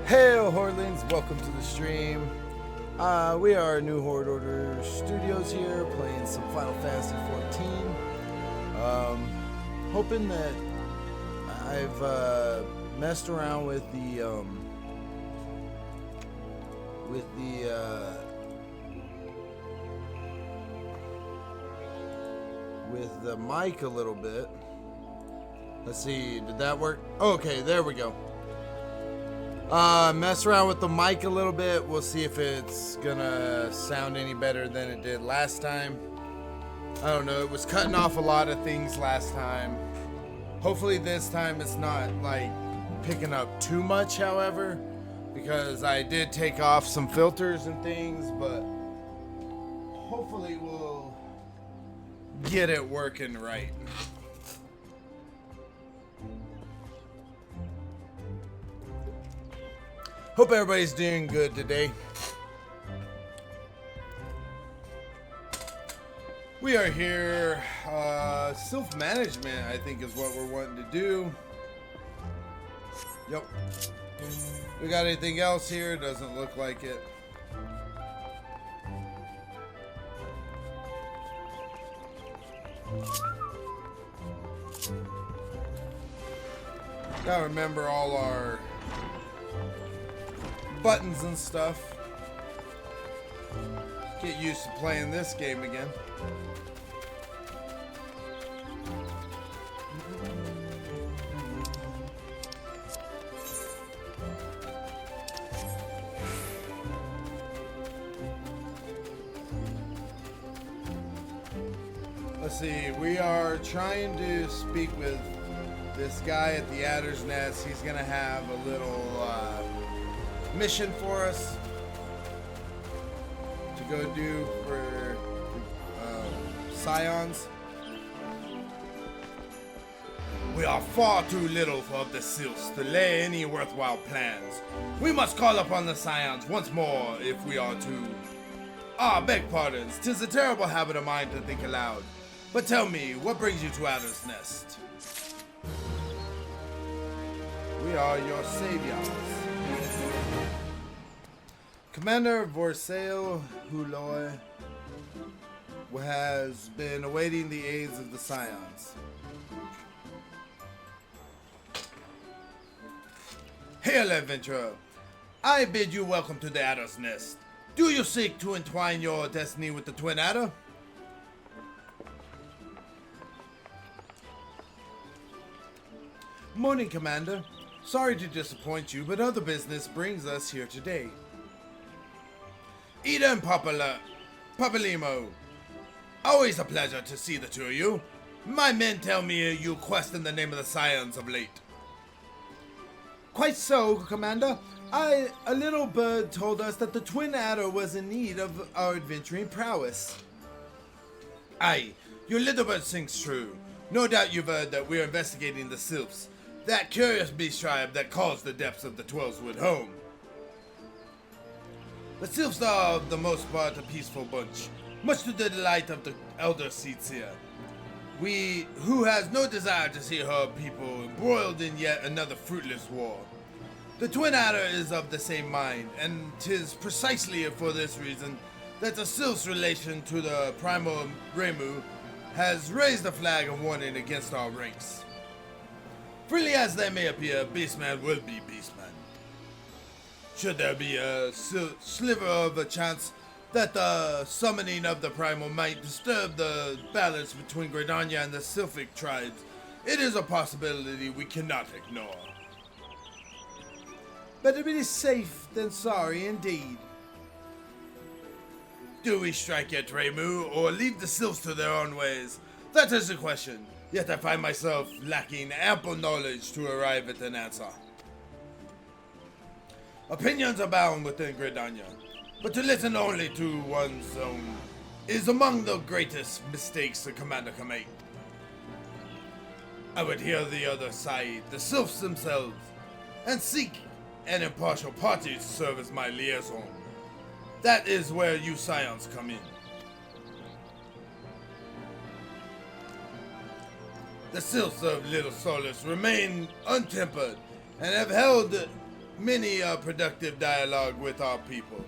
Hey, Hordlings, welcome to the stream. We are New Horde Order Studios here, playing some Final Fantasy 14. Hoping that I've messed around with the mic a little bit. Let's see, did that work? Okay, there we go. Mess around with the mic a little bit. We'll see if it's gonna sound any better than it did last time. I don't know, it was cutting off a lot of things last time. Hopefully this time it's not like picking up too much, however, because I did take off some filters and things, but hopefully we'll get it working right. Hope everybody's doing good today. We are here, self-management, I think is what we're wanting to do. Yep. We got anything else here? Doesn't look like it. Gotta remember all our buttons and stuff. Get used to playing this game again. Let's see, we are trying to speak with this guy at the Adder's Nest. He's gonna have a little mission for us to go do for Scions. We are far too little of the Sylphs to lay any worthwhile plans. We must call upon the Scions once more if we are to... beg pardons, 'tis a terrible habit of mine to think aloud. But tell me, what brings you to Adder's Nest? We are your saviors. Commander Vorsail Huloi has been awaiting the aids of the Scions. Hail, adventurer! I bid you welcome to the Adder's Nest. Do you seek to entwine your destiny with the Twin Adder? Morning, Commander. Sorry to disappoint you, but other business brings us here today. Ida and Papalimo. Always a pleasure to see the two of you. My men tell me you quest in the name of the Scions of late. Quite so, Commander. A little bird told us that the Twin Adder was in need of our adventuring prowess. Aye, your little bird sings true. No doubt you've heard that we're investigating the Sylphs, that curious beast tribe that calls the depths of the Twelveswood home. The Sylphs are, for the most part, a peaceful bunch, much to the delight of the elder seats here. Who has no desire to see her people embroiled in yet another fruitless war. The Twin Adder is of the same mind, and 'tis precisely for this reason that the Sylphs' relation to the Primal Remu has raised a flag of warning against our ranks. Freely as they may appear, Beastman will be Beastman. Should there be a sliver of a chance that the summoning of the Primal might disturb the balance between Gridania and the Sylphic tribes, it is a possibility we cannot ignore. Better be safe than sorry indeed. Do we strike at Remu, or leave the Sylphs to their own ways? That is the question, yet I find myself lacking ample knowledge to arrive at an answer. Opinions abound within Gridania, but to listen only to one's own is among the greatest mistakes a commander can make. I would hear the other side, the Sylphs themselves, and seek an impartial party to serve as my liaison. That is where you Scions come in. The Sylphs of Little Solus remain untempered and have held many a productive dialogue with our people.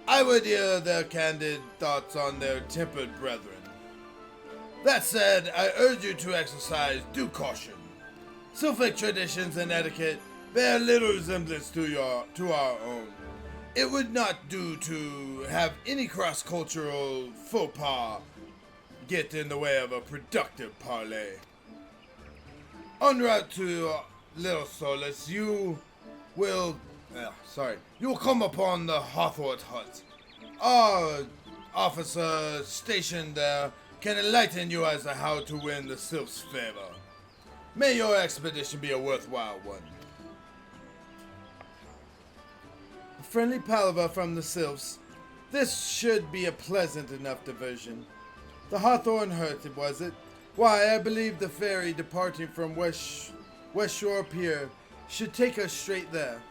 I would hear their candid thoughts on their tempered brethren. That said, I urge you to exercise due caution. Sylphic traditions and etiquette bear little resemblance to our own. It would not do to have any cross-cultural faux pas get in the way of a productive parley. En route to Little Solace, you will come upon the Hawthorne hut. Our officer stationed there can enlighten you as to how to win the Sylph's favor. May your expedition be a worthwhile one. A friendly palaver from the Sylphs. This should be a pleasant enough diversion. The Hawthorne hut, was it? Why, I believe the ferry departing from West Shore Pier should take us straight there.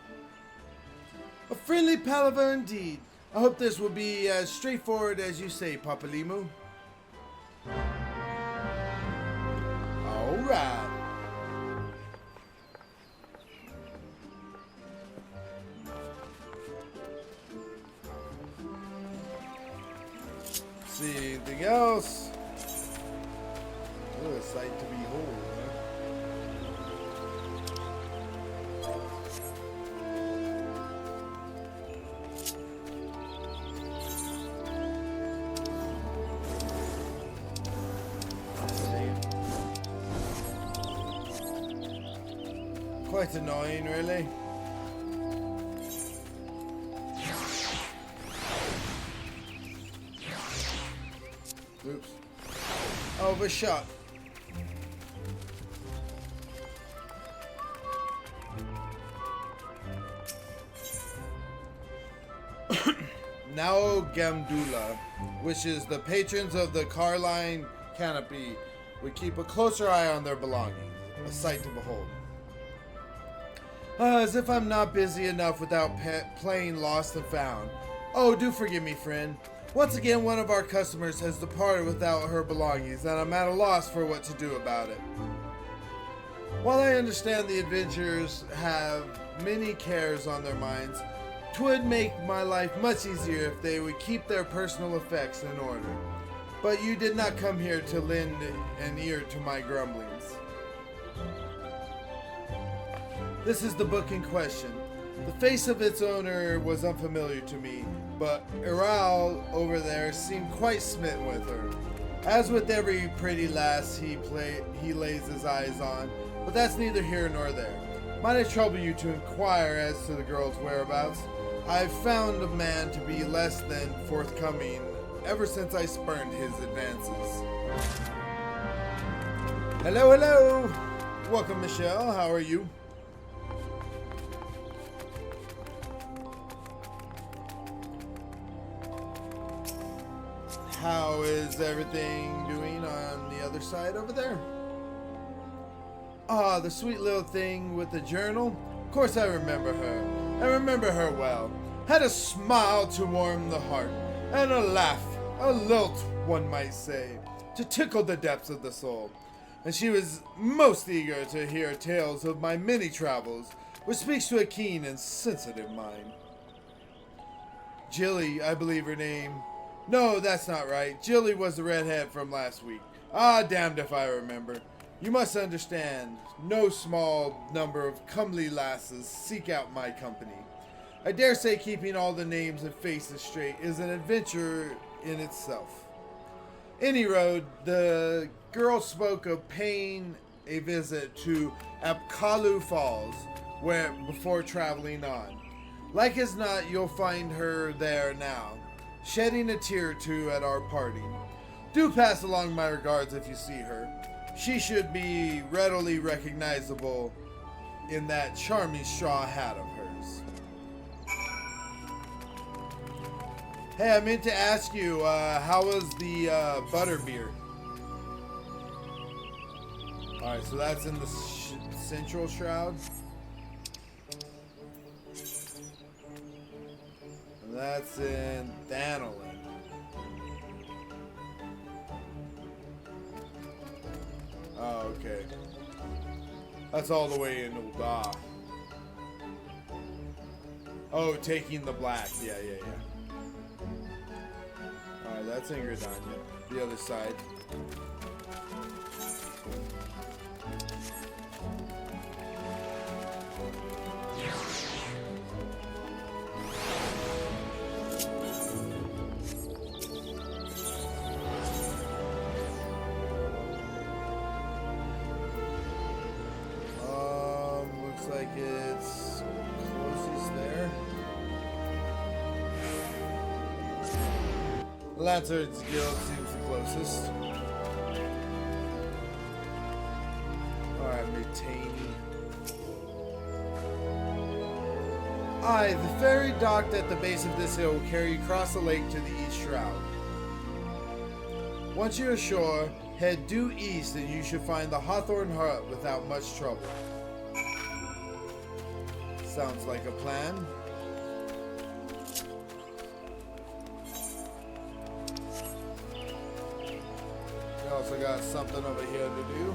A friendly palaver indeed. I hope this will be as straightforward as you say, Papalimu. Alright. See anything else? What a sight to behold, huh? Quite annoying, really. Oops. Overshot. Now Gamdula, which is the patrons of the Carline Canopy, would keep a closer eye on their belongings. A sight to behold. As if I'm not busy enough without playing Lost and Found. Oh, do forgive me, friend. Once again, one of our customers has departed without her belongings, and I'm at a loss for what to do about it. While I understand the adventurers have many cares on their minds, 'twould make my life much easier if they would keep their personal effects in order. But you did not come here to lend an ear to my grumblings. This is the book in question. The face of its owner was unfamiliar to me, but Iral over there seemed quite smitten with her. As with every pretty lass he lays his eyes on, but that's neither here nor there. Might I trouble you to inquire as to the girl's whereabouts? I've found a man to be less than forthcoming ever since I spurned his advances. Hello, hello! Welcome, Michelle. How are you? How is everything doing on the other side over there? Ah, the sweet little thing with the journal. Of course I remember her. I remember her well. Had a smile to warm the heart, and a laugh, a lilt, one might say, to tickle the depths of the soul. And she was most eager to hear tales of my many travels, which speaks to a keen and sensitive mind. Jilly, I believe her name. No, that's not right. Jilly was the redhead from last week. Ah, damned if I remember. You must understand, no small number of comely lasses seek out my company. I dare say keeping all the names and faces straight is an adventure in itself. Any road, the girl spoke of paying a visit to Apkalu Falls before traveling on. Like as not, you'll find her there now, shedding a tear or two at our parting. Do pass along my regards if you see her. She should be readily recognizable in that charming straw hat of hers. Hey, I meant to ask you, how was the butterbeer? Alright, so that's in the Central Shroud. And that's in Thanolin. Oh, okay. That's all the way in Ul'dah. Oh, taking the black. Yeah. Alright, that's in Gridania. The other side. Looks like it's closest there. Lancerns Guild seems the closest. Alright, Mutani. Aye, the ferry docked at the base of this hill will carry you across the lake to the East Shroud. Once you're ashore, head due east and you should find the Hawthorne Hut without much trouble. Sounds like a plan. We also got something over here to do.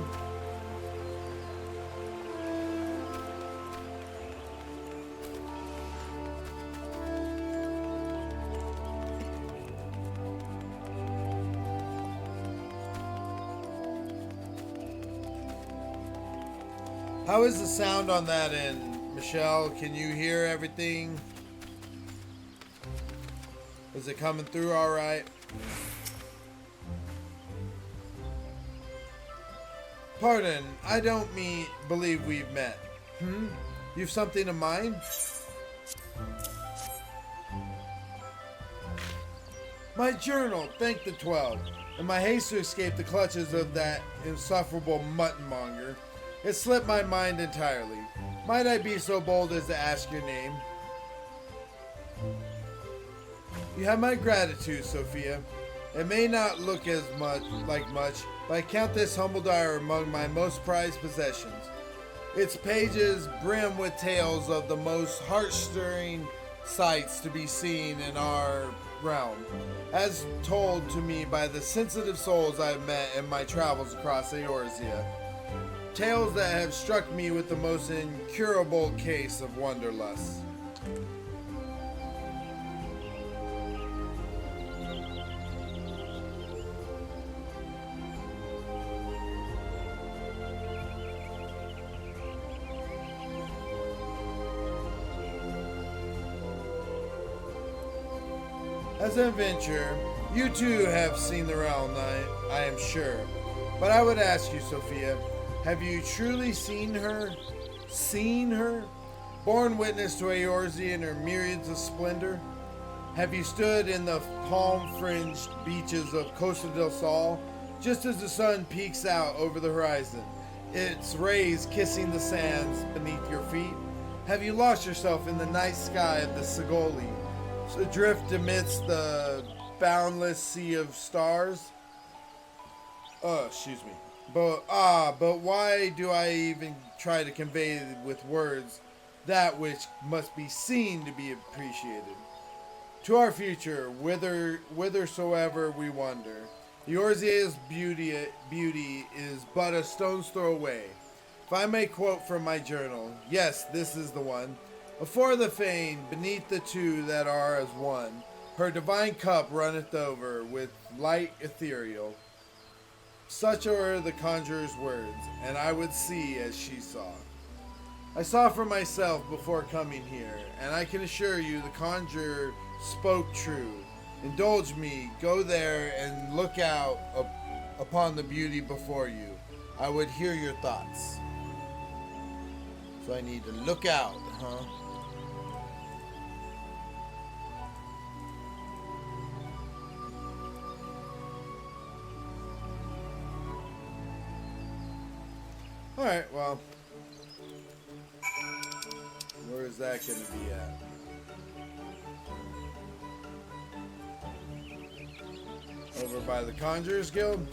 How is the sound on that end? Michelle, can you hear everything? Is it coming through all right? Pardon, I don't believe we've met. You've something in mind? My journal, thank the 12. In my haste to escape the clutches of that insufferable muttonmonger, it slipped my mind entirely. Might I be so bold as to ask your name? You have my gratitude, Sophia. It may not look as much, but I count this humble diary among my most prized possessions. Its pages brim with tales of the most heart-stirring sights to be seen in our realm, as told to me by the sensitive souls I've met in my travels across Eorzea. Tales that have struck me with the most incurable case of wanderlust. As an adventurer, you too have seen the realm, I am sure. But I would ask you, Sophia, have you truly seen her? Seen her? Born witness to Eorzea and her myriads of splendor? Have you stood in the palm-fringed beaches of Costa del Sol, just as the sun peeks out over the horizon, its rays kissing the sands beneath your feet? Have you lost yourself in the night sky of the Sigoli, adrift amidst the boundless sea of stars? Excuse me. But why do I even try to convey with words that which must be seen to be appreciated? To our future, whithersoever we wander, Eorzea's beauty is but a stone's throw away. If I may quote from my journal, yes, this is the one. Afore the fane, beneath the two that are as one, her divine cup runneth over with light ethereal. Such are the conjurer's words, and I would see as she saw. I saw for myself before coming here, and I can assure you the conjurer spoke true. Indulge me, go there and look out upon the beauty before you. I would hear your thoughts. So I need to look out, huh? Alright, well, where is that going to be at? Over by the Conjurers Guild?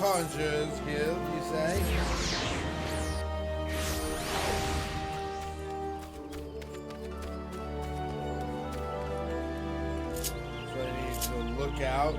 Conjurers Guild, you say? So I need to look out.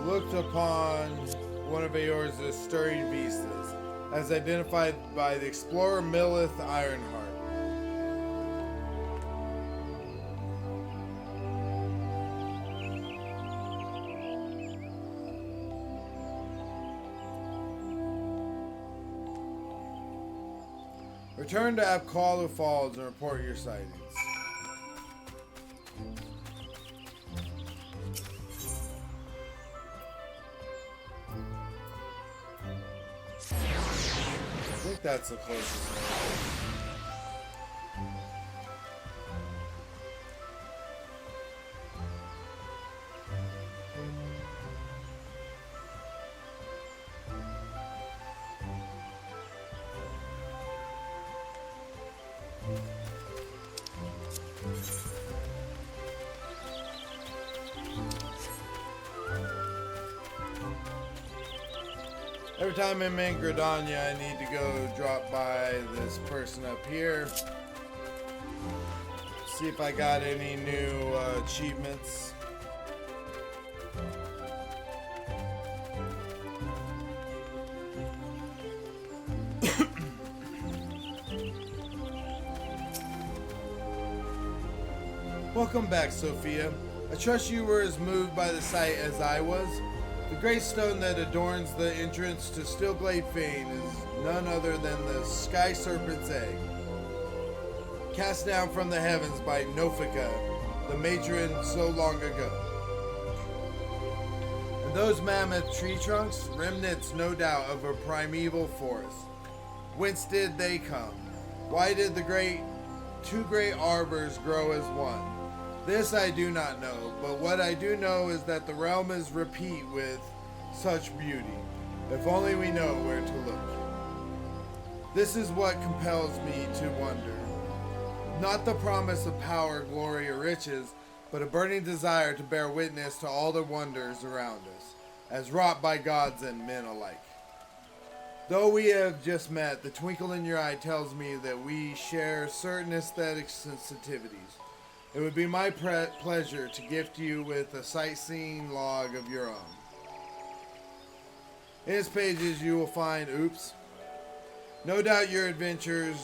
Looked upon one of Eorzea's stirring vistas, as identified by the explorer Millith Ironheart. Return to Apkalu Falls and report your sightings. I think that's the closest one. Every time I'm in Gridania, I need to go drop by this person up here. See if I got any new achievements. Welcome back, Sophia. I trust you were as moved by the sight as I was. The great stone that adorns the entrance to Stillglade Fane is none other than the Sky Serpent's egg, cast down from the heavens by Nofika, the matron so long ago. And those mammoth tree trunks, remnants no doubt of a primeval forest. Whence did they come? Why did the two great arbors grow as one? This I do not know, but what I do know is that the realm is replete with such beauty, if only we know where to look. This is what compels me to wonder. Not the promise of power, glory, or riches, but a burning desire to bear witness to all the wonders around us, as wrought by gods and men alike. Though we have just met, the twinkle in your eye tells me that we share certain aesthetic sensitivities. It would be my pleasure to gift you with a sightseeing log of your own. In its pages you will find, no doubt your adventures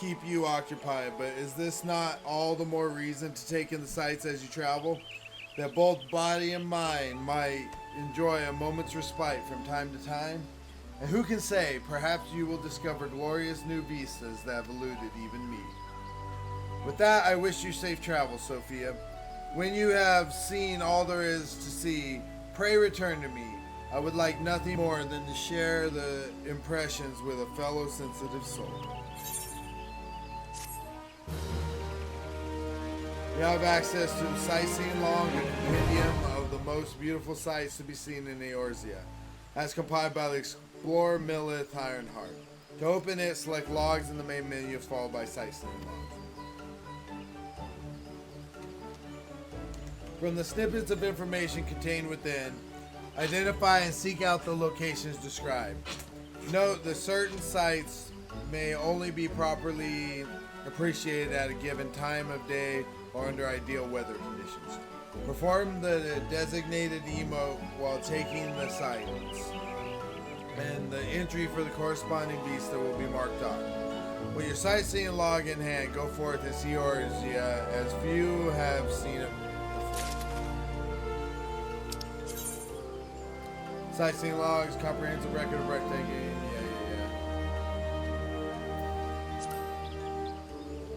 keep you occupied, but is this not all the more reason to take in the sights as you travel? That both body and mind might enjoy a moment's respite from time to time? And who can say, perhaps you will discover glorious new vistas that have eluded even me. With that, I wish you safe travel, Sophia. When you have seen all there is to see, pray return to me. I would like nothing more than to share the impressions with a fellow sensitive soul. You have access to the sightseeing log and compendium of the most beautiful sights to be seen in Eorzea, as compiled by the explorer Millith Ironheart. To open it, select logs in the main menu followed by sightseeing logs. From the snippets of information contained within, identify and seek out the locations described. Note that certain sites may only be properly appreciated at a given time of day or under ideal weather conditions. Perform the designated emote while taking the sights, and the entry for the corresponding vista will be marked off. With your sightseeing log in hand, go forth and see Eorzea, as few have seen it. Sightseeing logs, comprehensive record of breathtaking.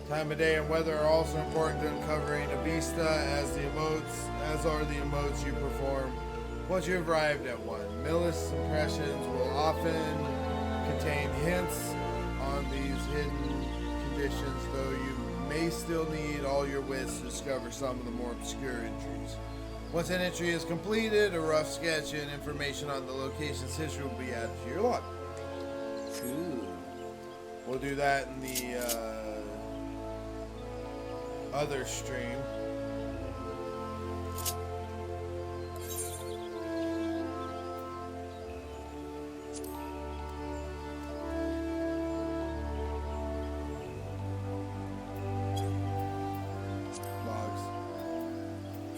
Time of day and weather are also important to uncovering a vista, as are the emotes you perform once you have arrived at one. Millith's impressions will often contain hints on these hidden conditions, though you may still need all your wits to discover some of the more obscure entries. Once an entry is completed, a rough sketch and information on the location's history will be added to your log. Cool. We'll do that in the other stream.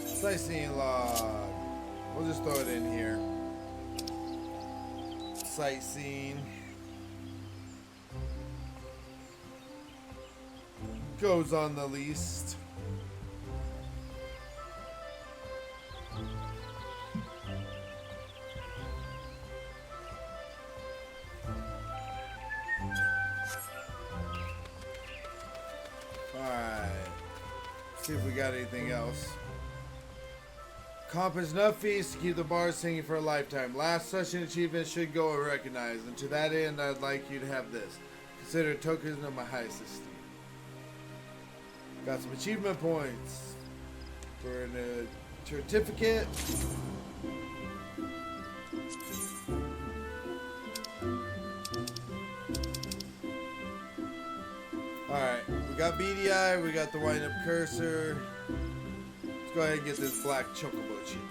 Sightseeing log. We'll just throw it in here. Sightseeing. Goes on the least. Alright. See if we got anything else. Accomplish enough feats to keep the bar singing for a lifetime. Last such an achievement should go unrecognized, and to that end, I'd like you to have this. Consider a token of my highest esteem. Got some achievement points for a certificate. Alright, we got beady eye, we got the wind up cursor. Go ahead and get this black chocobo cheek.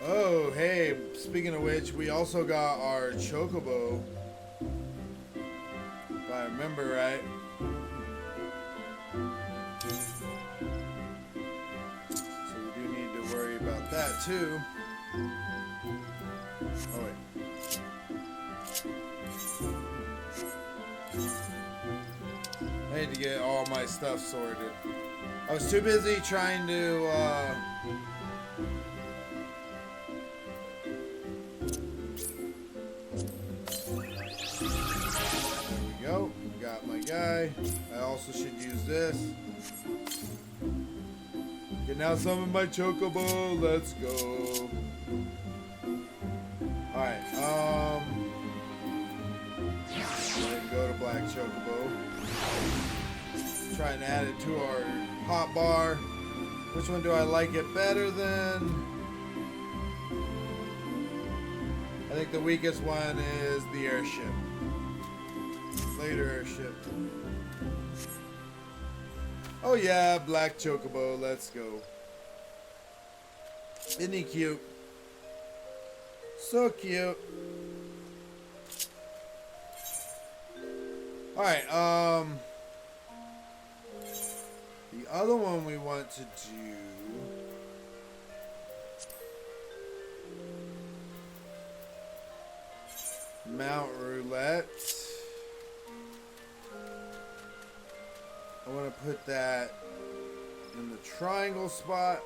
Oh, hey, speaking of which, we also got our chocobo. If I remember right. So we do need to worry about that too. Oh, wait. I need to get all my stuff sorted. I was too busy trying to, there we go. Got my guy. I also should use this. Get now some of my chocobo. Let's go. Alright, go to black chocobo. Trying to add it to our hot bar. Which one do I like it better than? I think the weakest one is the airship. Later airship. Oh yeah, black chocobo. Let's go. Isn't he cute? So cute. Alright, the other one we want to do Mount Roulette. I want to put that in the triangle spot.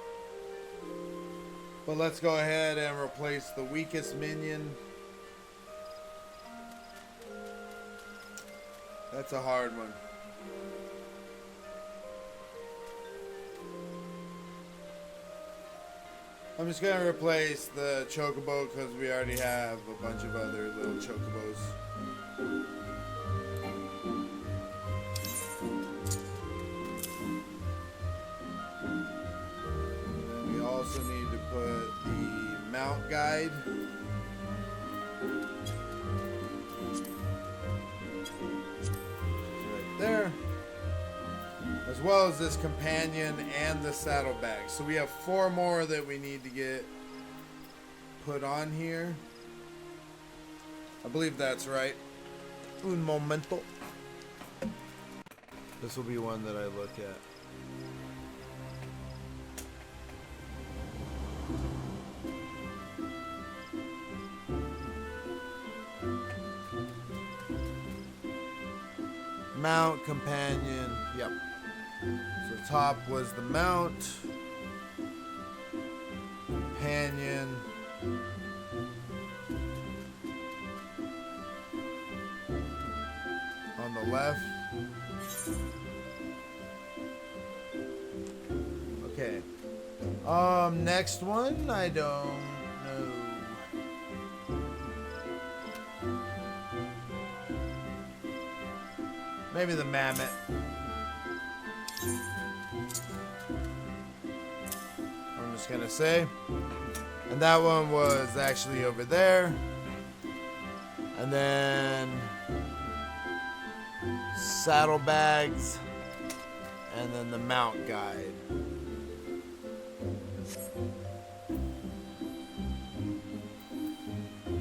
But let's go ahead and replace the weakest minion. That's a hard one. I'm just going to replace the chocobo because we already have a bunch of other little chocobos. And we also need to put the mount guide. Right there. As well as this companion and the saddlebag. So we have 4 more that we need to get put on here. I believe that's right. Un momento. This will be one that I look at. Mount, companion, yep. So top was the mount, companion, on the left, Next one, I don't know. Maybe the mammoth. I'm just gonna say. And that one was actually over there. And then saddlebags. And then the mount guide.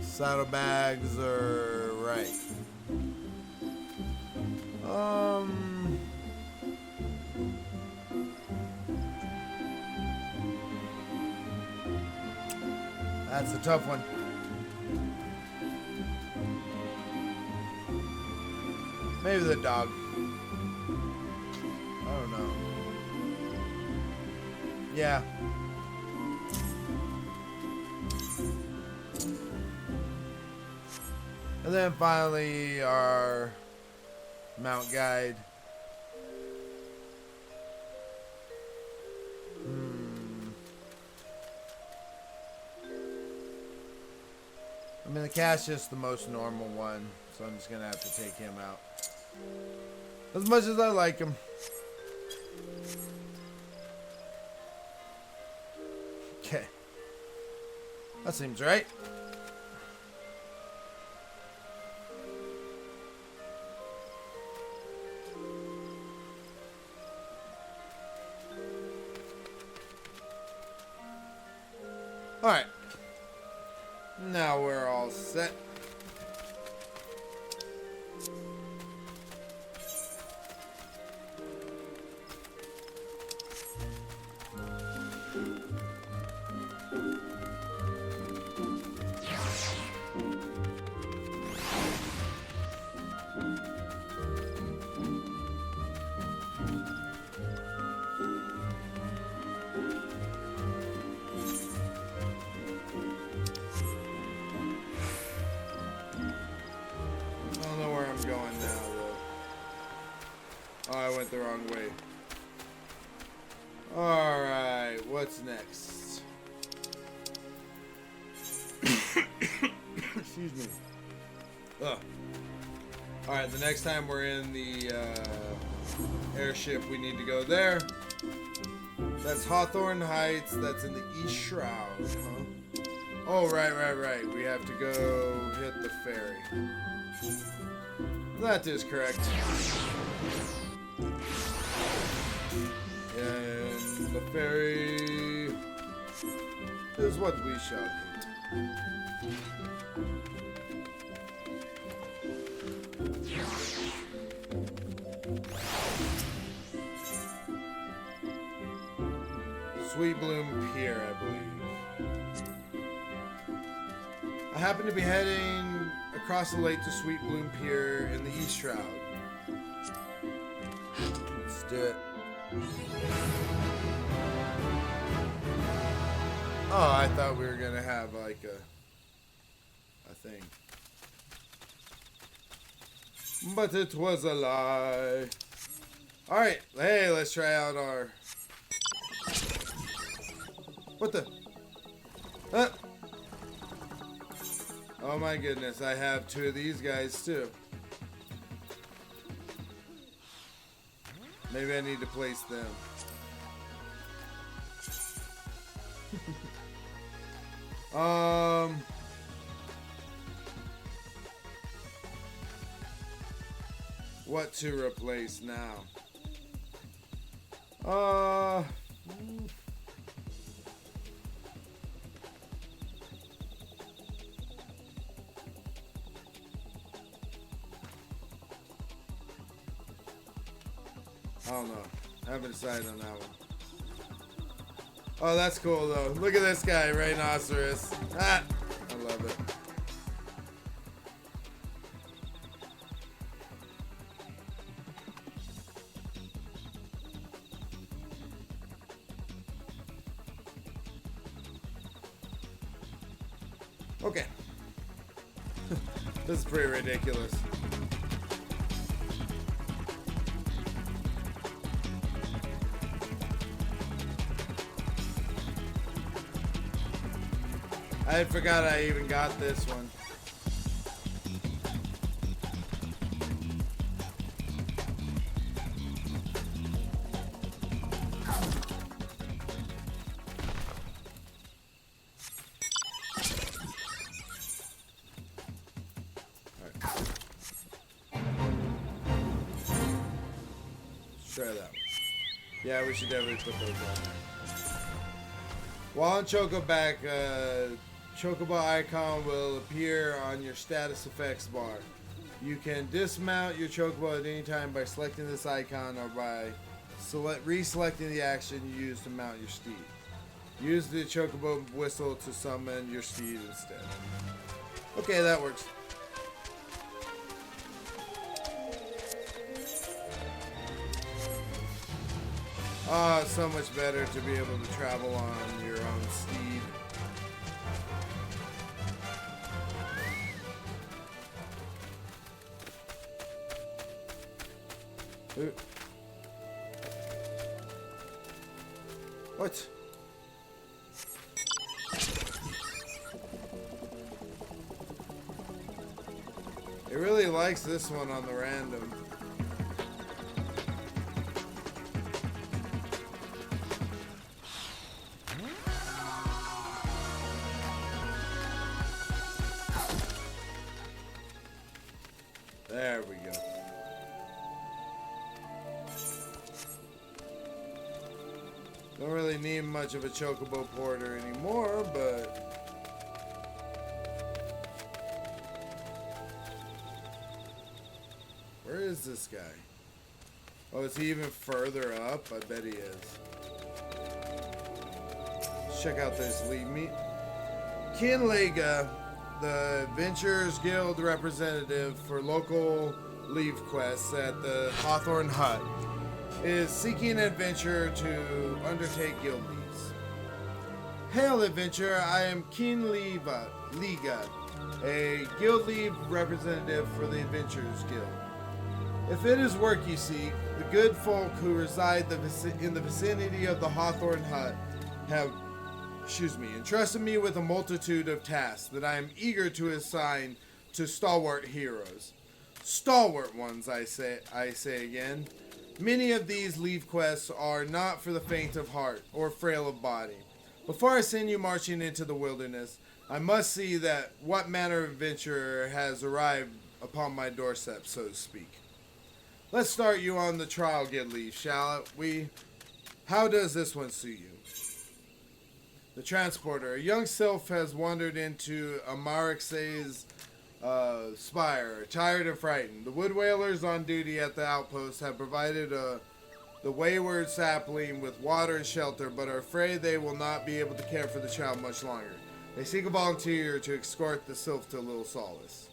Saddlebags are right. That's a tough one. Maybe the dog. I don't know. Yeah. And then finally our mount guide. I mean, the cat's just the most normal one, so I'm just gonna have to take him out. As much as I like him. Okay. That seems right. Alright. Now we're all set. Going now, though. Oh, I went the wrong way. Alright, what's next? Excuse me. Ugh. Alright, the next time we're in the airship, we need to go there. That's Hawthorne Heights. That's in the East Shroud, huh? Oh, right. We have to go hit the ferry. That is correct. And the ferry is what we shall hit. Sweet Bloom Pier, I believe. I happen to be heading across the lake to Sweet Bloom Pier in the East Shroud. Let's do it. Oh, I thought we were gonna have like a thing. But it was a lie. Alright, hey, let's try out our... What the? Oh my goodness, I have two of these guys too. Maybe I need to place them. What to replace now? I don't know. I haven't decided on that one. Oh, that's cool though. Look at this guy, Rhinoceros. Ah, I love it. Okay. This is pretty ridiculous. I forgot I even got this one. Try that one. Yeah, we should definitely put those on there. While on Chocoback, Chocobo icon will appear on your status effects bar. You can dismount your Chocobo at any time by selecting this icon or by reselecting the action you use to mount your steed. Use the Chocobo whistle to summon your steed instead. Okay, that works. Ah, so much better to be able to travel on your own steed. Ooh. What? It really likes this one on the random. There we go. Don't really need much of a Chocobo porter anymore, but where is this guy? Oh, is he even further up? I bet he is. Let's check out this lead meet. Kinlega, the Adventurers Guild representative for local leave quests at the Hawthorne Hut, is seeking an adventurer to undertake guild leaves. Hail, adventurer! I am Liga, a guild leave representative for the Adventurers Guild. If it is work you seek, the good folk who reside in the vicinity of the Hawthorne Hut have entrusted me with a multitude of tasks that I am eager to assign to stalwart heroes. Stalwart ones, I say again. Many of these leave quests are not for the faint of heart or frail of body. Before I send you marching into the wilderness, I must see that what manner of adventurer has arrived upon my doorstep, so to speak. Let's start you on the trial guild leave, shall we? How does this one suit you? The transporter. A young sylph has wandered into Amarix's spire, tired and frightened. The wood whalers on duty at the outpost have provided the wayward sapling with water and shelter, but are afraid they will not be able to care for the child much longer. They seek a volunteer to escort the sylph to a little solace.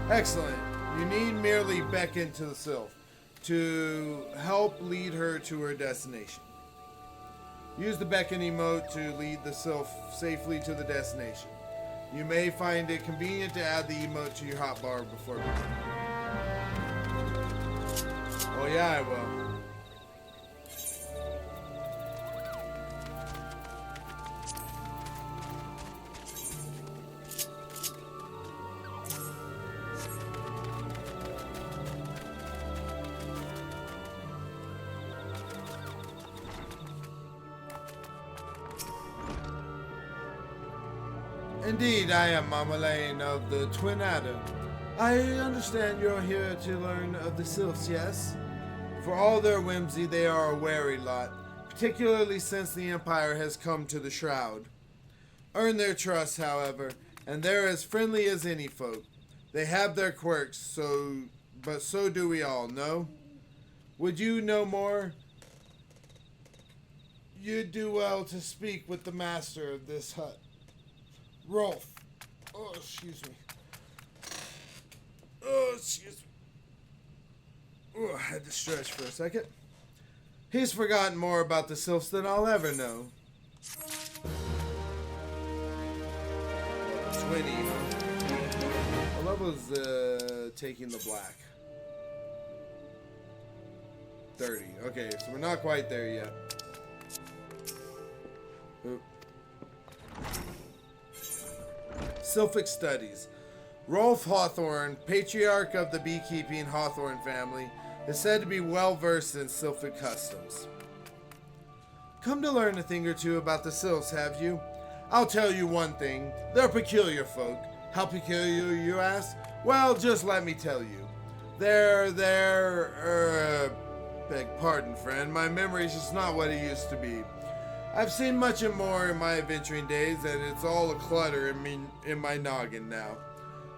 Excellent. You need merely beckon to the sylph to help lead her to her destination. Use the beckon emote to lead the sylph safely to the destination. You may find it convenient to add the emote to your hotbar before beginning. Oh yeah, I will. Indeed, I am Marmalade of the Twin Adder. I understand you're here to learn of the sylphs, yes? For all their whimsy, they are a wary lot, particularly since the Empire has come to the Shroud. Earn their trust, however, and they're as friendly as any folk. They have their quirks, but so do we all, no? Would you know more? You'd do well to speak with the master of this hut. Rolf. Oh, excuse me. Oh, excuse me. Oh, I had to stretch for a second. He's forgotten more about the sylphs than I'll ever know. 20. What level is taking the black? 30. Okay, so we're not quite there yet. Sylphic Studies. Rolf Hawthorne, patriarch of the beekeeping Hawthorne family, is said to be well versed in Sylphic customs. Come to learn a thing or two about the Sylphs, have you? I'll tell you one thing. They're peculiar folk. How peculiar, you ask? Well, just let me tell you. Beg pardon, friend. My memory's just not what it used to be. I've seen much and more in my adventuring days, and it's all a clutter in my noggin now.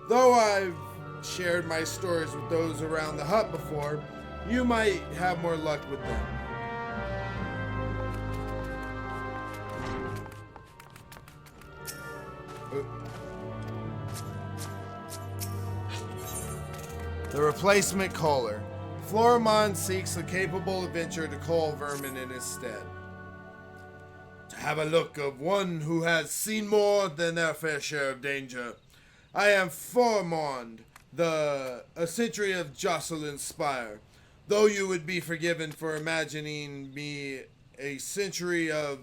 Though I've shared my stories with those around the hut before, you might have more luck with them. The replacement caller. Florimond seeks a capable adventurer to call vermin in his stead. To have a look of one who has seen more than their fair share of danger. I am Florimond, a century of Jocelyn's Spire. Though you would be forgiven for imagining me a century of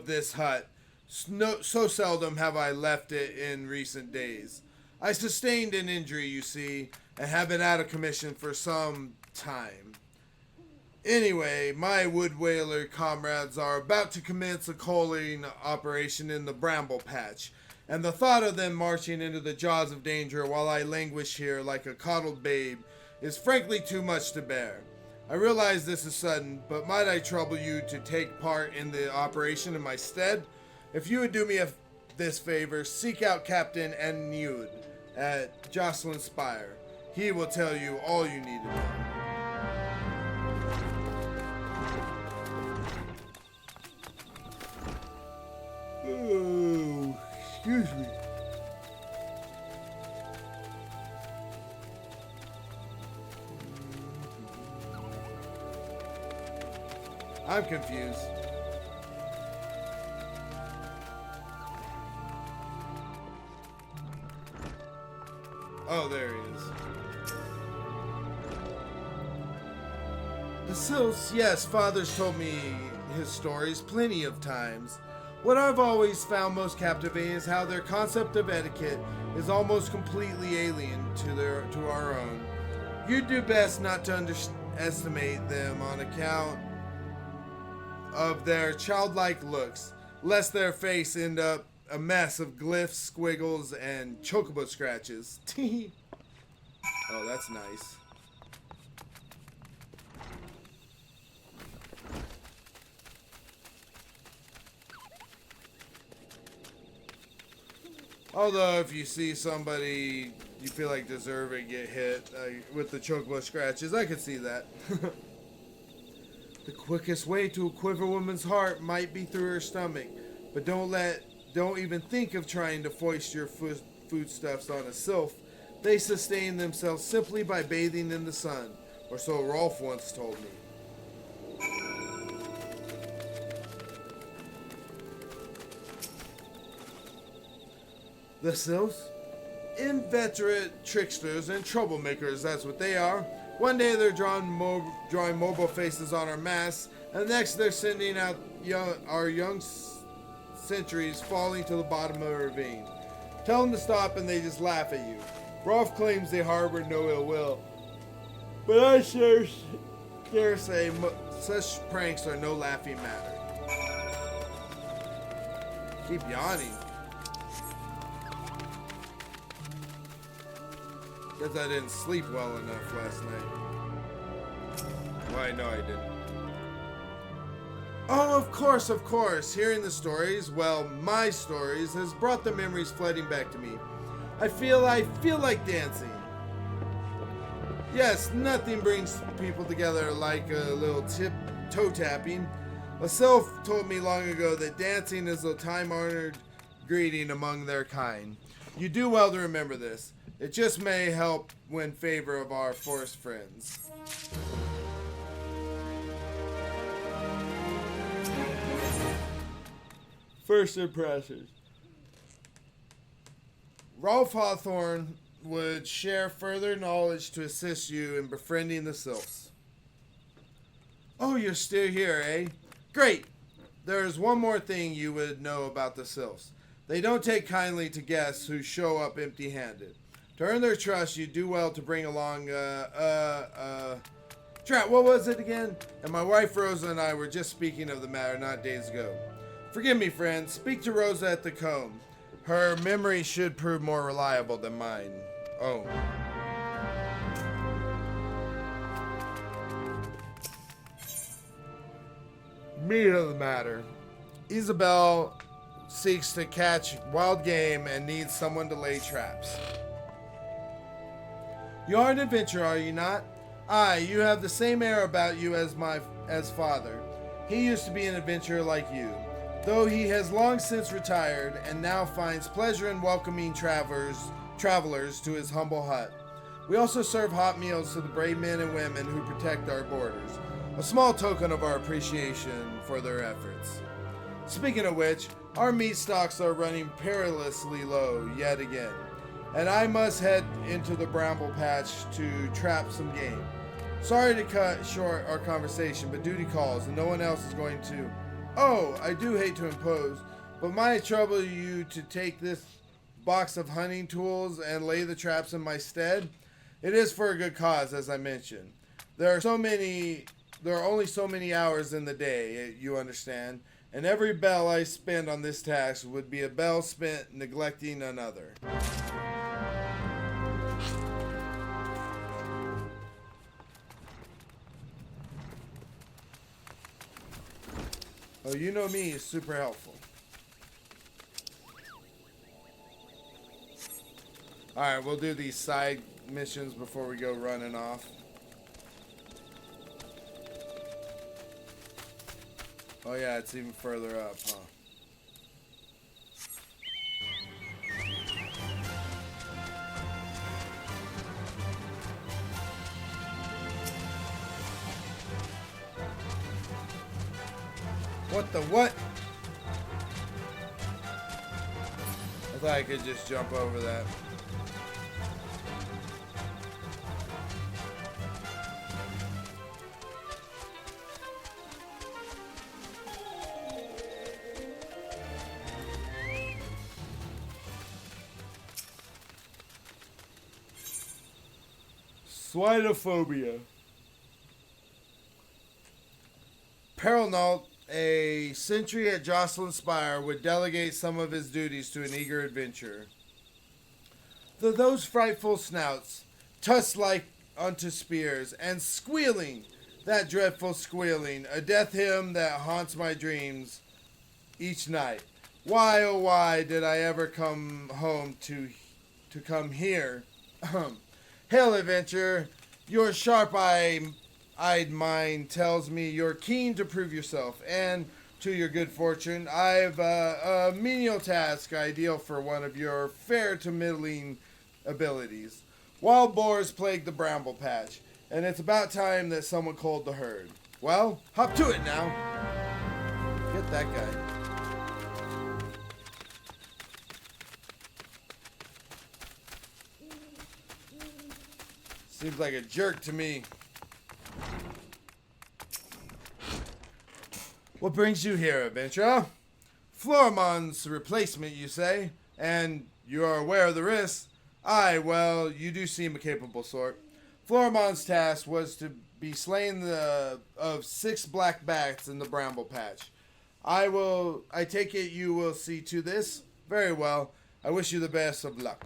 this hut, so seldom have I left it in recent days. I sustained an injury, you see, and have been out of commission for some time. Anyway, my wood whaler comrades are about to commence a coaling operation in the Bramble Patch, and the thought of them marching into the jaws of danger while I languish here like a coddled babe is frankly too much to bear. I realize this is sudden, but might I trouble you to take part in the operation in my stead? If you would do me this favor, seek out Captain Ennud at Jocelyn Spire. He will tell you all you need to know. Oh, excuse me. I'm confused. Oh, there he is. The Sylphs, yes, Father's told me his stories plenty of times. What I've always found most captivating is how their concept of etiquette is almost completely alien to our own. You'd do best not to underestimate them on account of their childlike looks, lest their face end up a mess of glyphs, squiggles, and chocobo scratches. Oh, that's nice. Although, if you see somebody you feel like deserving get hit with the chocobo scratches, I could see that. The quickest way to a quiver woman's heart might be through her stomach, but don't even think of trying to foist your foodstuffs on a sylph. They sustain themselves simply by bathing in the sun, or so Rolf once told me. The sylphs? Inveterate tricksters and troublemakers, that's what they are. One day they're drawing mobile faces on our masts, and next they're sending out our young sentries falling to the bottom of a ravine. Tell them to stop and they just laugh at you. Rolf claims they harbor no ill will, but I dare say such pranks are no laughing matter. Keep yawning. Guess I didn't sleep well enough last night. Well, I know I didn't. Oh, of course. Hearing the stories, well, my stories, has brought the memories flooding back to me. I feel like dancing. Yes, nothing brings people together like a little toe tapping. A sylph told me long ago that dancing is a time-honored greeting among their kind. You do well to remember this. It just may help win favor of our forest friends. First impressions. Rolf Hawthorne would share further knowledge to assist you in befriending the sylphs. Oh, you're still here, eh? Great. there's one more thing you would know about the Sylphs. They don't take kindly to guests who show up empty-handed. To earn their trust, you do well to bring along, Drat, what was it again? And my wife Rosa and I were just speaking of the matter not days ago. Forgive me, friend. Speak to Rosa at the comb. Her memory should prove more reliable than mine. Oh. Meat of the matter. Isabel seeks to catch wild game and needs someone to lay traps. You are an adventurer, are you not? Aye, you have the same air about you as father. He used to be an adventurer like you, though he has long since retired and now finds pleasure in welcoming travelers to his humble hut. We also serve hot meals to the brave men and women who protect our borders, a small token of our appreciation for their efforts. Speaking of which, our meat stocks are running perilously low yet again, and I must head into the bramble patch to trap some game. Sorry to cut short our conversation, but duty calls and no one else is going to... Oh, I do hate to impose, but might it trouble you to take this box of hunting tools and lay the traps in my stead? It is for a good cause, as I mentioned. There are only so many hours in the day, you understand, and every bell I spend on this task would be a bell spent neglecting another. Oh, you know me, it's super helpful. Alright, we'll do these side missions before we go running off. Oh yeah, it's even further up, huh? What the what? I thought I could just jump over that. Swinophobia. Perilnault, a sentry at Jocelyn Spire, would delegate some of his duties to an eager adventurer. Those frightful snouts, tusked like unto spears, and squealing, that dreadful squealing, a death hymn that haunts my dreams each night. Why, oh why, did I ever come home to come here? Hail, adventurer, your sharp-eyed mind tells me you're keen to prove yourself, and to your good fortune, I've a menial task ideal for one of your fair to middling abilities. Wild boars plague the bramble patch, and it's about time that someone culled the herd. Well, hop to it now. Get that guy. Seems like a jerk to me. What brings you here, adventurer? Florimond's replacement, you say? And you are aware of the risks? Aye, well, you do seem a capable sort. Florimond's task was to be slain of 6 black bats in the bramble patch. I take it you will see to this? Very well. I wish you the best of luck.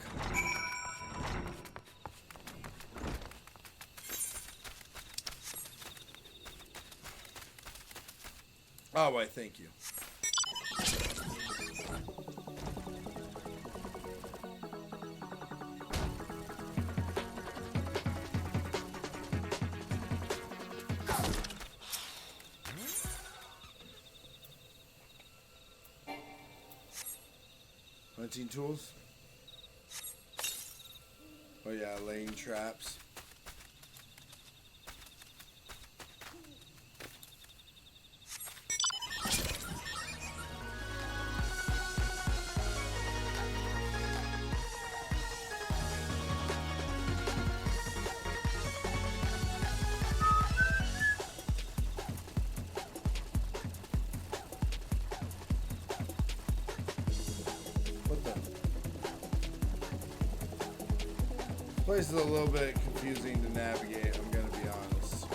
Oh, why, thank you. Hunting tools? Oh yeah, laying traps. place is a little bit confusing to navigate, I'm gonna be honest.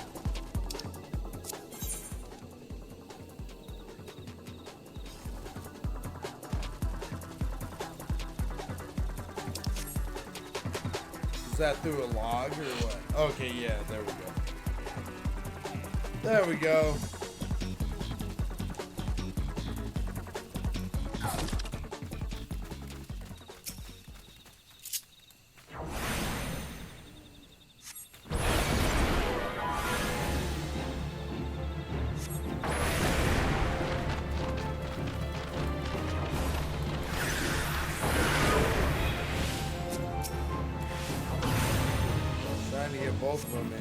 Is that through a log or what? Okay, yeah, there we go. There we go. Trying to get both of them in.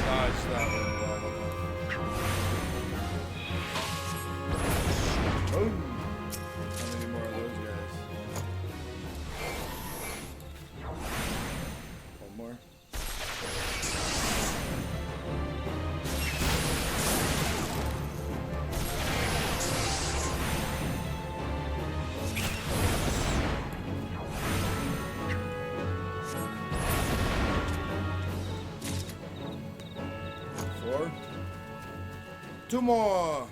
Dodge that one well enough. Boom! How many more of those guys? One more. Four. Two more.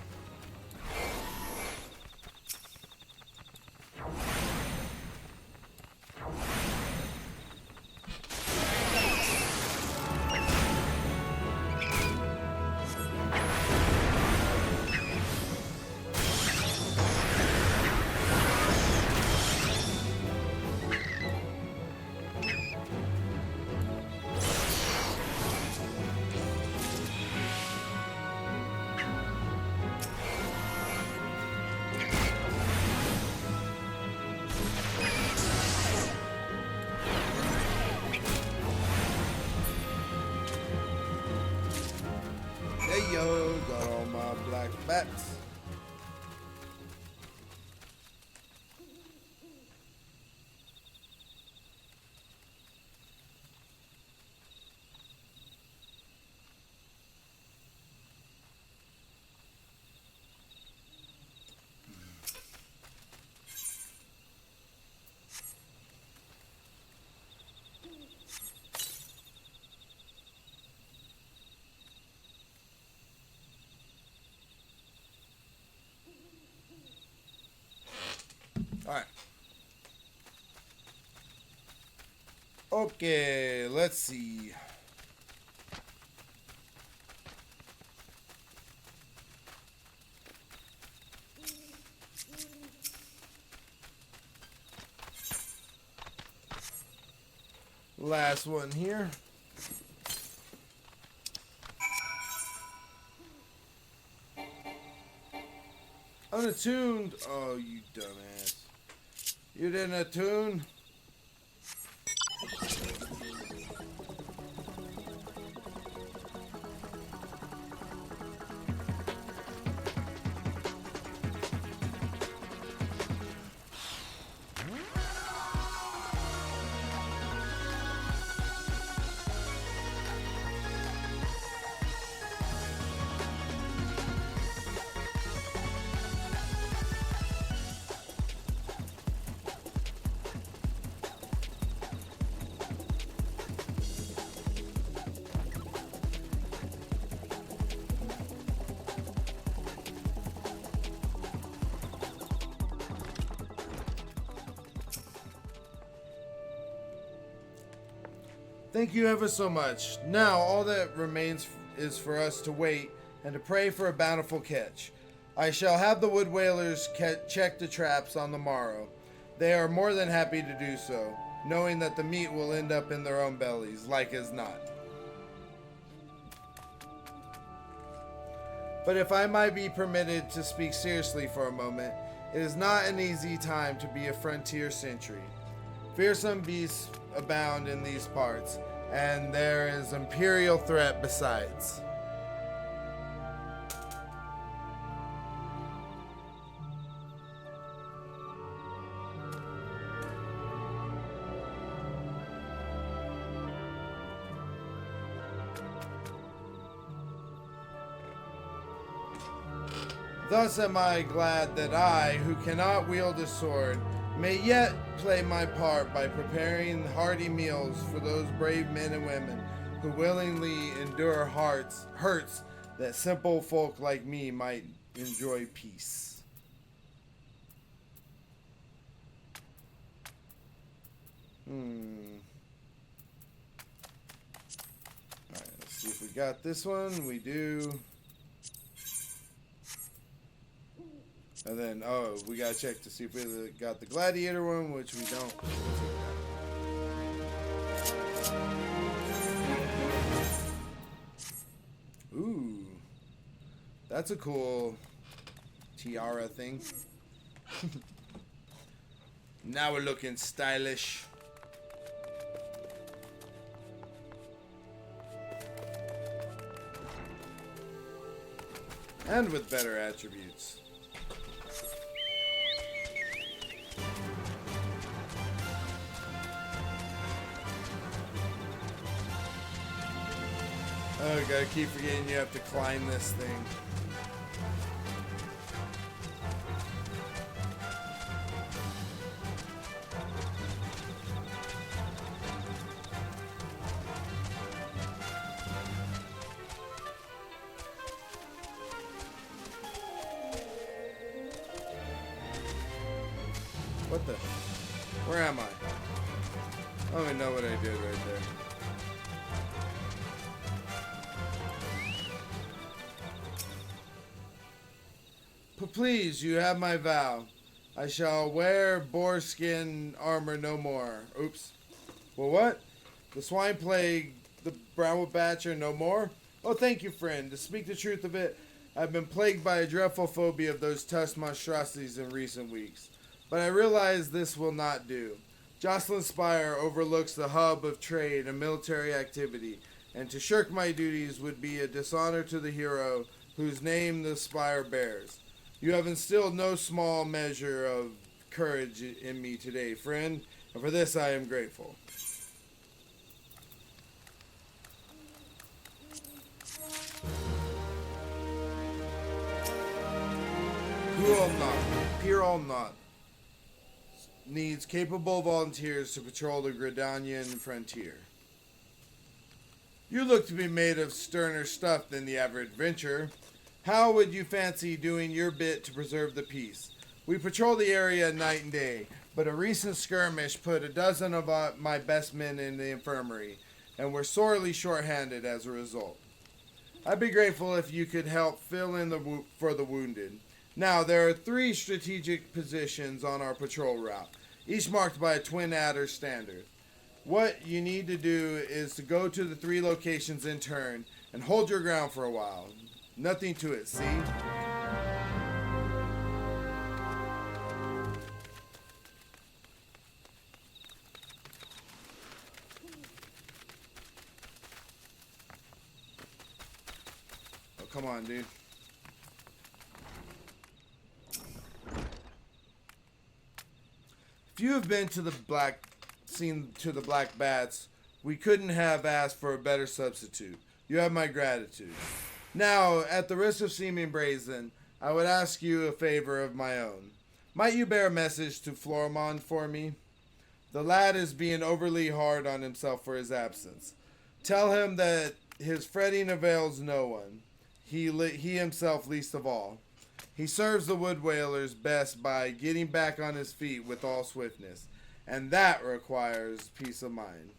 Hey yo, got all my black bats. All right. Okay, let's see. Last one here. Unattuned? Oh, you dumbass. You didn't attune? Thank you ever so much. Now, all that remains is for us to wait and to pray for a bountiful catch. I shall have the wood whalers check the traps on the morrow. They are more than happy to do so, knowing that the meat will end up in their own bellies, like as not. But if I might be permitted to speak seriously for a moment, it is not an easy time to be a frontier sentry. Fearsome beasts abound in these parts, and there is imperial threat besides. Thus am I glad that I, who cannot wield a sword, may yet play my part by preparing hearty meals for those brave men and women who willingly endure hurts that simple folk like me might enjoy peace. Alright, let's see if we got this one. We do. And then, oh, we gotta check to see if we got the gladiator one, which we don't. Ooh, that's a cool tiara thing. Now we're looking stylish. And with better attributes. Oh, gotta keep forgetting you have to climb this thing. What the? Where am I? I don't even know what I did right there. But please, you have my vow. I shall wear boar skin armor no more. Oops. Well, what? The swine plague, the brown batcher no more? Oh, thank you, friend. To speak the truth of it, I've been plagued by a dreadful phobia of those tusk monstrosities in recent weeks. But I realize this will not do. Jocelyn Spire overlooks the hub of trade and military activity, and to shirk my duties would be a dishonor to the hero whose name the Spire bears. You have instilled no small measure of courage in me today, friend, and for this I am grateful. Pierre Allnot needs capable volunteers to patrol the Gridanian frontier. You look to be made of sterner stuff than the average adventurer. How would you fancy doing your bit to preserve the peace? We patrol the area night and day, but a recent skirmish put a dozen of my best men in the infirmary, and we're sorely short-handed as a result. I'd be grateful if you could help fill in for the wounded. Now, there are 3 strategic positions on our patrol route, each marked by a twin adder standard. What you need to do is to go to the 3 locations in turn and hold your ground for a while. Nothing to it, see? Come on, dude. If you have been to the Black Bats, we couldn't have asked for a better substitute. You have my gratitude. Now, at the risk of seeming brazen, I would ask you a favor of my own. Might you bear a message to Florimond for me? The lad is being overly hard on himself for his absence. Tell him that his fretting avails no one, he himself least of all. He serves the wood whalers best by getting back on his feet with all swiftness, and that requires peace of mind.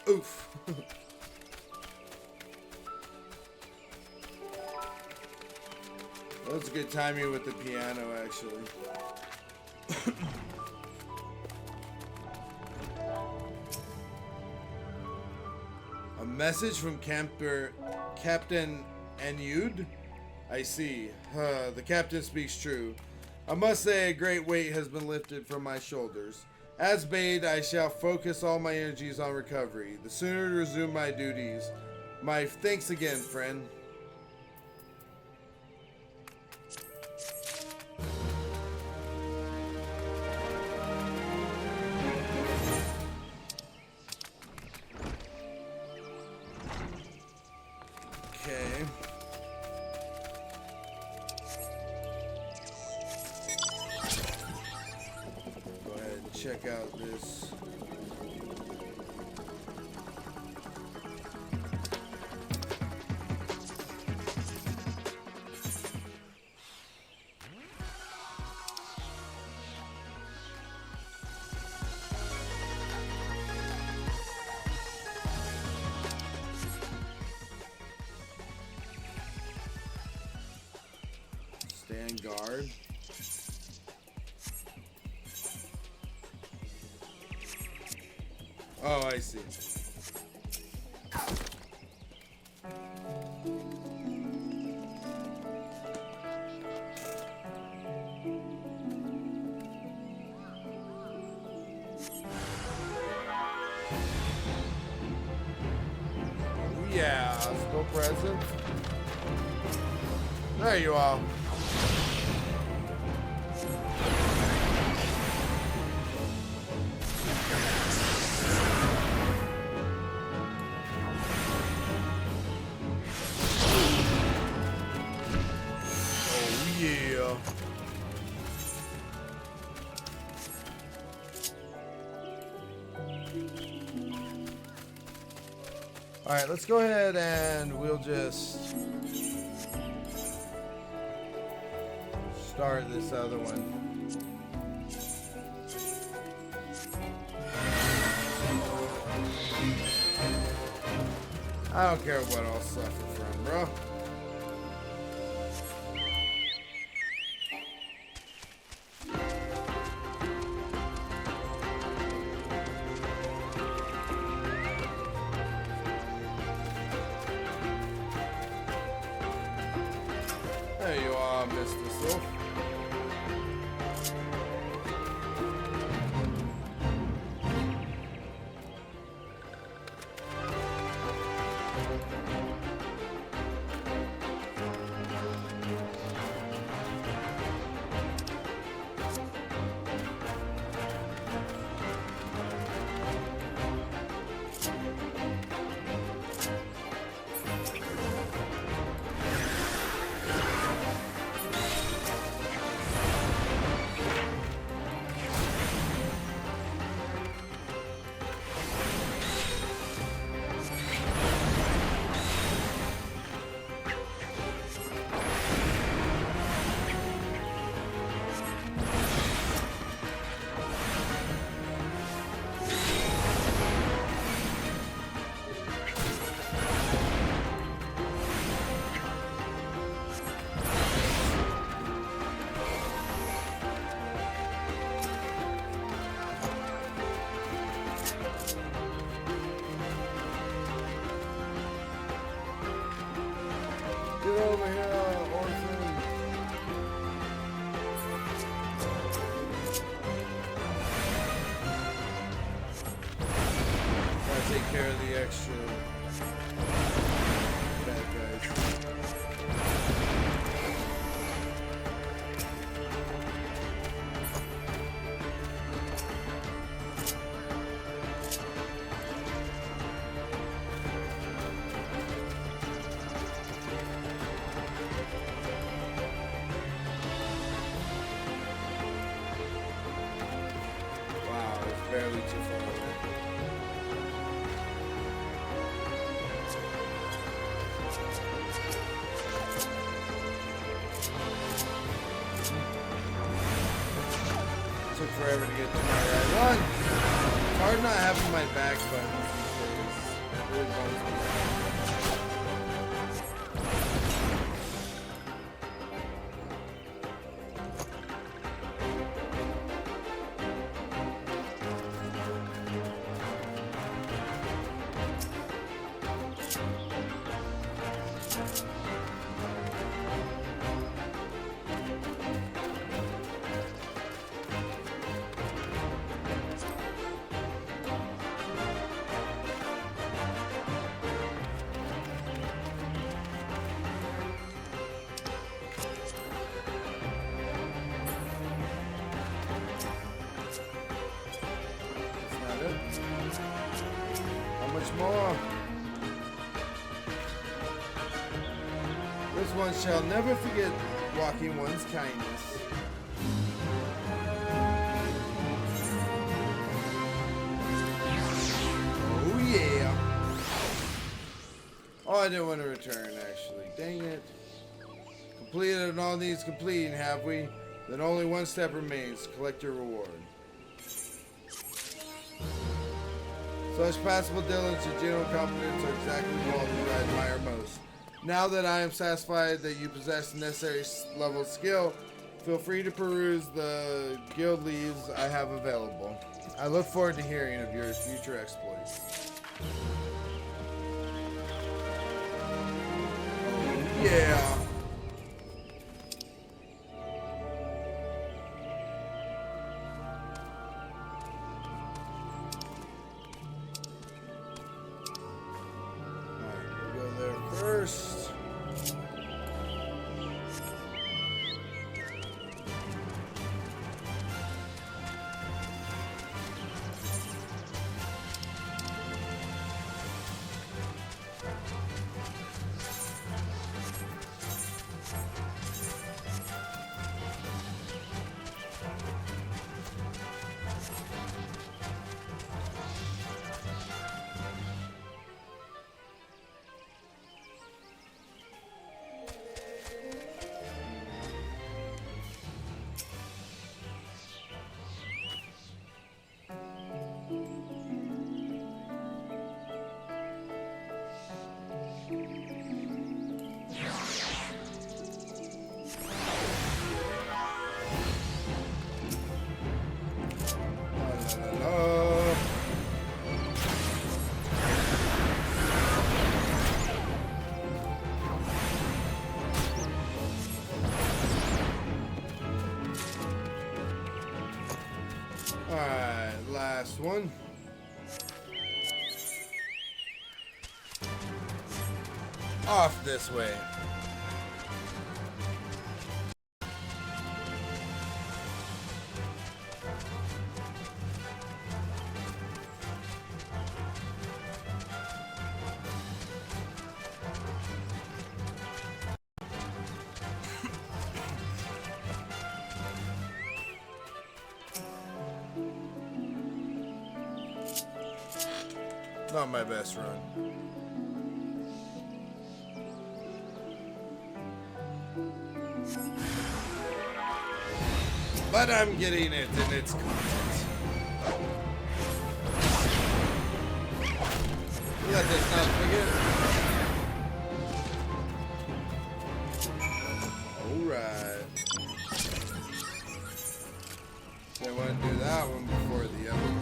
Oof. That was a good timing with the piano, actually. A message from Captain Anyud? I see. The captain speaks true. I must say a great weight has been lifted from my shoulders. As bade, I shall focus all my energies on recovery. The sooner to resume my duties. My thanks again, friend. Okay. Go ahead and check out this. Stand guard. Oh, I see. Yeah, still present. There you are. Yeah. All right, let's go ahead and we'll just start this other one. I don't care what I'll suffer from, bro. There you are, Mr. Sylph. of the extra bad guys. Wow, it's barely too far away. Took forever to get to my right one. It's hard not having my back buttons these days. It really bums me out. That's not it. How much more? This one shall never forget walking one's kindness. Oh yeah. Oh, I didn't want to return actually. Dang it. Completed all needs completing, have we? Then only one step remains. Collect your reward. Such passable diligence and general competence are exactly what I admire most. Now that I am satisfied that you possess the necessary level of skill, feel free to peruse the guild leaves I have available. I look forward to hearing of your future exploits. Oh, yeah. Alright, we'll go there first. Alright, last one. Off this way. Not my best run. But I'm getting it in its content. Let this not forget. Alright. So I want to do that one before the other.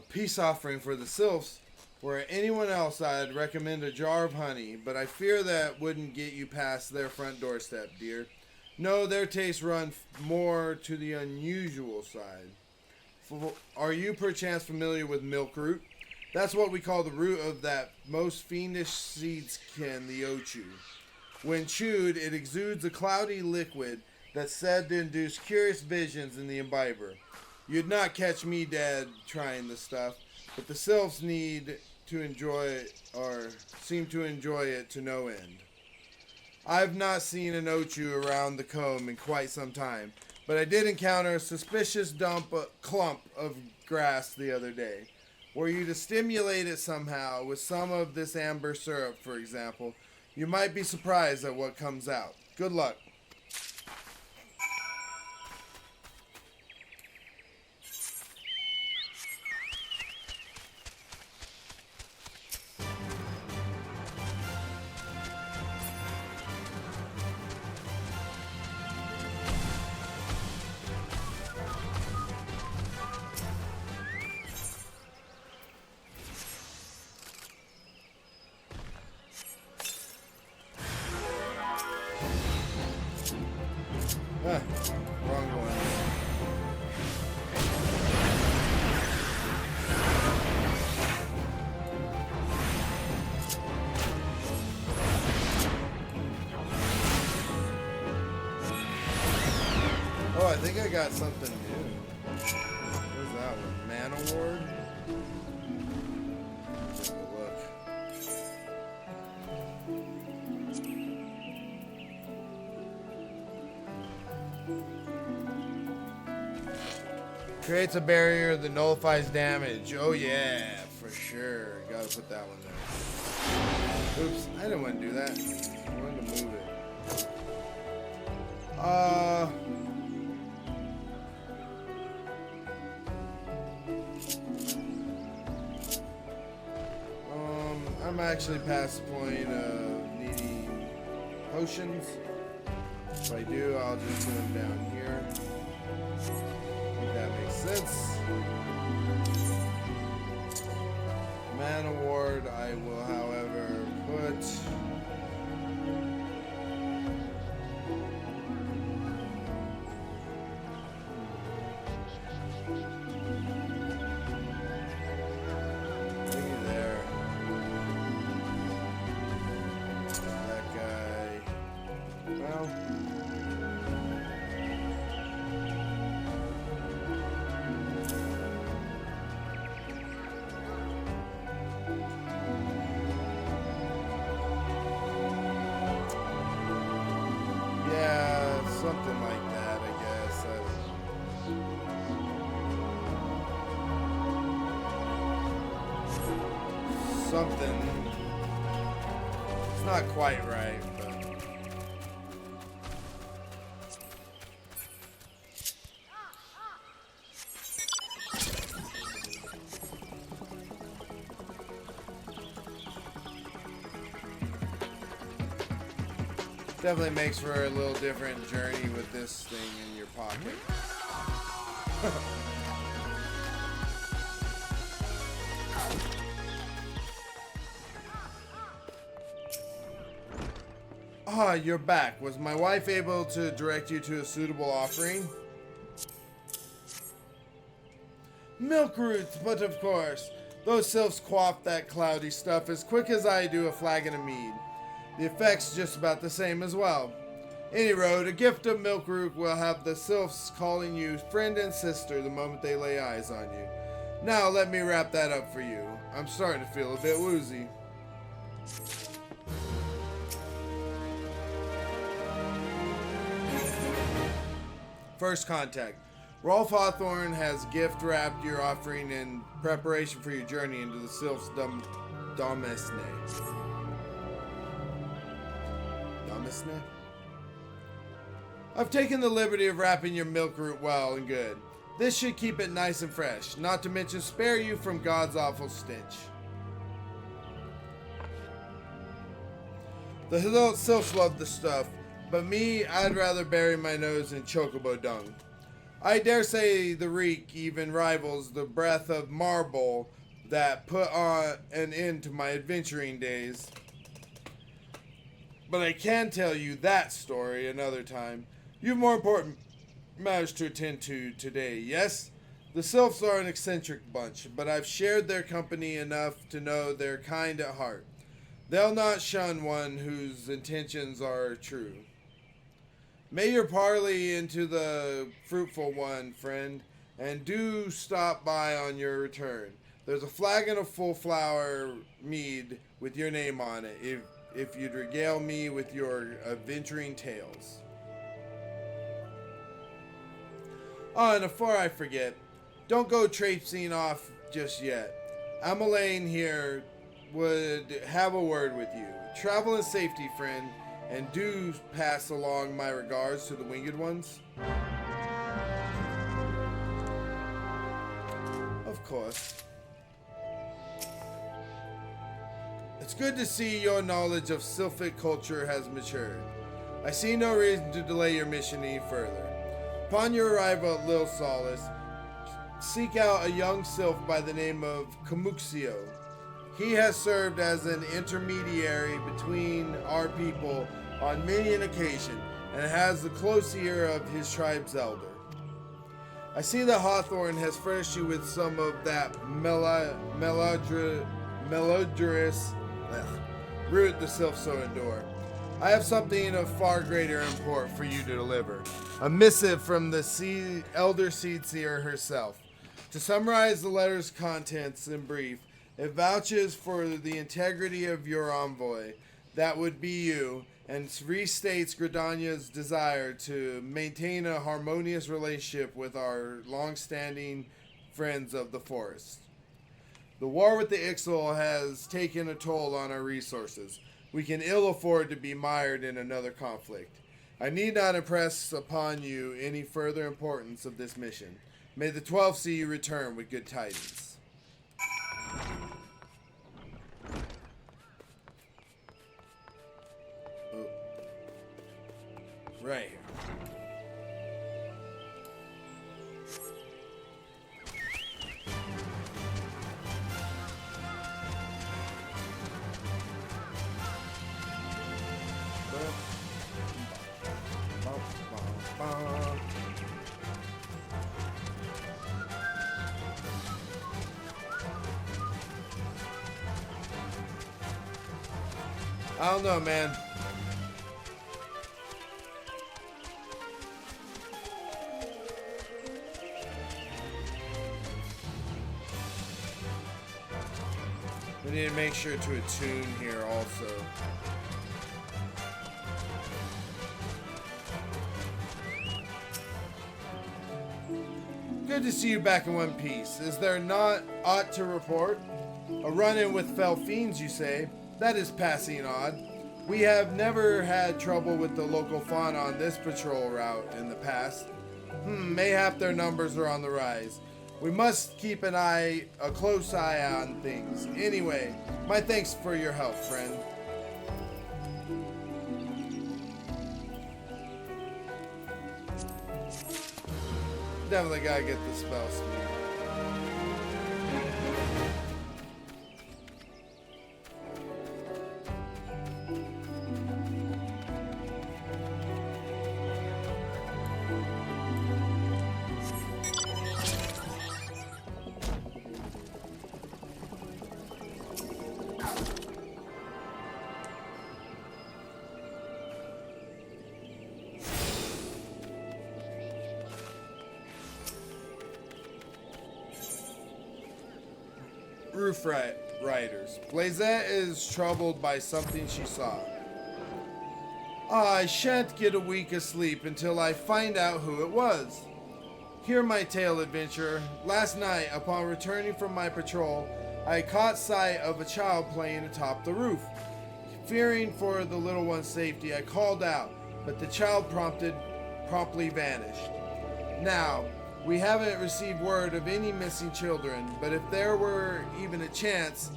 peace offering for the sylphs. Where anyone else, I'd recommend a jar of honey, but I fear that wouldn't get you past their front doorstep, dear. No, their tastes run more to the unusual side. Are you perchance familiar with milk root? That's what we call the root of that most fiendish seedskin, the ochu. When chewed, it exudes a cloudy liquid that's said to induce curious visions in the imbiber. You'd not catch me dead trying the stuff, but the sylphs need to enjoy it, or seem to enjoy it to no end. I've not seen an ochu around the comb in quite some time, but I did encounter a suspicious clump of grass the other day. Were you to stimulate it somehow with some of this amber syrup, for example, you might be surprised at what comes out. Good luck. Wrong one. Oh, I think I got something new. Where's that one? Man Award? Let's take a look. Creates a barrier that nullifies damage. Oh yeah, for sure. Gotta put that one there. Oops, I didn't want to do that. I wanted to move it. I'm actually past the point of needing potions. If I do, I'll just put them down here. If that makes sense. Man Award, I will, however, put. Maybe there. That guy. Well. Something like that, I guess. Something. It's not quite right, but. Definitely makes for a little different journey with this thing in your pocket. Ah, you're back. Was my wife able to direct you to a suitable offering? Milk roots, but of course. Those sylphs quaff that cloudy stuff as quick as I do a flagon of mead. The effect's just about the same as well. Any road, a gift of milk root will have the sylphs calling you friend and sister the moment they lay eyes on you. Now let me wrap that up for you. I'm starting to feel a bit woozy. First contact. Rolf Hawthorne has gift wrapped your offering in preparation for your journey into the sylphs' domesne. I've taken the liberty of wrapping your milk root well and good. This should keep it nice and fresh, not to mention spare you from God's awful stench. The sylphs love the stuff, but me, I'd rather bury my nose in chocobo dung. I dare say the reek even rivals the breath of marble that put on an end to my adventuring days. But I can tell you that story another time. You've more important matters to attend to today, yes? The Sylphs are an eccentric bunch, but I've shared their company enough to know they're kind at heart. They'll not shun one whose intentions are true. May your parley into the fruitful one, friend, and do stop by on your return. There's a flagon of full flower mead with your name on it, if you'd regale me with your adventuring tales. Oh, and before I forget, don't go traipsing off just yet. Ameline here would have a word with you. Travel in safety, friend, and do pass along my regards to the winged ones. Of course. It's good to see your knowledge of Sylphic culture has matured. I see no reason to delay your mission any further. Upon your arrival at Lil Solace, seek out a young sylph by the name of Camuxio. He has served as an intermediary between our people on many an occasion and has the close ear of his tribe's elder. I see that Hawthorne has furnished you with some of that melodrous root the sylph so endure. I have something of far greater import for you to deliver. A missive from the elder Seedseer herself. To summarize the letter's contents in brief, it vouches for the integrity of your envoy, that would be you, and restates Gridania's desire to maintain a harmonious relationship with our long-standing friends of the forest. The war with the Ixal has taken a toll on our resources. We can ill afford to be mired in another conflict. I need not impress upon you any further importance of this mission. May the 12 see you return with good tidings. Oh. Right here. I don't know, man. We need to make sure to attune here also. Good to see you back in one piece. Is there not aught to report? A run-in with fell fiends, you say? That is passing odd. We have never had trouble with the local fauna on this patrol route in the past. Mayhap their numbers are on the rise. We must keep a close eye on things. Anyway, my thanks for your help, friend. Definitely gotta get the spell speed. Roof Riders. Blazette is troubled by something she saw. I shan't get a week of sleep until I find out who it was. Hear my tale, adventurer. Last night, upon returning from my patrol, I caught sight of a child playing atop the roof. Fearing for the little one's safety, I called out, but the child promptly vanished. Now, we haven't received word of any missing children, but if there were even a chance,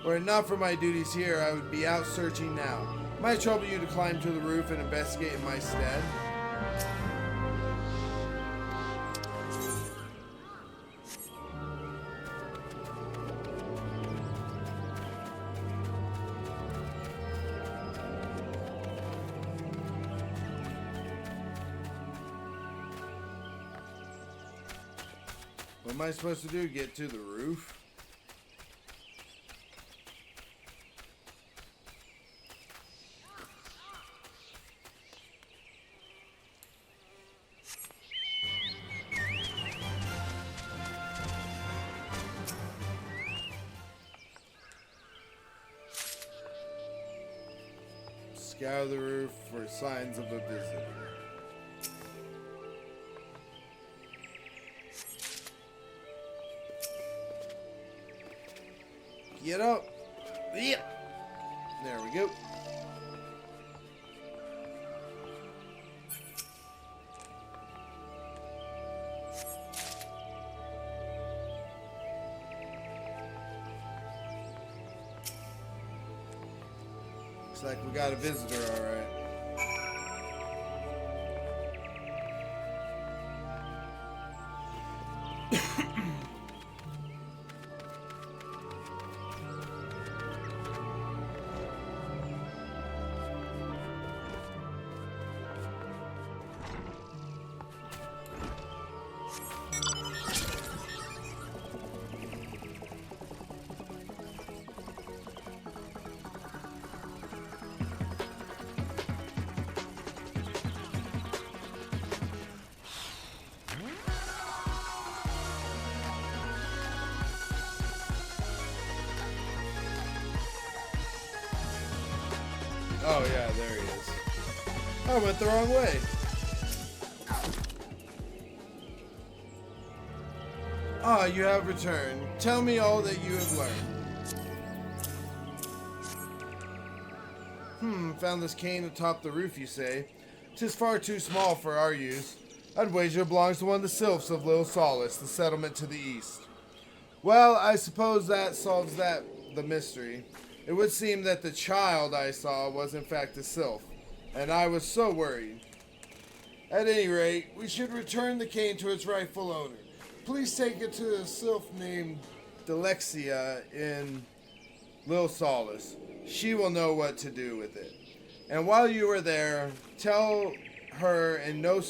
were it not for my duties here, I would be out searching now. Might trouble you to climb to the roof and investigate in my stead? What am I supposed to do? Get to the roof? Scour the roof for signs of a visitor. Get up. Yep. There we go. Looks like we got a visitor, all right. Oh yeah, there he is. I went the wrong way. Ah, you have returned. Tell me all that you have learned. Found this cane atop the roof, you say? 'Tis far too small for our use. I'd wager it belongs to one of the sylphs of Lil Solace, the settlement to the east. Well, I suppose that solves the mystery. It would seem that the child I saw was in fact a sylph, and I was so worried. At any rate, we should return the cane to its rightful owner. Please take it to a sylph named Delexia in Lil Solace. She will know what to do with it. And while you are there, tell her in no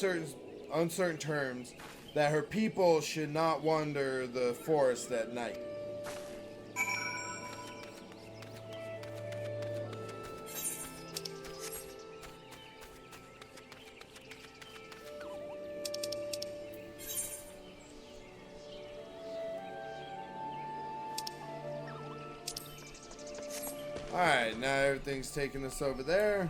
uncertain terms that her people should not wander the forest at night. Alright, now everything's taking us over there.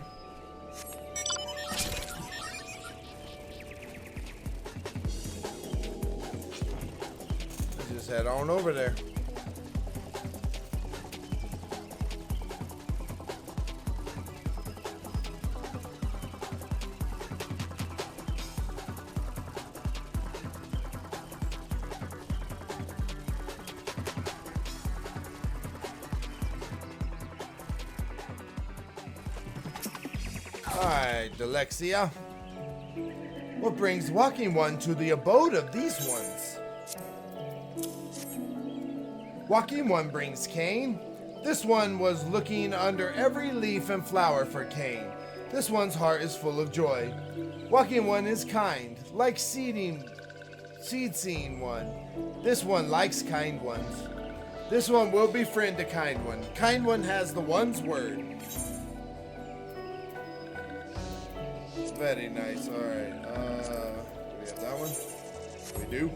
Let's just head on over there. Alright, Delexia. What brings Walking One to the abode of these ones? Walking One brings cane. This one was looking under every leaf and flower for cane. This one's heart is full of joy. Walking One is kind, like seed seeing one. This one likes kind ones. This one will befriend a kind one. Kind one has the one's word. Very nice. Alright. Do we have that one? We do.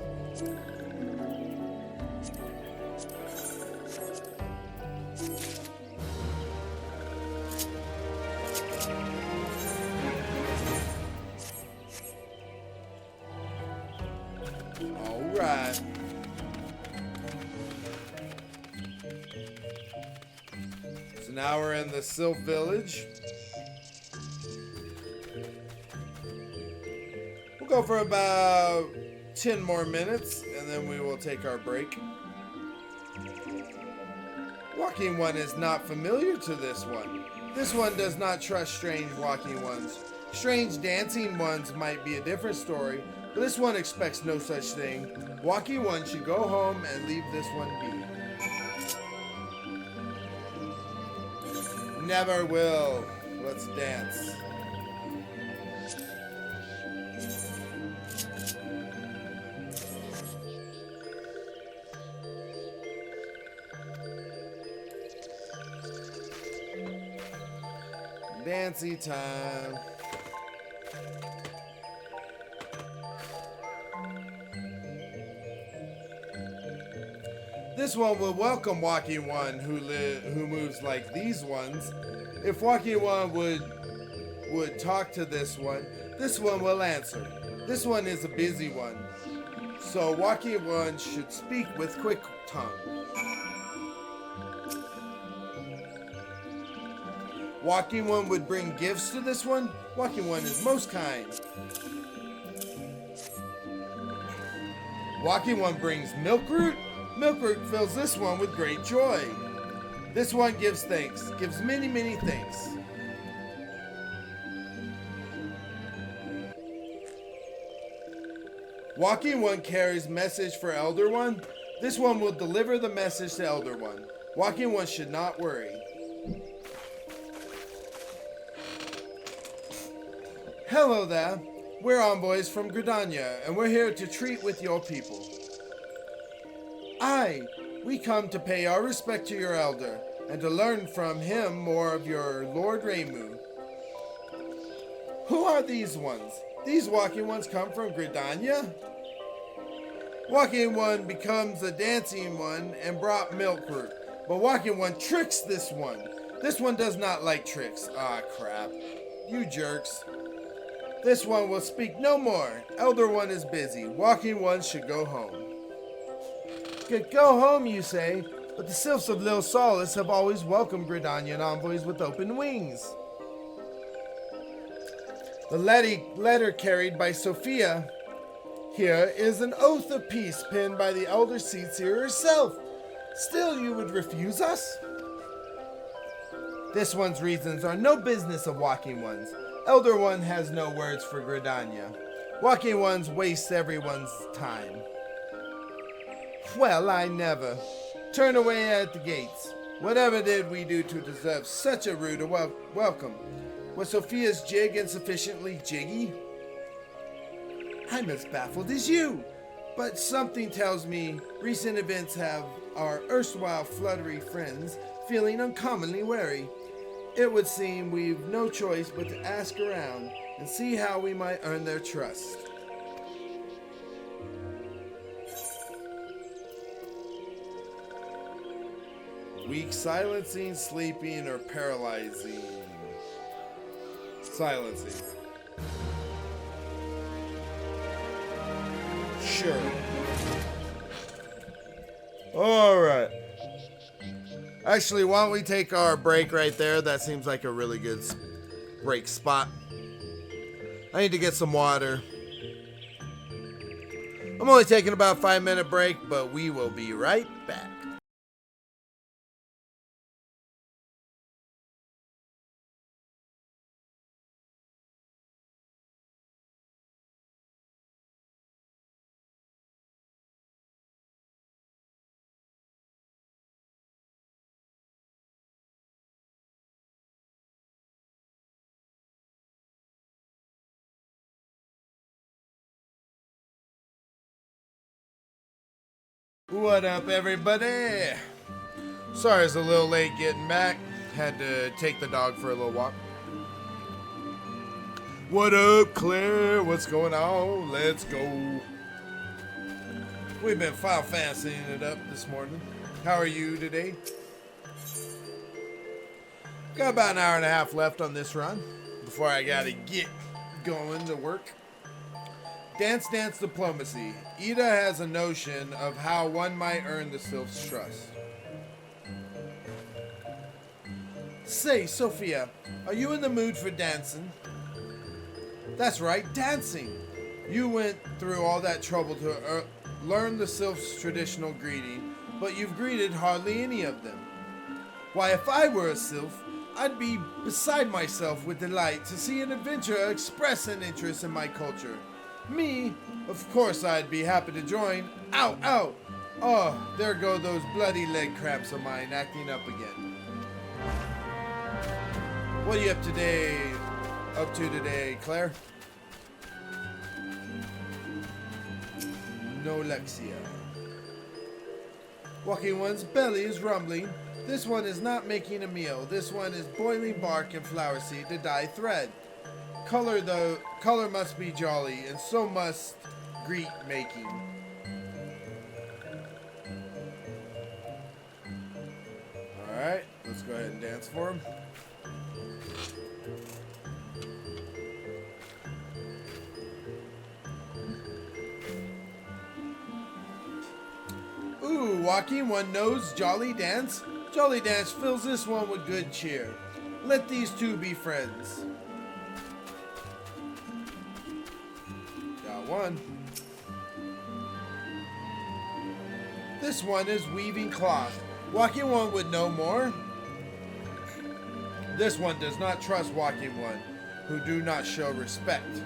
Alright. So now we're in the Sylph Village. Go for about 10 more minutes and then we will take our break. Walking One is not familiar to this one. This one does not trust strange walking ones. Strange dancing ones might be a different story, but this one expects no such thing. Walking One should go home and leave this one be. Never will. Let's dance. Dancy time. This one will welcome Walking One who moves like these ones. If Walking One would talk to this one will answer. This one is a busy one, so Walking One should speak with quick tongue. Walking One would bring gifts to this one. Walking One is most kind. Walking One brings Milkroot. Milkroot fills this one with great joy. This one gives thanks, gives many, many thanks. Walking One carries message for Elder One. This one will deliver the message to Elder One. Walking One should not worry. Hello there. We're envoys from Gridania, and we're here to treat with your people. We come to pay our respect to your elder, and to learn from him more of your Lord Ramu. Who are these ones? These Walking Ones come from Gridania? Walking One becomes a dancing one and brought Milkroot, but Walking One tricks this one. This one does not like tricks. Ah, crap. You jerks. This one will speak no more. Elder One is busy. Walking One should go home. Go home, you say, but the Sylphs of Lil Solace have always welcomed Gridanian envoys with open wings. The letter carried by Sophia here is an oath of peace penned by the Elder Seatseer herself. Still, you would refuse us? This one's reasons are no business of Walking One's. Elder One has no words for Gridania. Walking Ones waste everyone's time. Well, I never. Turn away at the gates. Whatever did we do to deserve such a rude welcome? Was Sophia's jig insufficiently jiggy? I'm as baffled as you. But something tells me recent events have our erstwhile fluttery friends feeling uncommonly wary. It would seem we've no choice but to ask around and see how we might earn their trust. Weak, silencing, sleeping, or paralyzing? Silencing. Sure. Alright. Actually, why don't we take our break right there? That seems like a really good break spot. I need to get some water. I'm only taking about a 5-minute break, but we will be right back. What up, everybody? Sorry, it's a little late getting back. Had to take the dog for a little walk. What up, Claire? What's going on? Let's go. We've been Final Fantasying it up this morning. How are you today? Got about an hour and a half left on this run before I gotta get going to work. Dance Diplomacy. Ida has a notion of how one might earn the Sylph's trust. Say, Sophia, are you in the mood for dancing? That's right, dancing. You went through all that trouble to learn the Sylph's traditional greeting, but you've greeted hardly any of them. Why, if I were a Sylph, I'd be beside myself with delight to see an adventurer express an interest in my culture. Me, of course I'd be happy to join. Ow, ow! Oh, there go those bloody leg cramps of mine acting up again. What are you up to today, Claire? No Lexia. Walking One's belly is rumbling. This one is not making a meal. This one is boiling bark and flower seed to dye thread. Color must be jolly, and so must greet making. Alright, let's go ahead and dance for him. Ooh, walking one knows Jolly Dance. Jolly Dance fills this one with good cheer. Let these two be friends. Got one. This one is weaving cloth. Walking one would know more. This one does not trust Walking One, who do not show respect.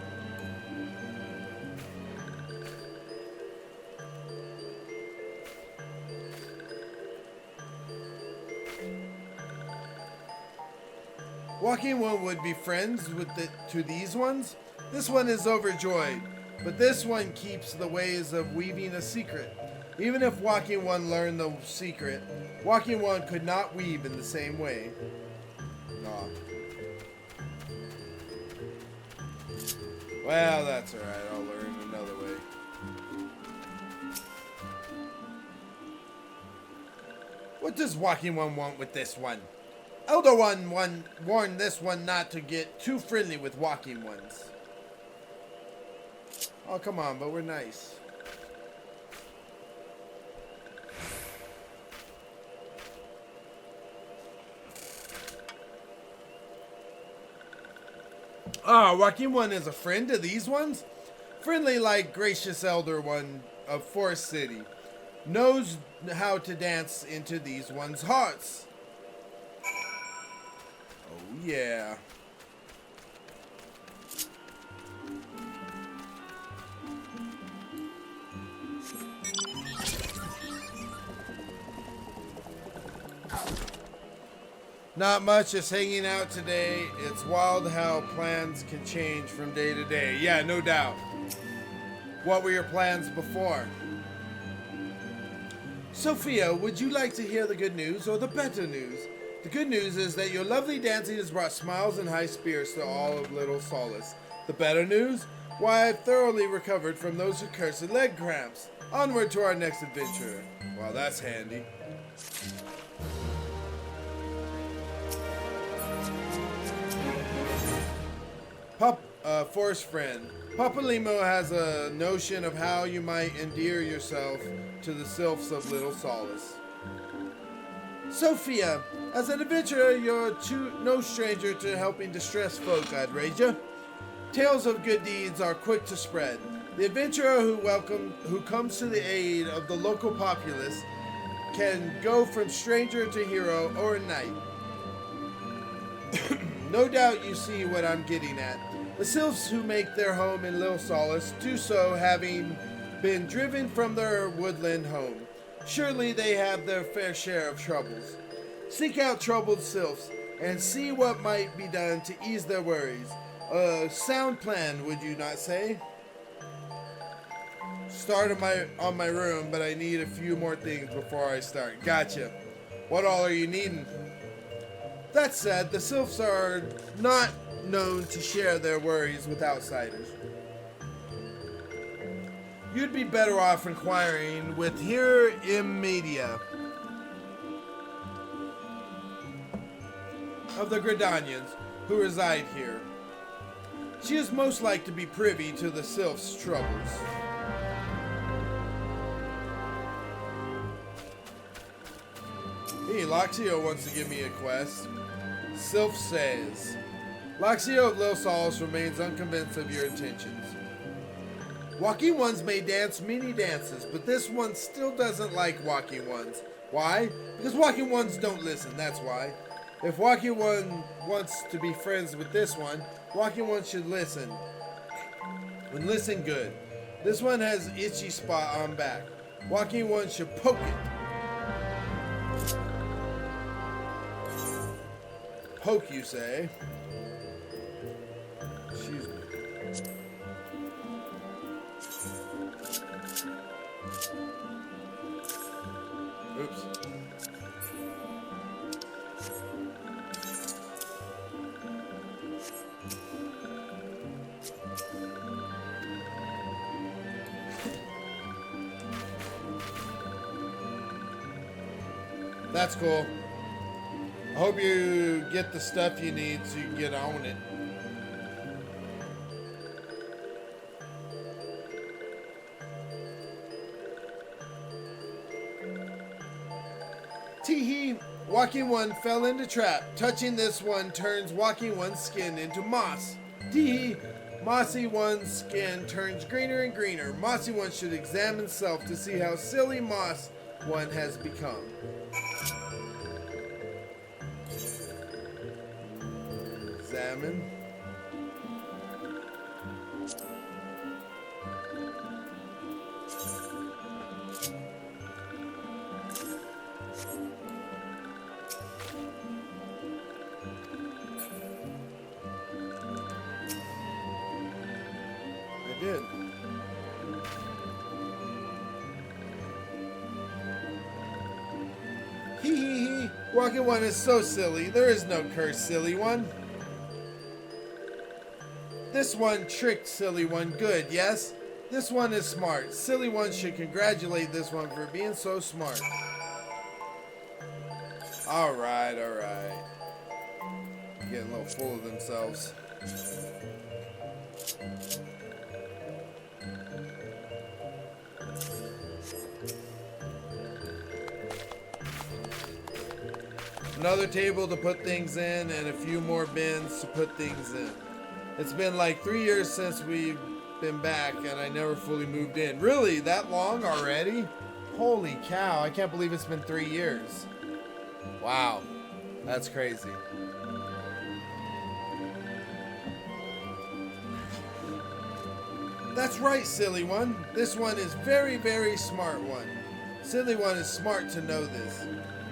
Walking One would be friends with to these ones. This one is overjoyed, but this one keeps the ways of weaving a secret. Even if Walking One learned the secret, Walking One could not weave in the same way. Aw. Well, that's alright. I'll learn another way. What does Walking One want with this one? Elder One warned this one not to get too friendly with Walking Ones. Oh, come on, but we're nice. Ah, Walking One is a friend to these ones? Friendly like gracious Elder One of Forest City. Knows how to dance into these ones' hearts. Oh, yeah. Not much, just hanging out today. It's wild how plans can change from day to day. Yeah, no doubt. What were your plans before? Sophia, would you like to hear the good news or the better news? The good news is that your lovely dancing has brought smiles and high spirits to all of Little Solace. The better news? Why, I've thoroughly recovered from those accursed leg cramps. Onward to our next adventure. Wow, that's handy. Forest friend. Papa Limo has a notion of how you might endear yourself to the sylphs of Little Solace. Sophia, as an adventurer, you're no stranger to helping distressed folk, I'd wager. Tales of good deeds are quick to spread. The adventurer who comes to the aid of the local populace can go from stranger to hero overnight. No doubt you see what I'm getting at. The sylphs who make their home in Little Solace do so having been driven from their woodland home. Surely they have their fair share of troubles. Seek out troubled sylphs and see what might be done to ease their worries. A sound plan, would you not say? Start on my room, but I need a few more things before I start. Gotcha. What all are you needing? That said, the sylphs are not known to share their worries with outsiders. You'd be better off inquiring with Here in Media of the Gridanians who reside here. She is most like to be privy to the sylphs' troubles. Hey, Loxio wants to give me a quest. Sylph says, Loxio of Little Solace remains unconvinced of your intentions. Walking Ones may dance many dances, but this one still doesn't like Walking Ones. Why? Because Walking Ones don't listen, that's why. If Walking One wants to be friends with this one, Walking One should listen. And listen good. This one has itchy spot on back. Walking One should poke it. Poke, you say? Excuse me. Oops. That's cool. I hope you get the stuff you need so you can get on it. Teehee! Walking One fell into trap. Touching this one turns Walking One's skin into moss. Teehee! Mossy One's skin turns greener and greener. Mossy One should examine self to see how silly Moss One has become. Examine. I did. Hee hee hee. Walking One is so silly. There is no curse, Silly One. This one tricked Silly One good, yes? This one is smart. Silly One should congratulate this one for being so smart. Alright, alright. Getting a little full of themselves. Another table to put things in and a few more bins to put things in. It's been like 3 years since we've been back and I never fully moved in. Really? That long already? Holy cow, I can't believe it's been 3 years. Wow, that's crazy. That's right, Silly One. This one is very, very smart one. Silly One is smart to know this.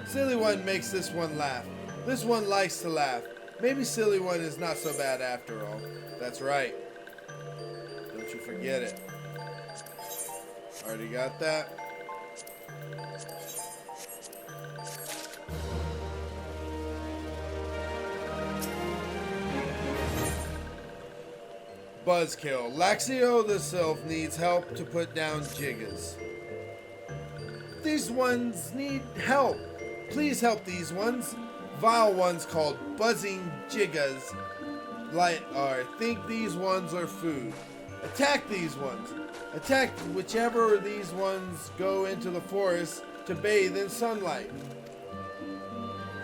Silly One makes this one laugh. This one likes to laugh. Maybe Silly One is not so bad after all. That's right. Don't you forget it. Already got that? Buzzkill. Laxio the Sylph needs help to put down Jiggas. These ones need help. Please help these ones. Vile ones called buzzing Jiggas. Think these ones are food. Attack these ones. Attack whichever of these ones go into the forest to bathe in sunlight.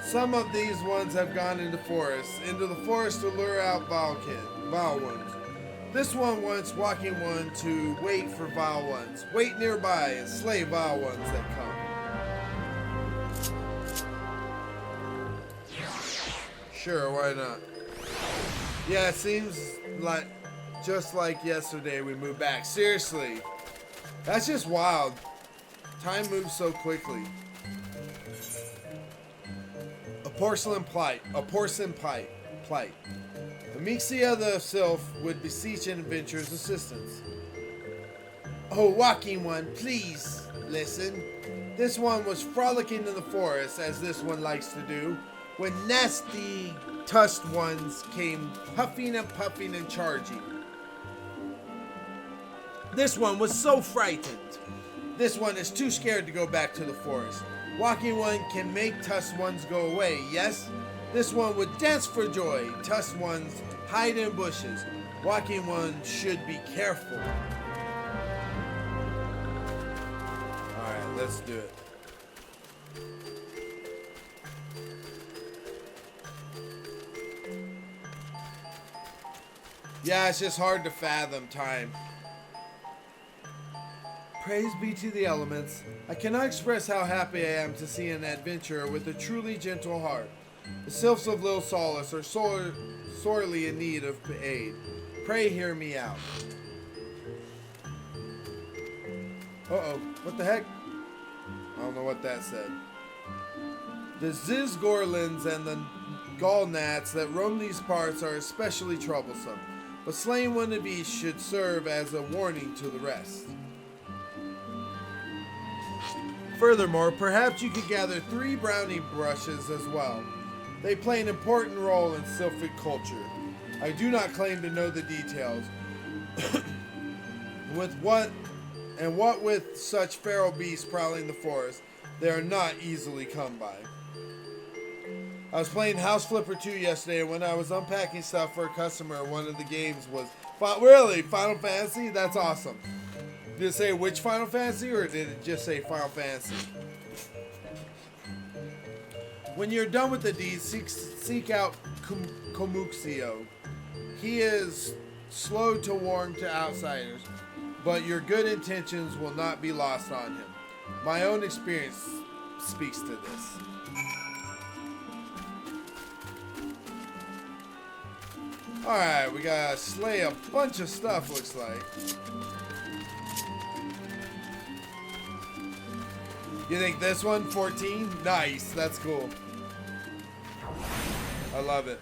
Some of these ones have gone into the forest to lure out vile ones. This one wants Walking One to wait for vile ones. Wait nearby and slay vile ones that come. Sure, why not? Yeah, it seems like just like yesterday we moved back. Seriously. That's just wild. Time moves so quickly. A porcelain plight. Amixia the Sylph would beseech an adventurer's assistance. Oh, Walking One, please listen. This one was frolicking in the forest, as this one likes to do, when nasty tusked ones came puffing and puffing and charging. This one was so frightened. This one is too scared to go back to the forest. Walking One can make tusked ones go away, yes? This one would dance for joy. Tusked ones hide in bushes. Walking One should be careful. Alright, let's do it. Yeah, it's just hard to fathom time. Praise be to the elements. I cannot express how happy I am to see an adventurer with a truly gentle heart. The Sylphs of Lil Solace are sorely in need of aid. Pray hear me out. Uh-oh, what the heck? I don't know what that said. The Zizgorlins and the Gallnats that roam these parts are especially troublesome, but slaying one of these should serve as a warning to the rest. Furthermore, perhaps you could gather 3 brownie brushes as well. They play an important role in Sylphic culture. I do not claim to know the details. What with such feral beasts prowling the forest, They are not easily come by. I was playing House Flipper 2 yesterday, and when I was unpacking stuff for a customer, one of the games was really Final Fantasy. That's awesome. Did it say which Final Fantasy, or did it just say Final Fantasy? When you're done with the deed, seek out Komuxio. He is slow to warm to outsiders, but your good intentions will not be lost on him. My own experience speaks to this. Alright, we gotta slay a bunch of stuff, looks like. You think this one, 14? Nice, that's cool. I love it.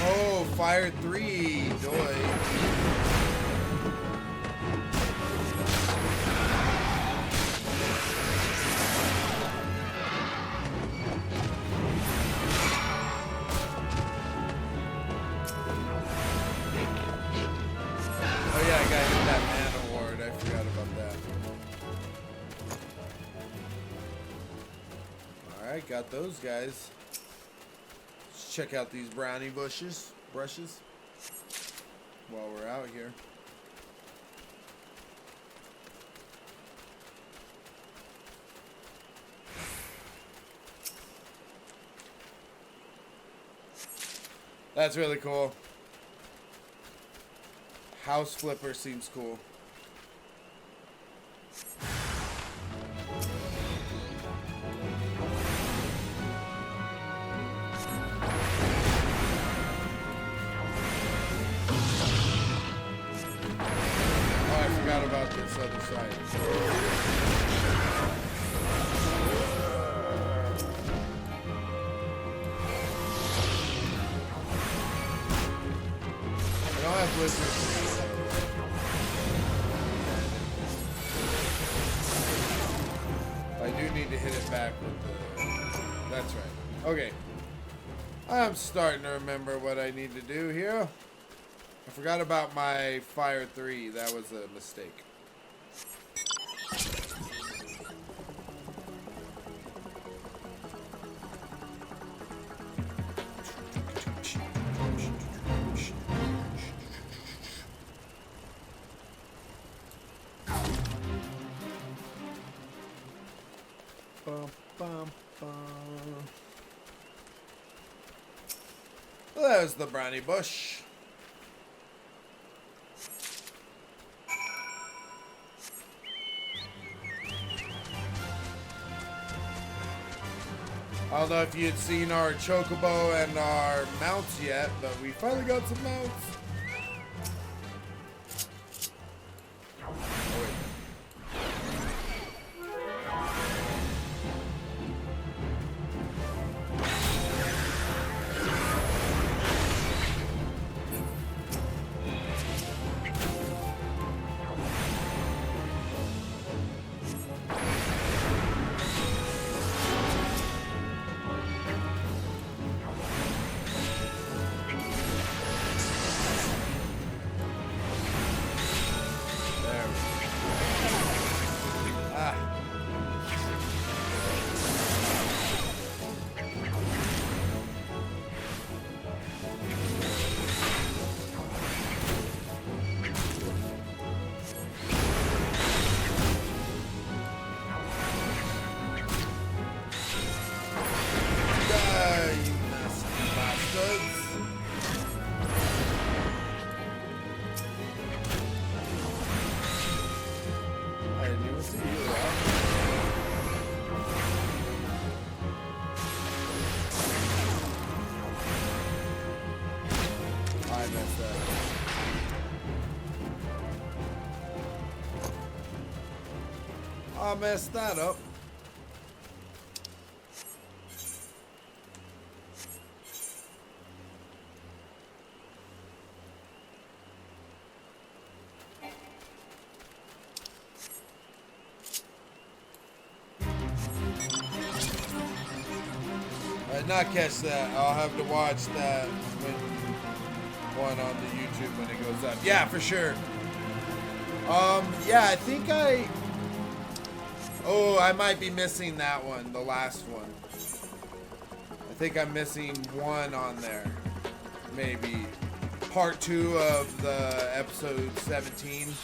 Oh, Fire 3, joy. Got those guys. Let's check out these brownie brushes while we're out here. That's really cool. House Flipper seems cool. About this other side. I don't have blizzards. I do need to hit it back with the... That's right. Okay. I'm starting to remember what I need to do here. I forgot about my Fire 3. That was a mistake. Bum, bum, bum. Well, there's the brownie bush. I don't know if you had seen our chocobo and our mounts yet, but we finally got some mounts. I messed that up. Not catch that. I'll have to watch that one on the YouTube when it goes up. Yeah, for sure. Yeah, I think I might be missing that one, the last one. I think I'm missing one on there. Maybe part 2 of the episode 17.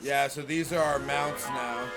Yeah, so these are our mounts now.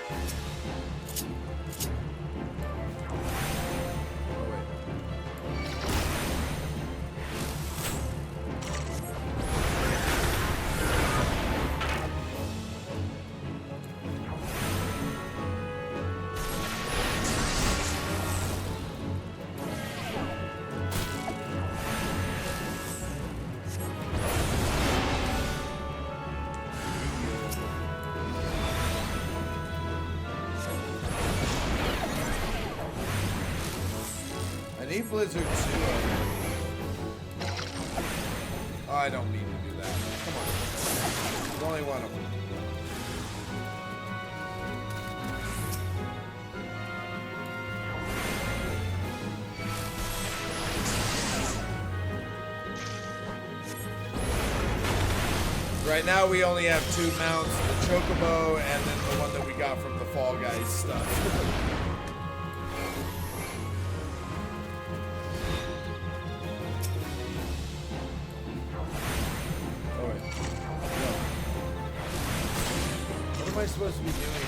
Blizzard 2. Oh, I don't need to do that. Come on. There's only one of them. Right now we only have 2 mounts, the Chocobo and then the one that we got from the Fall Guys stuff. What am I supposed to be doing?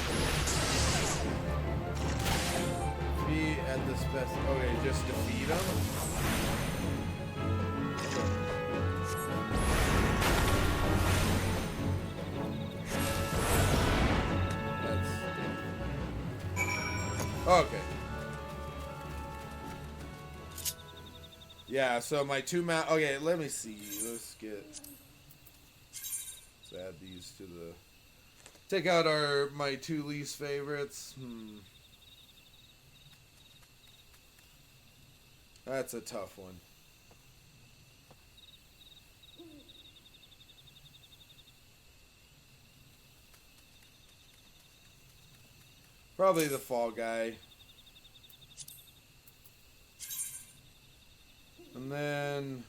Be at the okay, just defeat them? Okay. Yeah, so my 2 mount. Okay, let me see. Let's add these to the. Take out my 2 least favorites. That's a tough one. Probably the Fall Guy. And then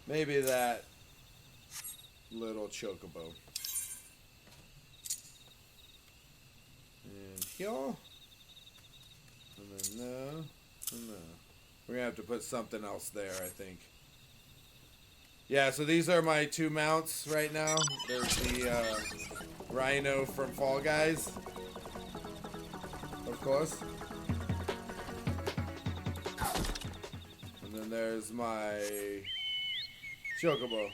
maybe that little Chocobo. And here. And then no. And no. We're gonna have to put something else there, I think. Yeah, so these are my 2 mounts right now. There's the Rhino from Fall Guys. Of course. And then there's my Chocobo.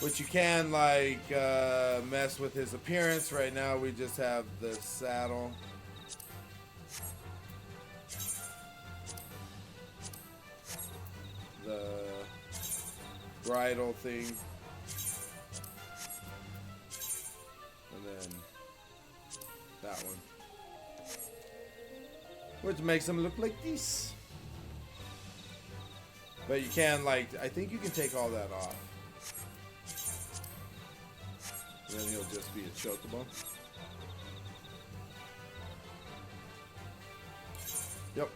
Which you can like mess with his appearance. Right now we just have the saddle. The bridle thing. And then that one. Which makes them look like this. But you can like, I think you can take all that off. And then he'll just be a Chocobo. Yep.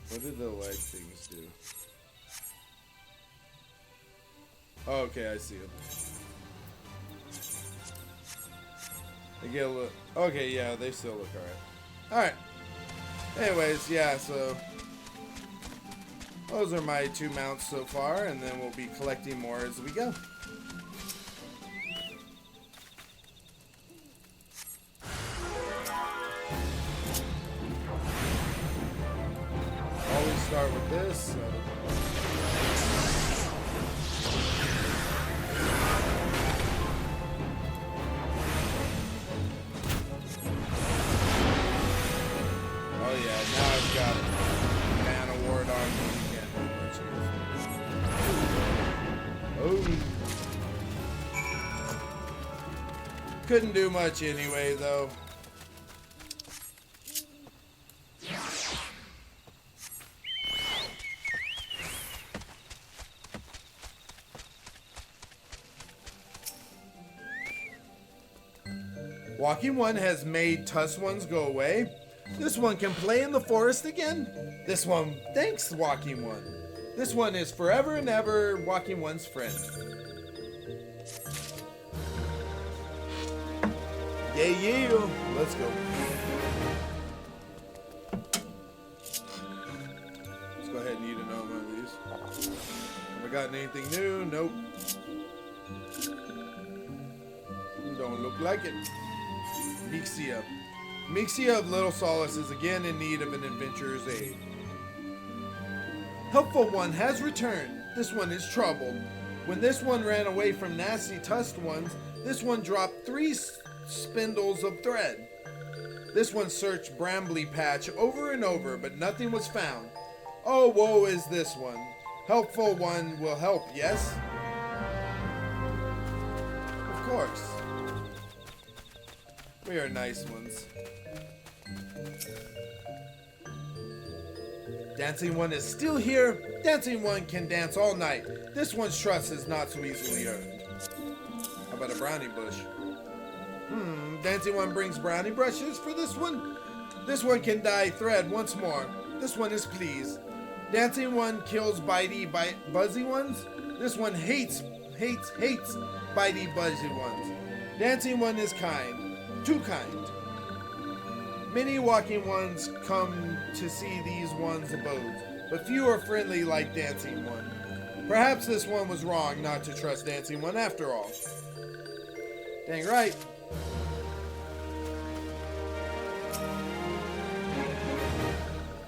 What did the leg things do? Oh, okay, I see them. They get a little. Okay, yeah, they still look alright. Alright. Anyways, yeah, so those are my 2 mounts so far, and then we'll be collecting more as we go. Always start with this. Oh yeah, now I've got it. Oh. Couldn't do much anyway, though. Walking One has made Tusk Ones go away. This one can play in the forest again. This one thanks Walking One. This one is forever and ever Walking One's friend. Yeah. Let's go. Let's go ahead and eat another one of these. Have I gotten anything new? Nope. Don't look like it. Mixia. Mixia of Little Solace is again in need of an adventurer's aid. Helpful One has returned. This one is troubled. When this one ran away from nasty tusked ones, this one dropped 3 spindles of thread. This one searched Brambly Patch over and over, but nothing was found. Oh, woe is this one. Helpful One will help, yes? Of course. We are nice ones. Dancing One is still here. Dancing One can dance all night. This one's trust is not so easily earned. How about a brownie bush? Dancing One brings brownie brushes for this one. This one can dye thread once more. This one is pleased. Dancing One kills buzzy ones. This one hates bitey buzzy ones. Dancing One is kind. Too kind. Many Walking Ones come to see these ones' abodes, but few are friendly like Dancing One. Perhaps this one was wrong not to trust Dancing One after all. Dang right.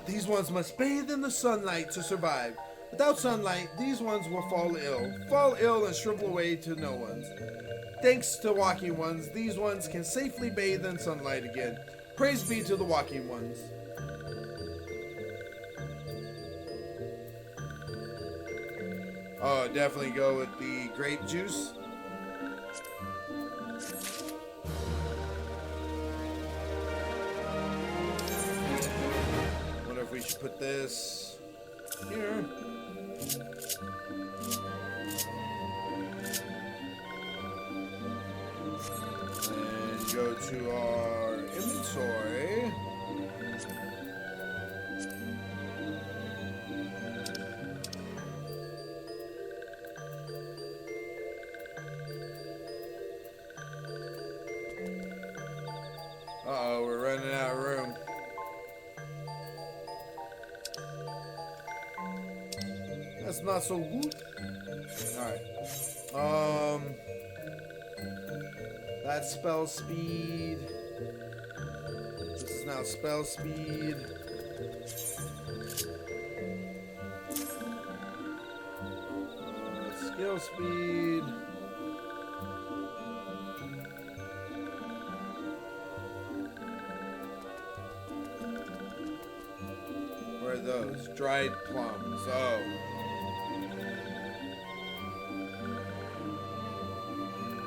These ones must bathe in the sunlight to survive. Without sunlight, these ones will fall ill and shrivel away to no one's. Thanks to Walking Ones, these ones can safely bathe in sunlight again. Praise be to the Walking Ones. Oh, definitely go with the grape juice. Wonder if we should put this here. And go to our inventory. Uh-oh, we're running out of room. That's not so good. Alright. That's spell speed. This is now spell speed. Skill speed. Where are those? Dried plums. Oh.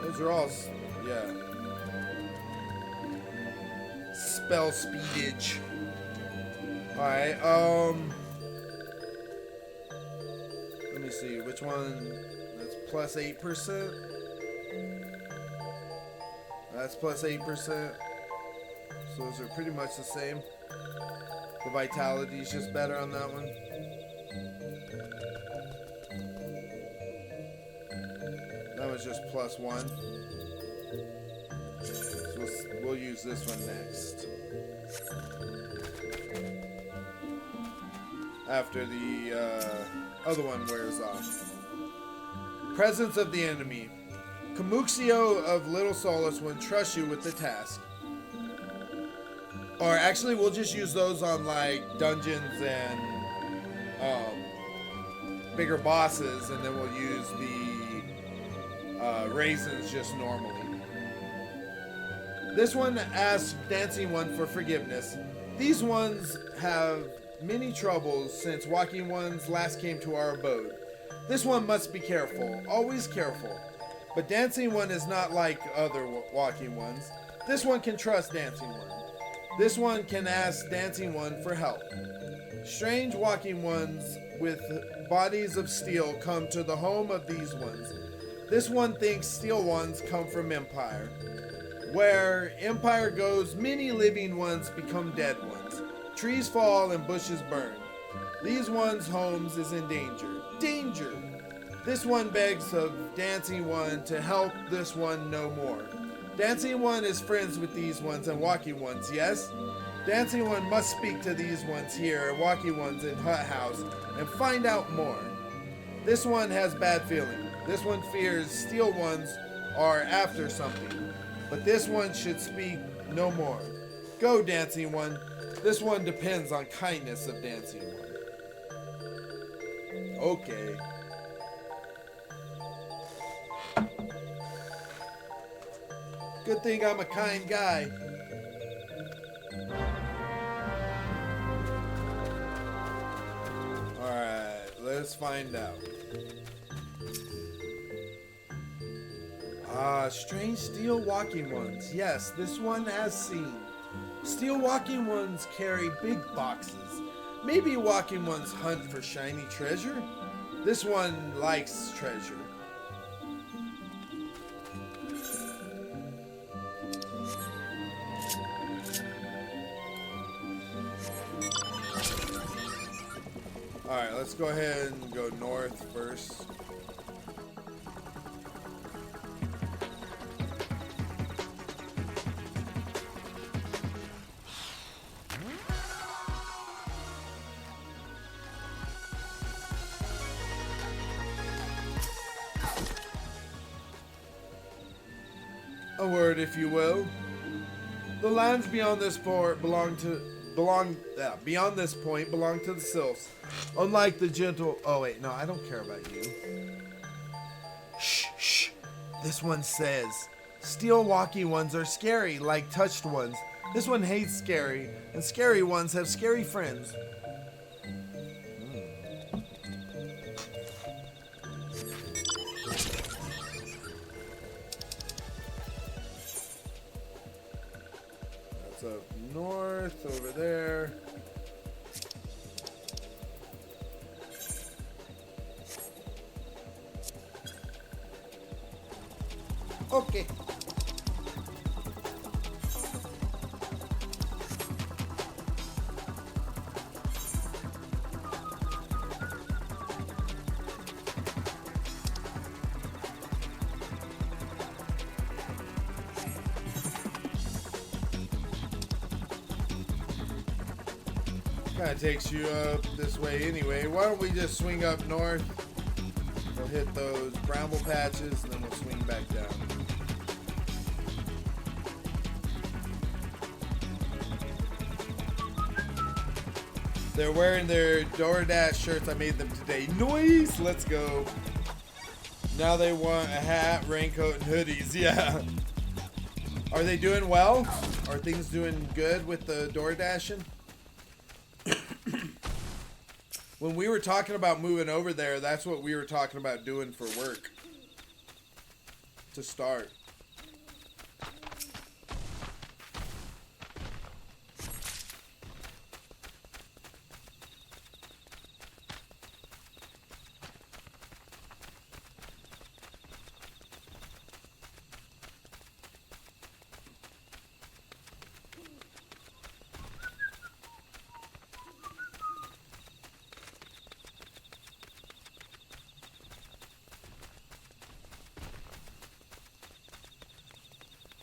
Those are all, yeah. Spell speedage. Alright, let me see, which one? That's plus 8%. That's plus 8%. So those are pretty much the same. The vitality is just better on that one. That was just plus 1. So we'll use this one next. After the other one wears off. Presence of the enemy. Camuxio of Little Solace will entrust you with the task. Or actually, we'll just use those on like dungeons and bigger bosses, and then we'll use the raisins just normally. This one asks Dancing One for forgiveness. These ones have many troubles since walking ones last came to our abode. This one must be careful, always careful. But dancing one is not like other walking ones. This one can trust dancing one. This one can ask dancing one for help. Strange walking ones with bodies of steel come to the home of these ones. This one thinks steel ones come from Empire. Where Empire goes, many living ones become dead ones. Trees fall and bushes burn. These ones' homes is in danger. Danger! This one begs of Dancing One to help this one no more. Dancing One is friends with these ones and walking ones, yes? Dancing One must speak to these ones here and walking ones in Hut House and find out more. This one has bad feeling. This one fears steel ones are after something. But this one should speak no more. Go, Dancing One. This one depends on kindness of Dancing One. Okay. Good thing I'm a kind guy. Alright, let's find out. Strange steel walking ones. Yes, this one has seen. Steel walking ones carry big boxes. Maybe walking ones hunt for shiny treasure? This one likes treasure. Alright, let's go ahead and go north first. A word, if you will. The lands beyond this point belong to the sylphs. Unlike the gentle. Oh wait, no, I don't care about you. Shh, shh. This one says, steel walking ones are scary, like touched ones. This one hates scary, and scary ones have scary friends. Up north over there. Okay. Kind of takes you up this way anyway. Why don't we just swing up north? We'll hit those bramble patches and then we'll swing back down. They're wearing their DoorDash shirts. I made them today. Nice! Let's go. Now they want a hat, raincoat, and hoodies. Yeah. Are they doing well? Are things doing good with the DoorDashing? When we were talking about moving over there, that's what we were talking about doing for work. To start.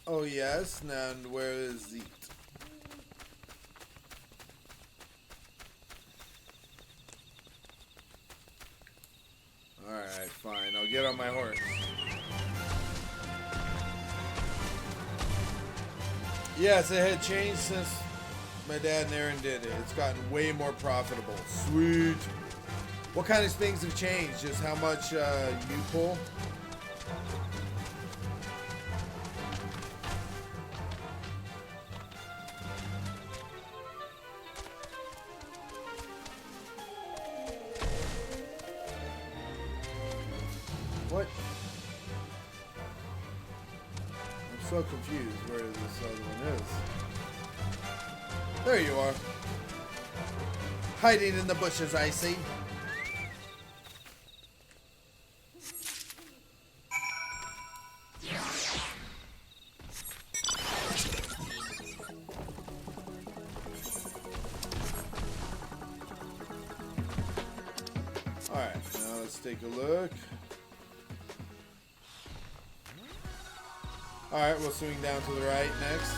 Oh yes, now where is Zeet? Alright, fine, I'll get on my horse. Yes, it had changed since my dad and Aaron did it. It's gotten way more profitable. Sweet. What kind of things have changed? Just how much you pull? so confused where this other one is. There you are. Hiding in the bushes, I see. Alright, now let's take a look. Alright, we'll swing down to the right next.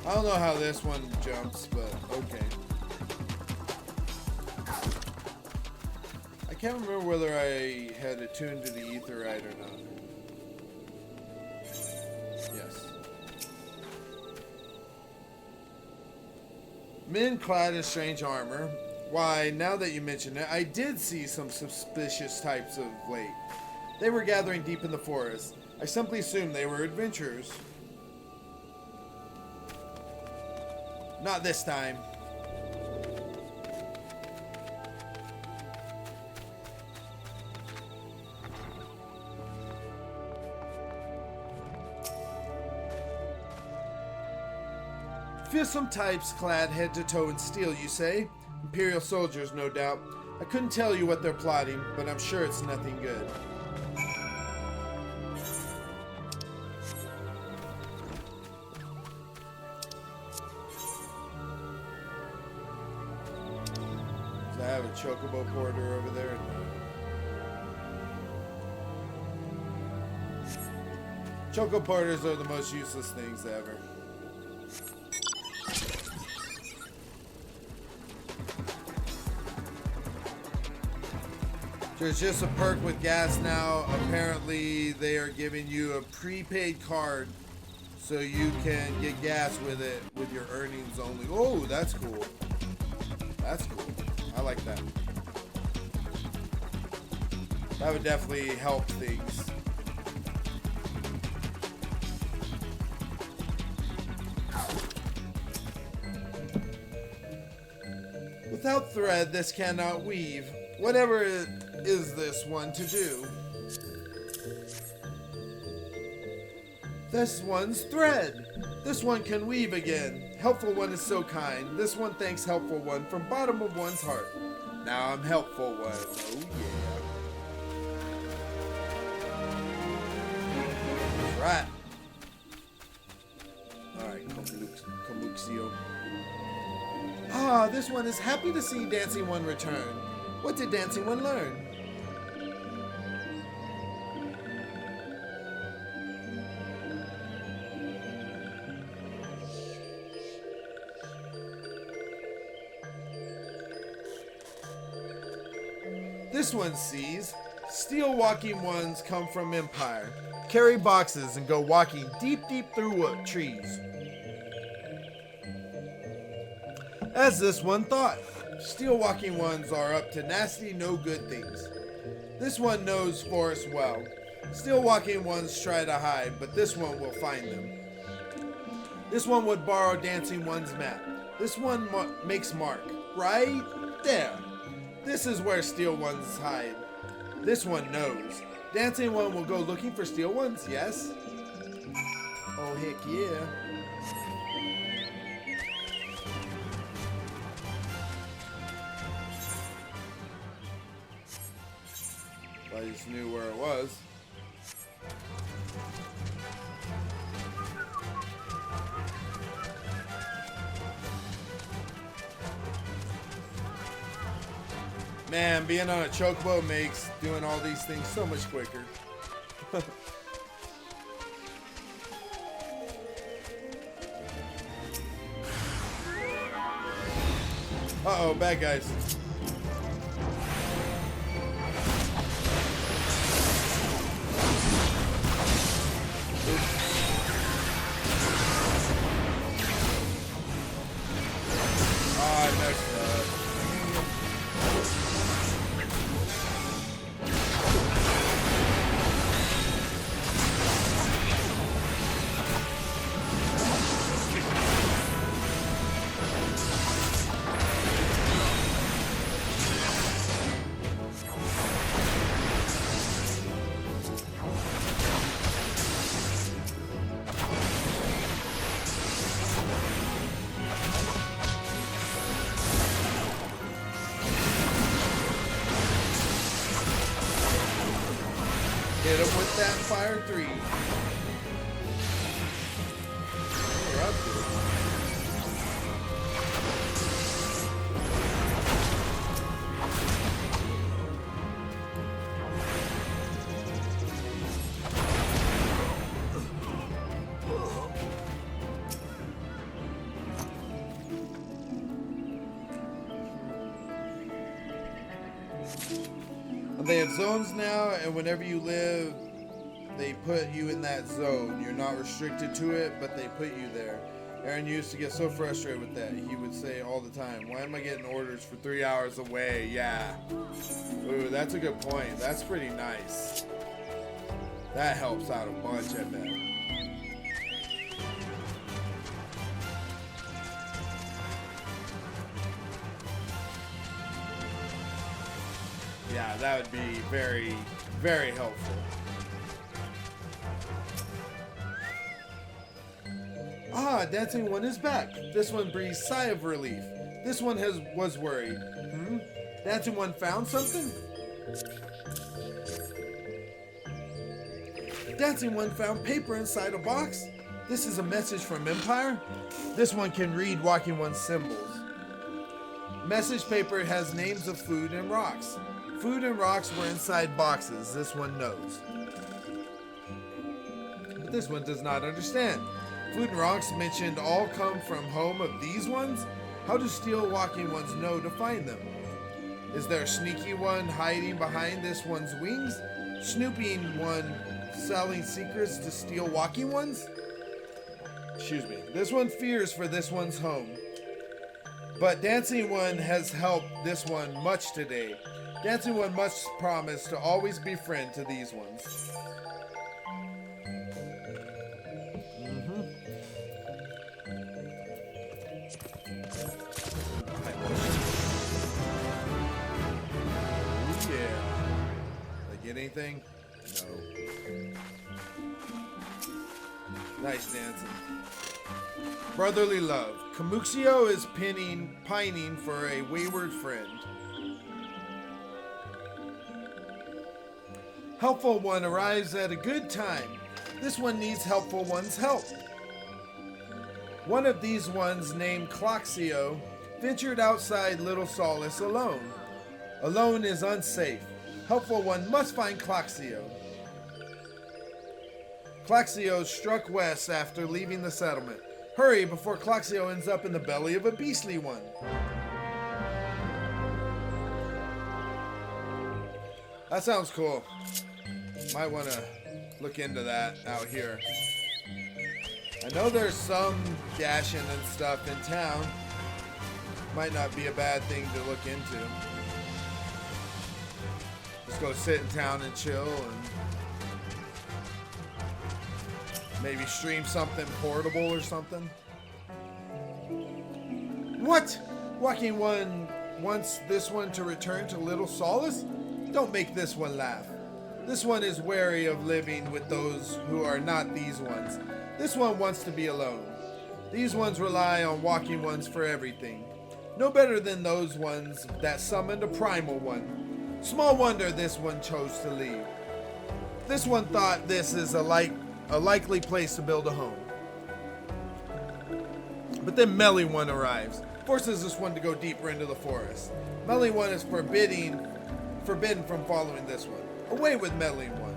I don't know how this one jumps, but okay. I can't remember whether I had it tuned to the aetheryte or not. Yes. Men clad in strange armor. Why, now that you mention it, I did see some suspicious types of late. They were gathering deep in the forest. I simply assumed they were adventurers. Not this time. Fearsome types clad head to toe in steel, you say? Imperial soldiers, no doubt. I couldn't tell you what they're plotting, but I'm sure it's nothing good. I have a chocobo porter over there. Choco porters are the most useless things ever. There's just a perk with gas now. Apparently they are giving you a prepaid card so you can get gas with it with your earnings only. Oh, that's cool. That's cool. I like that. That would definitely help things. Without thread, this cannot weave. Whatever is this one to do? This one's thread. This one can weave again. Helpful one is so kind. This one thanks helpful one from bottom of one's heart. Now I'm helpful one. Oh yeah. Right. Alright, Kamuxio. Ah, this one is happy to see Dancing One return. What did Dancing One learn? This one sees steel walking ones come from Empire, carry boxes and go walking deep through wood trees. As this one thought, steel walking ones are up to nasty no good things. This one knows forest well. Steel walking ones try to hide, but this one will find them. This one would borrow Dancing One's map. This one makes mark right there. This is where steel ones hide. This one knows. Dancing One will go looking for steel ones, yes? Oh, heck yeah. I just knew where it was. Man, being on a chocobo makes doing all these things so much quicker. Uh-oh, bad guys. Oh, I messed up. Earth that Fire 3. We're up to it. They have zones now, and whenever you live, they put you in that zone. You're not restricted to it, but they put you there. Aaron used to get so frustrated with that. He would say all the time, why am I getting orders for 3 hours away? Yeah. Ooh, that's a good point. That's pretty nice. That helps out a bunch, I bet. Yeah, that would be very, very helpful. Ah, Dancing One is back. This one breathes sigh of relief. This one was worried. Dancing One found something? Dancing One found paper inside a box? This is a message from Empire? This one can read Walking One's symbols. Message paper has names of food and rocks. Food and rocks were inside boxes, this one knows. But this one does not understand. Food and rocks mentioned all come from home of these ones? How do steel walking ones know to find them? Is there a sneaky one hiding behind this one's wings? Snooping one selling secrets to steal walking ones? Excuse me. This one fears for this one's home. But Dancing One has helped this one much today. Dancing One must promise to always be friend to these ones. Yeah. Did I get anything? No. Nice dancing. Brotherly love. Kamuxio is pining for a wayward friend. Helpful One arrives at a good time. This one needs Helpful One's help. One of these ones, named Cloxio, ventured outside Little Solace alone. Alone is unsafe. Helpful One must find Cloxio. Cloxio struck west after leaving the settlement. Hurry before Cloxio ends up in the belly of a beastly one. That sounds cool. Might want to look into that out here. I know there's some dashing and stuff in town. Might not be a bad thing to look into. Just go sit in town and chill and maybe stream something portable or something. What? Walking One wants this one to return to Little Solace? Don't make this one laugh. This one is wary of living with those who are not these ones. This one wants to be alone. These ones rely on Walking Ones for everything. No better than those ones that summoned a primal one. Small wonder this one chose to leave. This one thought this is a likely place to build a home. But then Melly One arrives, forces this one to go deeper into the forest. Melly One is forbidden from following this one. Away with Melly One.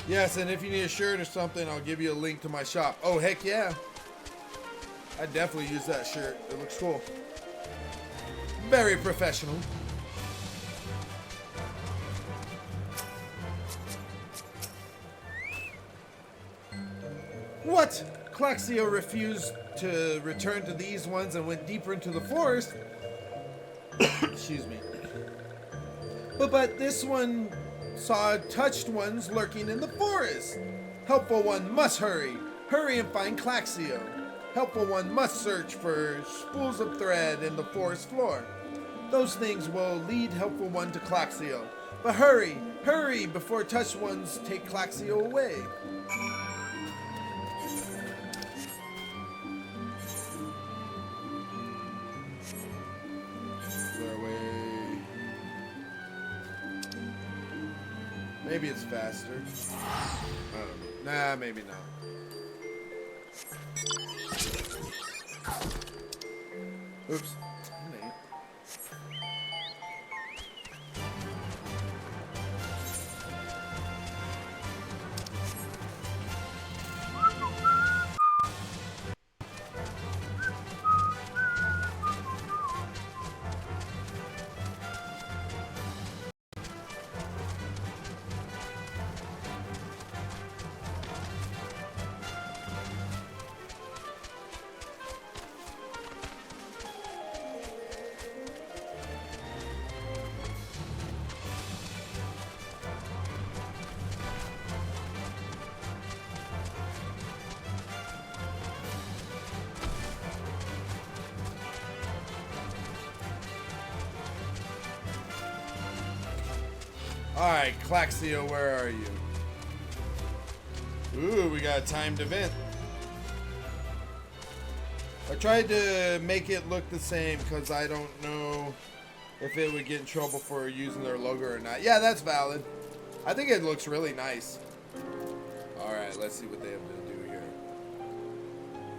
Yes, and if you need a shirt or something, I'll give you a link to my shop. Oh, heck yeah. I'd definitely use that shirt. It looks cool. Very professional. What? Cloxio refused to return to these ones and went deeper into the forest. Excuse me. But this one saw touched ones lurking in the forest. Helpful One must hurry. Hurry and find Cloxio. Helpful One must search for spools of thread in the forest floor. Those things will lead Helpful One to Cloxio. But hurry, hurry before touched ones take Cloxio away. Maybe it's faster. I don't know. Nah, maybe not. Oops. Alright, Claxio, where are you? Ooh, we got a timed event. I tried to make it look the same because I don't know if it would get in trouble for using their logo or not. Yeah, that's valid. I think it looks really nice. Alright, let's see what they have to do here.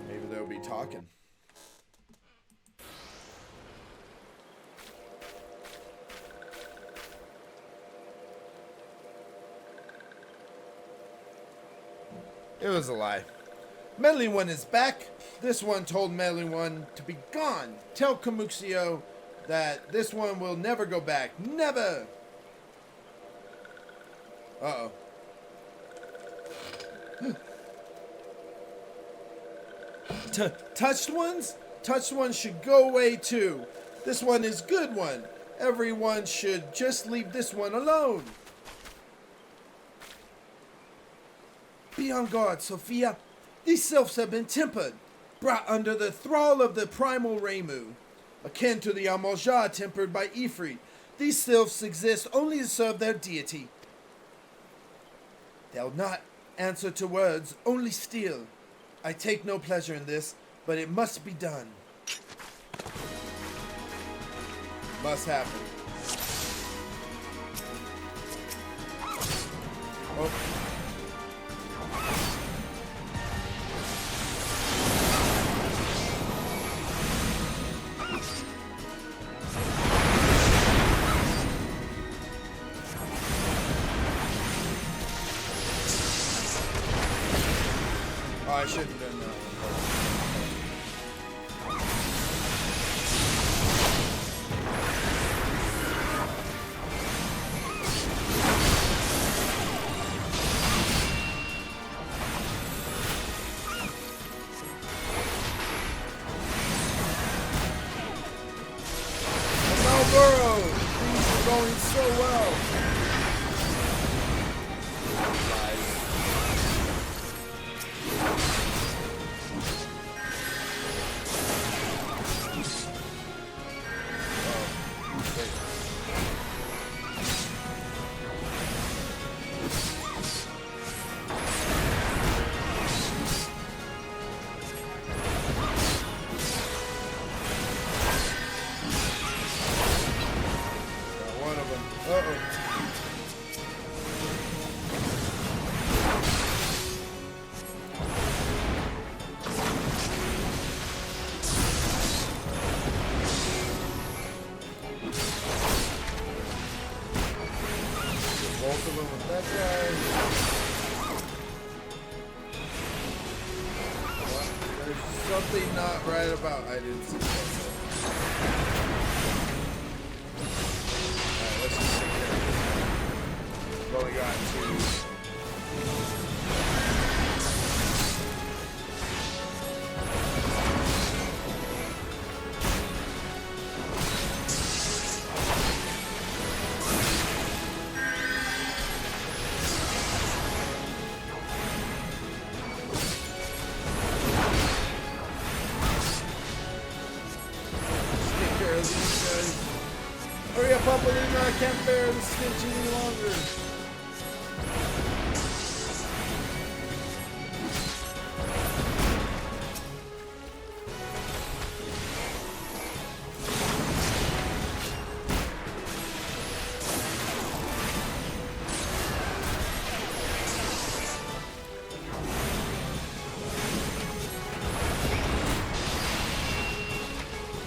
Maybe they'll be talking. It was a lie. Meddling One is back. This one told Meddling One to be gone. Tell Kamuxio that this one will never go back. Never! Uh-oh. Touched ones? Touched ones should go away too. This one is good one. Everyone should just leave this one alone. Be on guard, Sophia. These sylphs have been tempered, brought under the thrall of the primal Ramu. Akin to the Amalja tempered by Ifrit, these sylphs exist only to serve their deity. They'll not answer to words, only steal. I take no pleasure in this, but it must be done. Must happen. Oh. I shouldn't have done that. Malboro! Things are going so well. Both of them with that guy. What? There's something not right about. I didn't see that. Alright, let's just take care of this. Well, we got two. Hurry up, Papalina, I can't bear the stench any longer.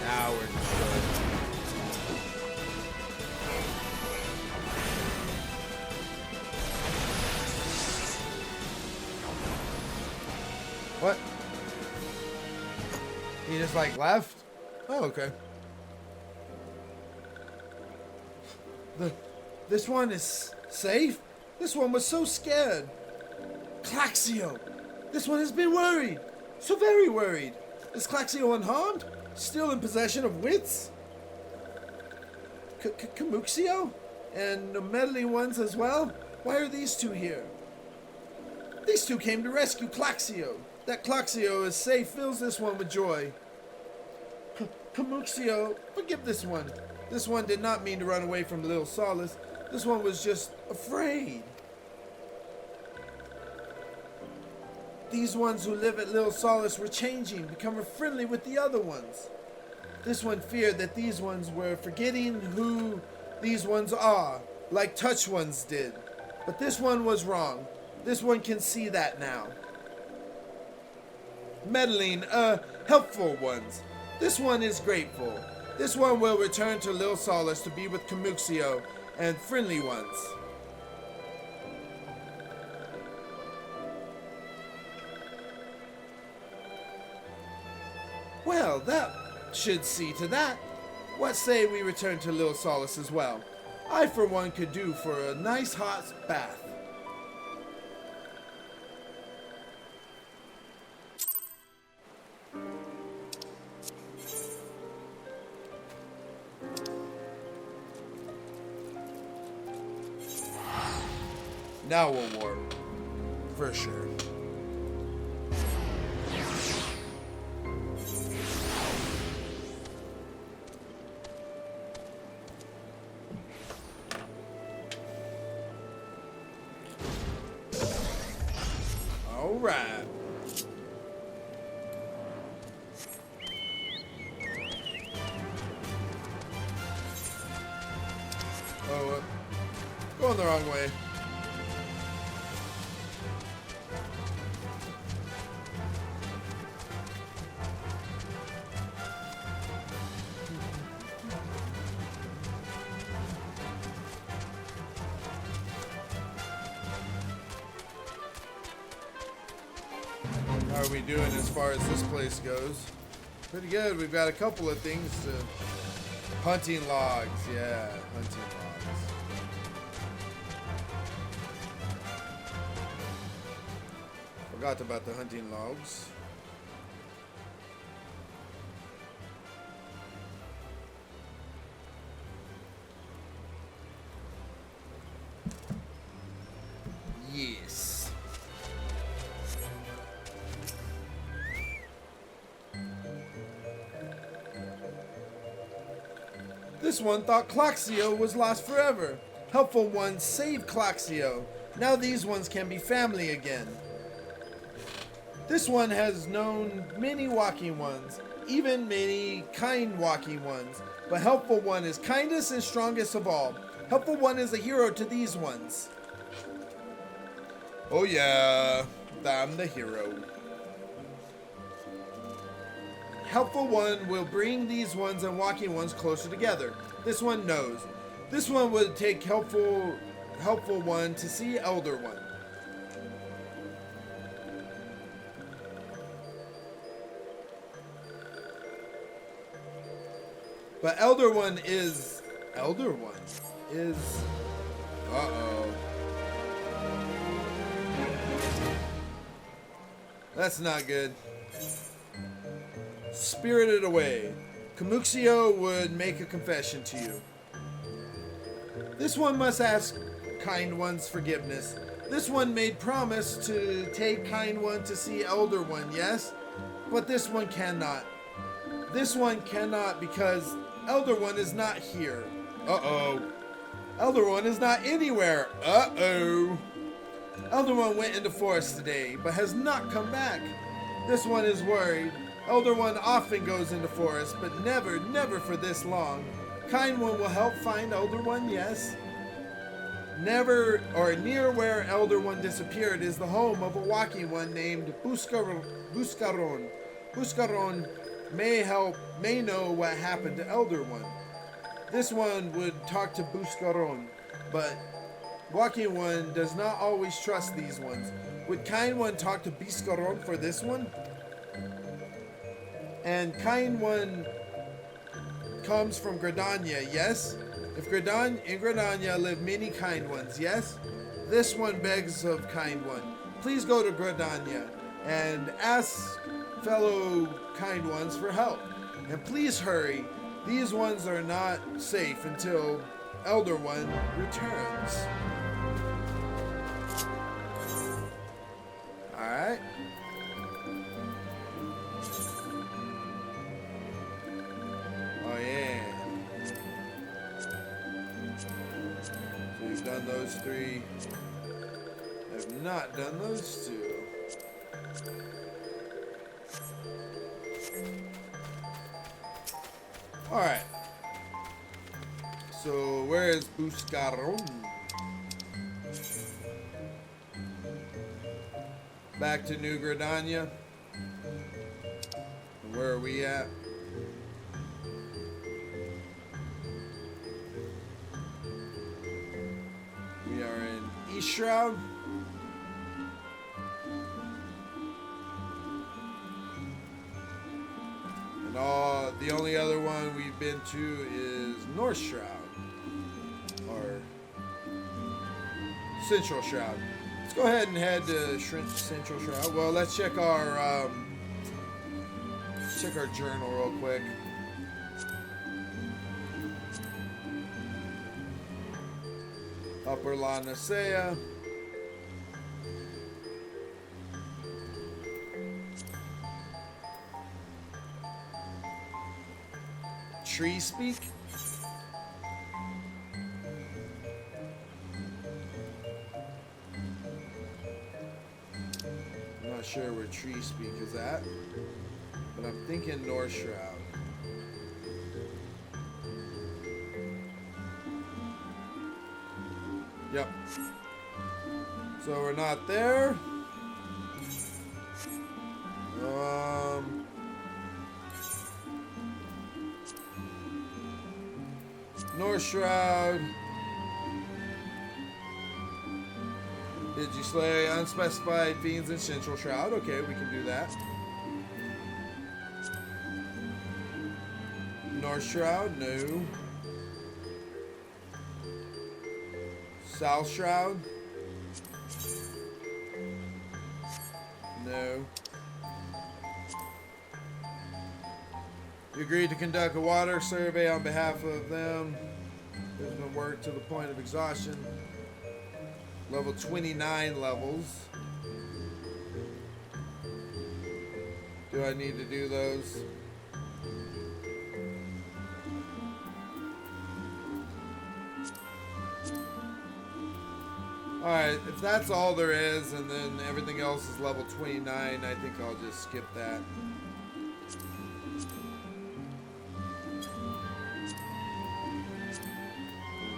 Now we're destroyed. What? He just like left? Oh, okay. This one is safe? This one was so scared. Claxio! This one has been worried. So very worried. Is Claxio unharmed? Still in possession of wits? Camuxio? And the meddling ones as well? Why are these two here? These two came to rescue Claxio. That Claxio is safe fills this one with joy. Camuxio, forgive this one. This one did not mean to run away from Lil Solace. This one was just afraid. These ones who live at Lil Solace were changing, becoming friendly with the other ones. This one feared that these ones were forgetting who these ones are, like Touch Ones did. But this one was wrong. This one can see that now. Meddling, helpful ones. This one is grateful. This one will return to Lil Solace to be with Camuxio and friendly ones. Well, that should see to that. What say we return to Lil Solace as well? I, for one, could do for a nice hot bath. Now we'll warp. For sure. Alright. Oh, going the wrong way. How are we doing as far as this place goes? Pretty good. We've got a couple of things to... Hunting logs. Yeah, hunting logs. Forgot about the hunting logs. Yes. This one thought Claxio was lost forever. Helpful ones saved Claxio. Now these ones can be family again. This one has known many walking ones, even many kind walking ones. But Helpful One is kindest and strongest of all. Helpful One is a hero to these ones. Oh yeah, I'm the hero. Helpful One will bring these ones and walking ones closer together. This one knows. This one would take Helpful One to see Elder One. But Elder One is... Uh-oh. That's not good. Spirited away. Camuxio would make a confession to you. This one must ask Kind One's forgiveness. This one made promise to take Kind One to see Elder One, yes? But this one cannot. This one cannot because Elder One is not here. Uh-oh. Elder One is not anywhere. Uh-oh. Elder One went into forest today, but has not come back. This one is worried. Elder One often goes into forest, but never for this long. Kind One will help find Elder One, yes? Never or near where Elder One disappeared is the home of a walking one named Buscaron. Buscaron may know what happened to Elder One. This one would talk to Buscaron, but Walking One does not always trust these ones. Would Kind One talk to Buscaron for this one? And Kind One comes from Gradania, yes? In Gradania live many Kind Ones, yes? This one begs of Kind One, please go to Gradania and ask fellow Kind Ones for help. And please hurry. These ones are not safe until Elder One returns. Alright. Oh yeah. So we've done those three. Have not done those two. Alright. So where is Buscaron? Back to New Gradania. Where are we at? We are in East Shroud. And the only other one we've been to is North Shroud. Or Central Shroud. Let's go ahead and head to Central Shroud. Well, let's check our journal real quick. Upper La Nicea. Tree Speak. I'm not sure where Tree Speak is at, but I'm thinking North Shroud. Yep. So we're not there. North Shroud. Did you slay unspecified fiends in Central Shroud? Okay, we can do that. North Shroud? No. South Shroud? No. You agreed to conduct a water survey on behalf of them. There's been work to the point of exhaustion. Level 29 levels. Do I need to do those? Alright, if that's all there is and then everything else is level 29, I think I'll just skip that.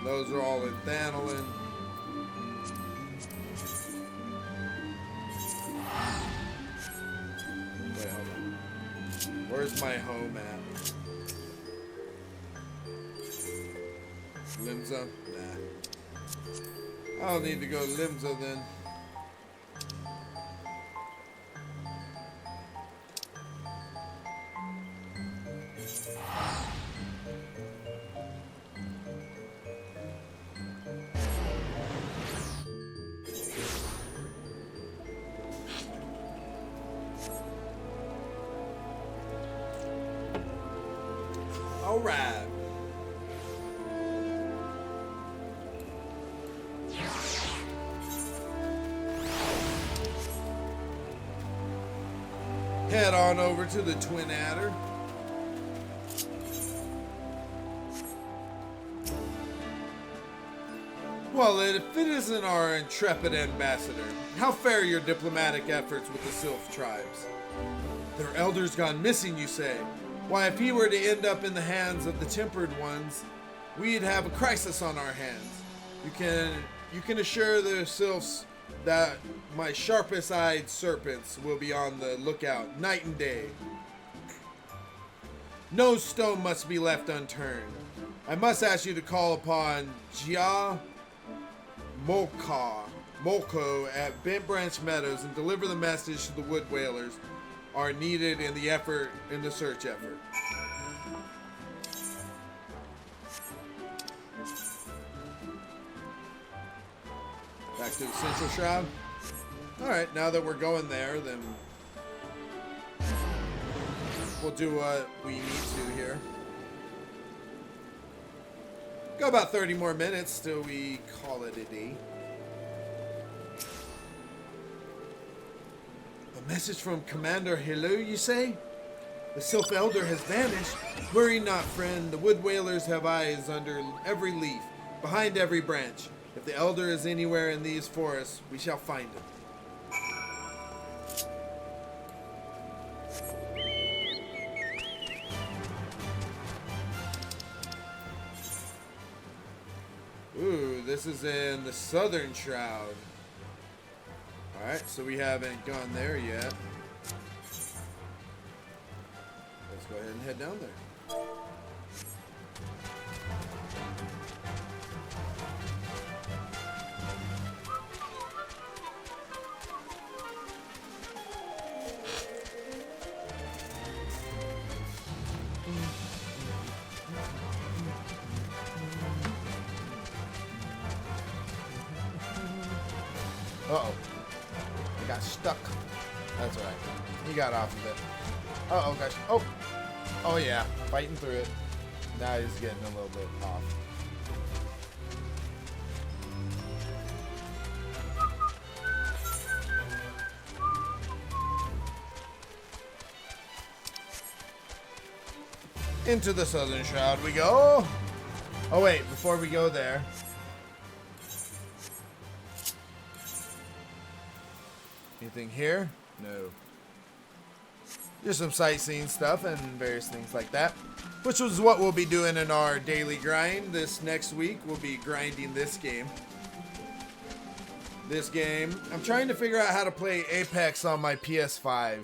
Those are all in Thanolin. Wait, hold on. Where's my home at? Limsa? Nah. I don't need to go to Limsa then. All right. Head on over to the Twin Adder. Well, if it isn't our intrepid ambassador, how fare your diplomatic efforts with the Sylph tribes? Their elders gone missing, you say? Why, if he were to end up in the hands of the Tempered Ones, we'd have a crisis on our hands. You can assure the Sylphs that my sharpest-eyed serpents will be on the lookout night and day. No stone must be left unturned. I must ask you to call upon Jia Molko at Bent Branch Meadows and deliver the message to the Wood Whalers are needed in the search effort. Back to the Central Shroud. Alright, now that we're going there, then we'll do what we need to here. Go about 30 more minutes till we call it a day. A message from Commander Hilu, you say? The Sylph Elder has vanished. Worry not, friend. The Wood Whalers have eyes under every leaf, behind every branch. If the Elder is anywhere in these forests, we shall find him. Ooh, this is in the Southern Shroud. Alright, so we haven't gone there yet. Let's go ahead and head down there. Uh-oh. I got stuck. That's alright. He got off of it. Uh-oh, gosh. Oh! Oh, yeah. Fighting through it. Now he's getting a little bit off. Into the Southern Shroud we go. Oh, wait. Before we go there... Anything here? No. Just some sightseeing stuff and various things like that. Which was what we'll be doing in our daily grind. This next week, we'll be grinding this game. I'm trying to figure out how to play Apex on my PS5.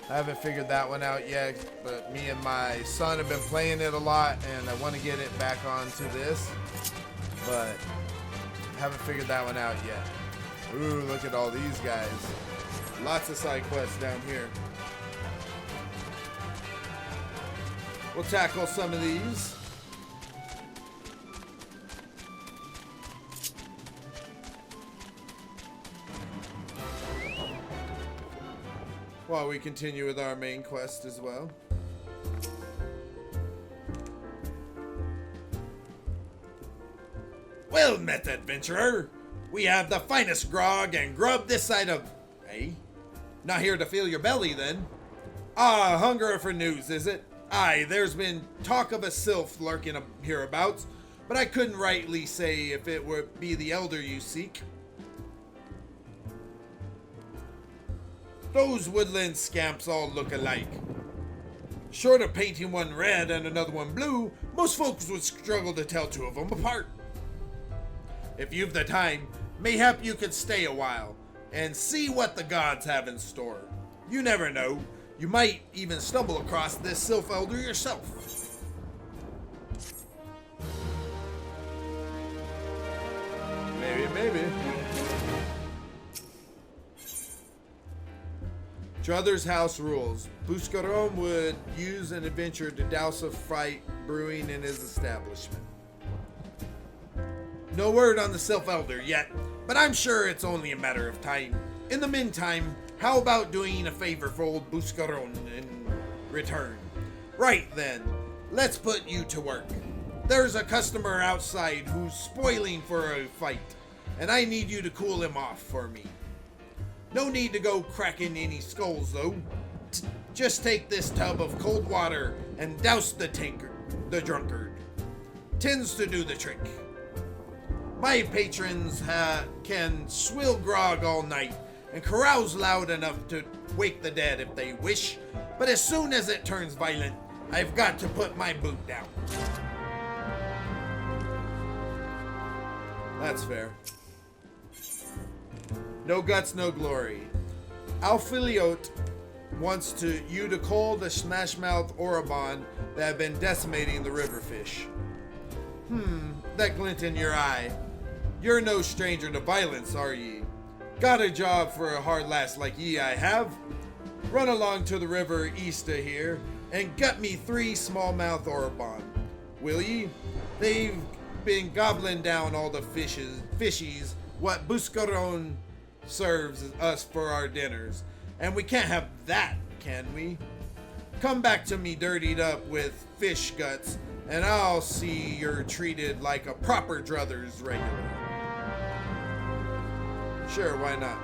I haven't figured that one out yet, but me and my son have been playing it a lot, and I want to get it back onto this. But haven't figured that one out yet. Ooh, look at all these guys. Lots of side quests down here. We'll tackle some of these. While we continue with our main quest as well. Well met, adventurer. We have the finest grog and grub this side of... Eh? Not here to fill your belly, then? Ah, hunger for news, is it? Aye, there's been talk of a sylph lurking hereabouts, but I couldn't rightly say if it would be the elder you seek. Those woodland scamps all look alike. Short of painting one red and another one blue, most folks would struggle to tell two of them apart. If you've the time, mayhap you could stay a while and see what the gods have in store. You never know. You might even stumble across this Sylph Elder yourself. Maybe. Druthers' house rules. Buscaron would use an adventurer to douse a fight brewing in his establishment. No word on the Sylph Elder yet, but I'm sure it's only a matter of time. In the meantime, how about doing a favor for old Buscaron in return? Right then, let's put you to work. There's a customer outside who's spoiling for a fight, and I need you to cool him off for me. No need to go cracking any skulls, though. Just take this tub of cold water and douse the drunkard. Tends to do the trick. My patrons can swill grog all night and carouse loud enough to wake the dead if they wish, but as soon as it turns violent, I've got to put my boot down. That's fair. No guts, no glory. Alphiliote wants you to cull the smashmouth Orobon that have been decimating the river fish. That glint in your eye. You're no stranger to violence, are ye? Got a job for a hard lass like ye I have? Run along to the river east of here and gut me 3 smallmouth Orobon. Will ye? They've been gobbling down all the fishies what Buscaron serves us for our dinners. And we can't have that, can we? Come back to me dirtied up with fish guts, and I'll see you're treated like a proper druthers regular. Sure, why not?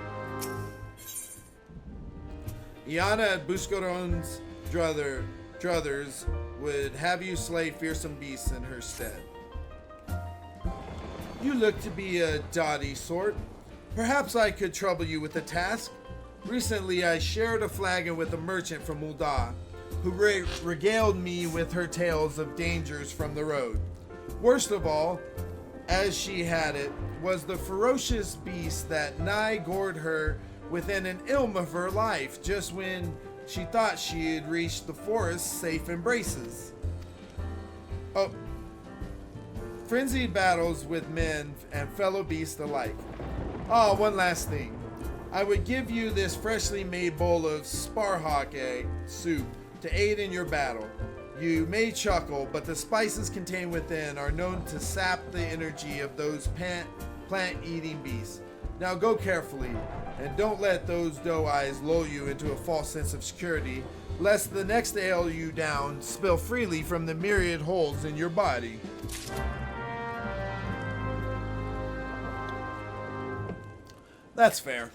Iana at Buscaron's druthers would have you slay fearsome beasts in her stead. You look to be a dotty sort. Perhaps I could trouble you with a task. Recently, I shared a flagon with a merchant from Ul'dah, who regaled me with her tales of dangers from the road. Worst of all, as she had it, was the ferocious beast that nigh gored her within an ilm of her life, just when she thought she had reached the forest's safe embraces. Oh, frenzied battles with men and fellow beasts alike. Oh, one last thing. I would give you this freshly made bowl of sparhawk egg soup to aid in your battle. You may chuckle, but the spices contained within are known to sap the energy of those plant-eating beasts. Now go carefully, and don't let those doe eyes lull you into a false sense of security, lest the next ale you down spill freely from the myriad holes in your body. That's fair.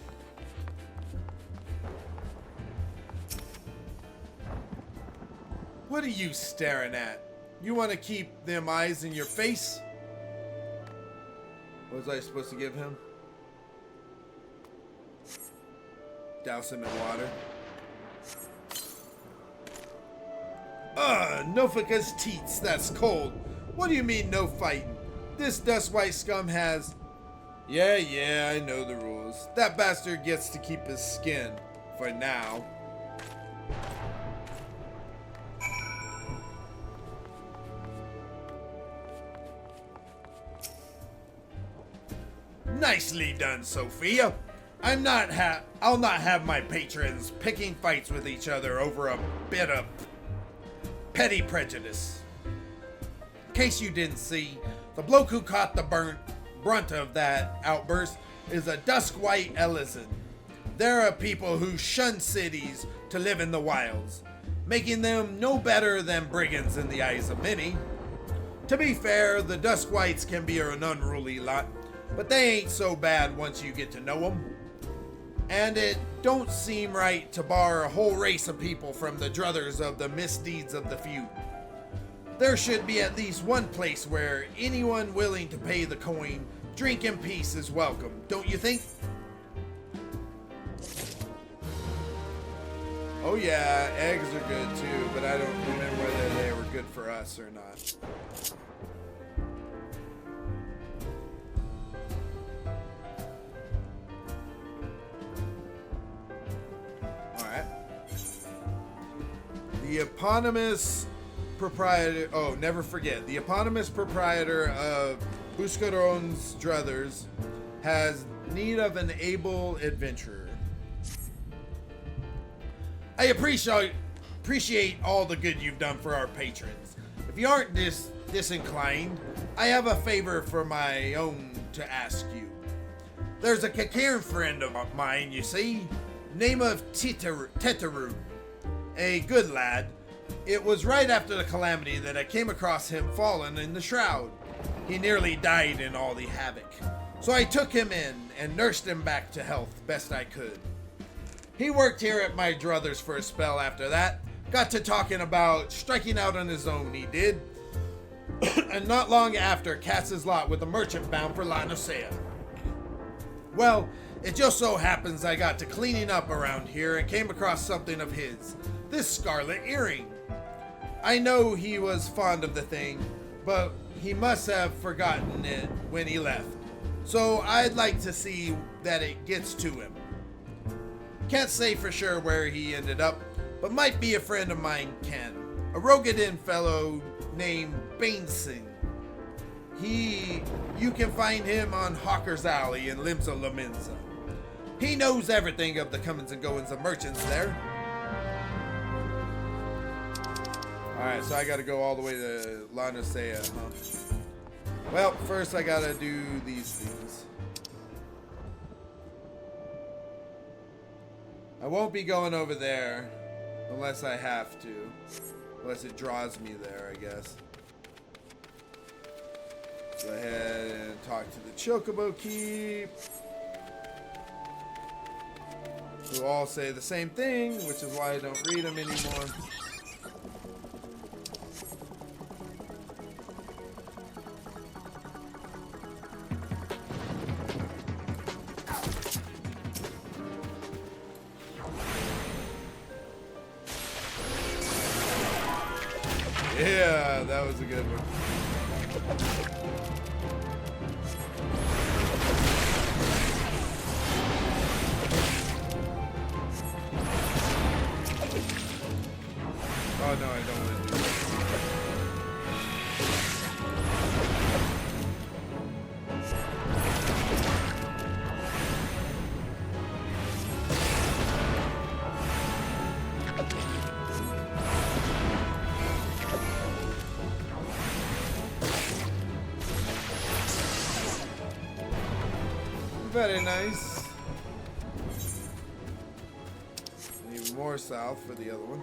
What are you staring at? You want to keep them eyes in your face? What was I supposed to give him? Douse him in water. Nofica's teats, that's cold. What do you mean no fighting? This dust white scum has... Yeah, I know the rules. That bastard gets to keep his skin. For now. Nicely done, Sophia. I'll not have my patrons picking fights with each other over a bit of petty prejudice. In case you didn't see, the bloke who caught the brunt of that outburst is a dusk-white Ellison. There are people who shun cities to live in the wilds, making them no better than brigands in the eyes of many. To be fair, the dusk whites can be an unruly lot, but they ain't so bad once you get to know them. And it don't seem right to bar a whole race of people from the druthers of the misdeeds of the few. There should be at least one place where anyone willing to pay the coin, drink in peace is welcome, don't you think? Oh yeah, eggs are good too, but I don't remember whether they were good for us or not. The eponymous proprietor, never forget, the eponymous proprietor of Buscaron's Druthers has need of an able adventurer. I appreciate all the good you've done for our patrons. If you aren't disinclined, I have a favor for my own to ask you. There's a Kakaran friend of mine, you see, name of Tetaru. A good lad. It was right after the calamity that I came across him fallen in the shroud. He nearly died in all the havoc. So I took him in and nursed him back to health best I could. He worked here at my druthers for a spell after that. Got to talking about striking out on his own, he did. And not long after, cast his lot with a merchant bound for La Noscea. Well, it just so happens I got to cleaning up around here and came across something of his. This scarlet earring. I know he was fond of the thing, but he must have forgotten it when he left. So I'd like to see that it gets to him. Can't say for sure where he ended up, but might be a friend of mine, Ken. A Rogadin fellow named Bainsing. You can find him on Hawker's Alley in Limsa Laminsa. He knows everything of the comings and goings of merchants there. Alright, so I gotta go all the way to La Nosea, huh? Well, first I gotta do these things. I won't be going over there unless I have to. Unless it draws me there, I guess. Go ahead and talk to the Chocobo Keep. Who all say the same thing, which is why I don't read them anymore. Yeah, that was a good one. Oh no, I don't want to do that. Very nice. Even more south for the other one.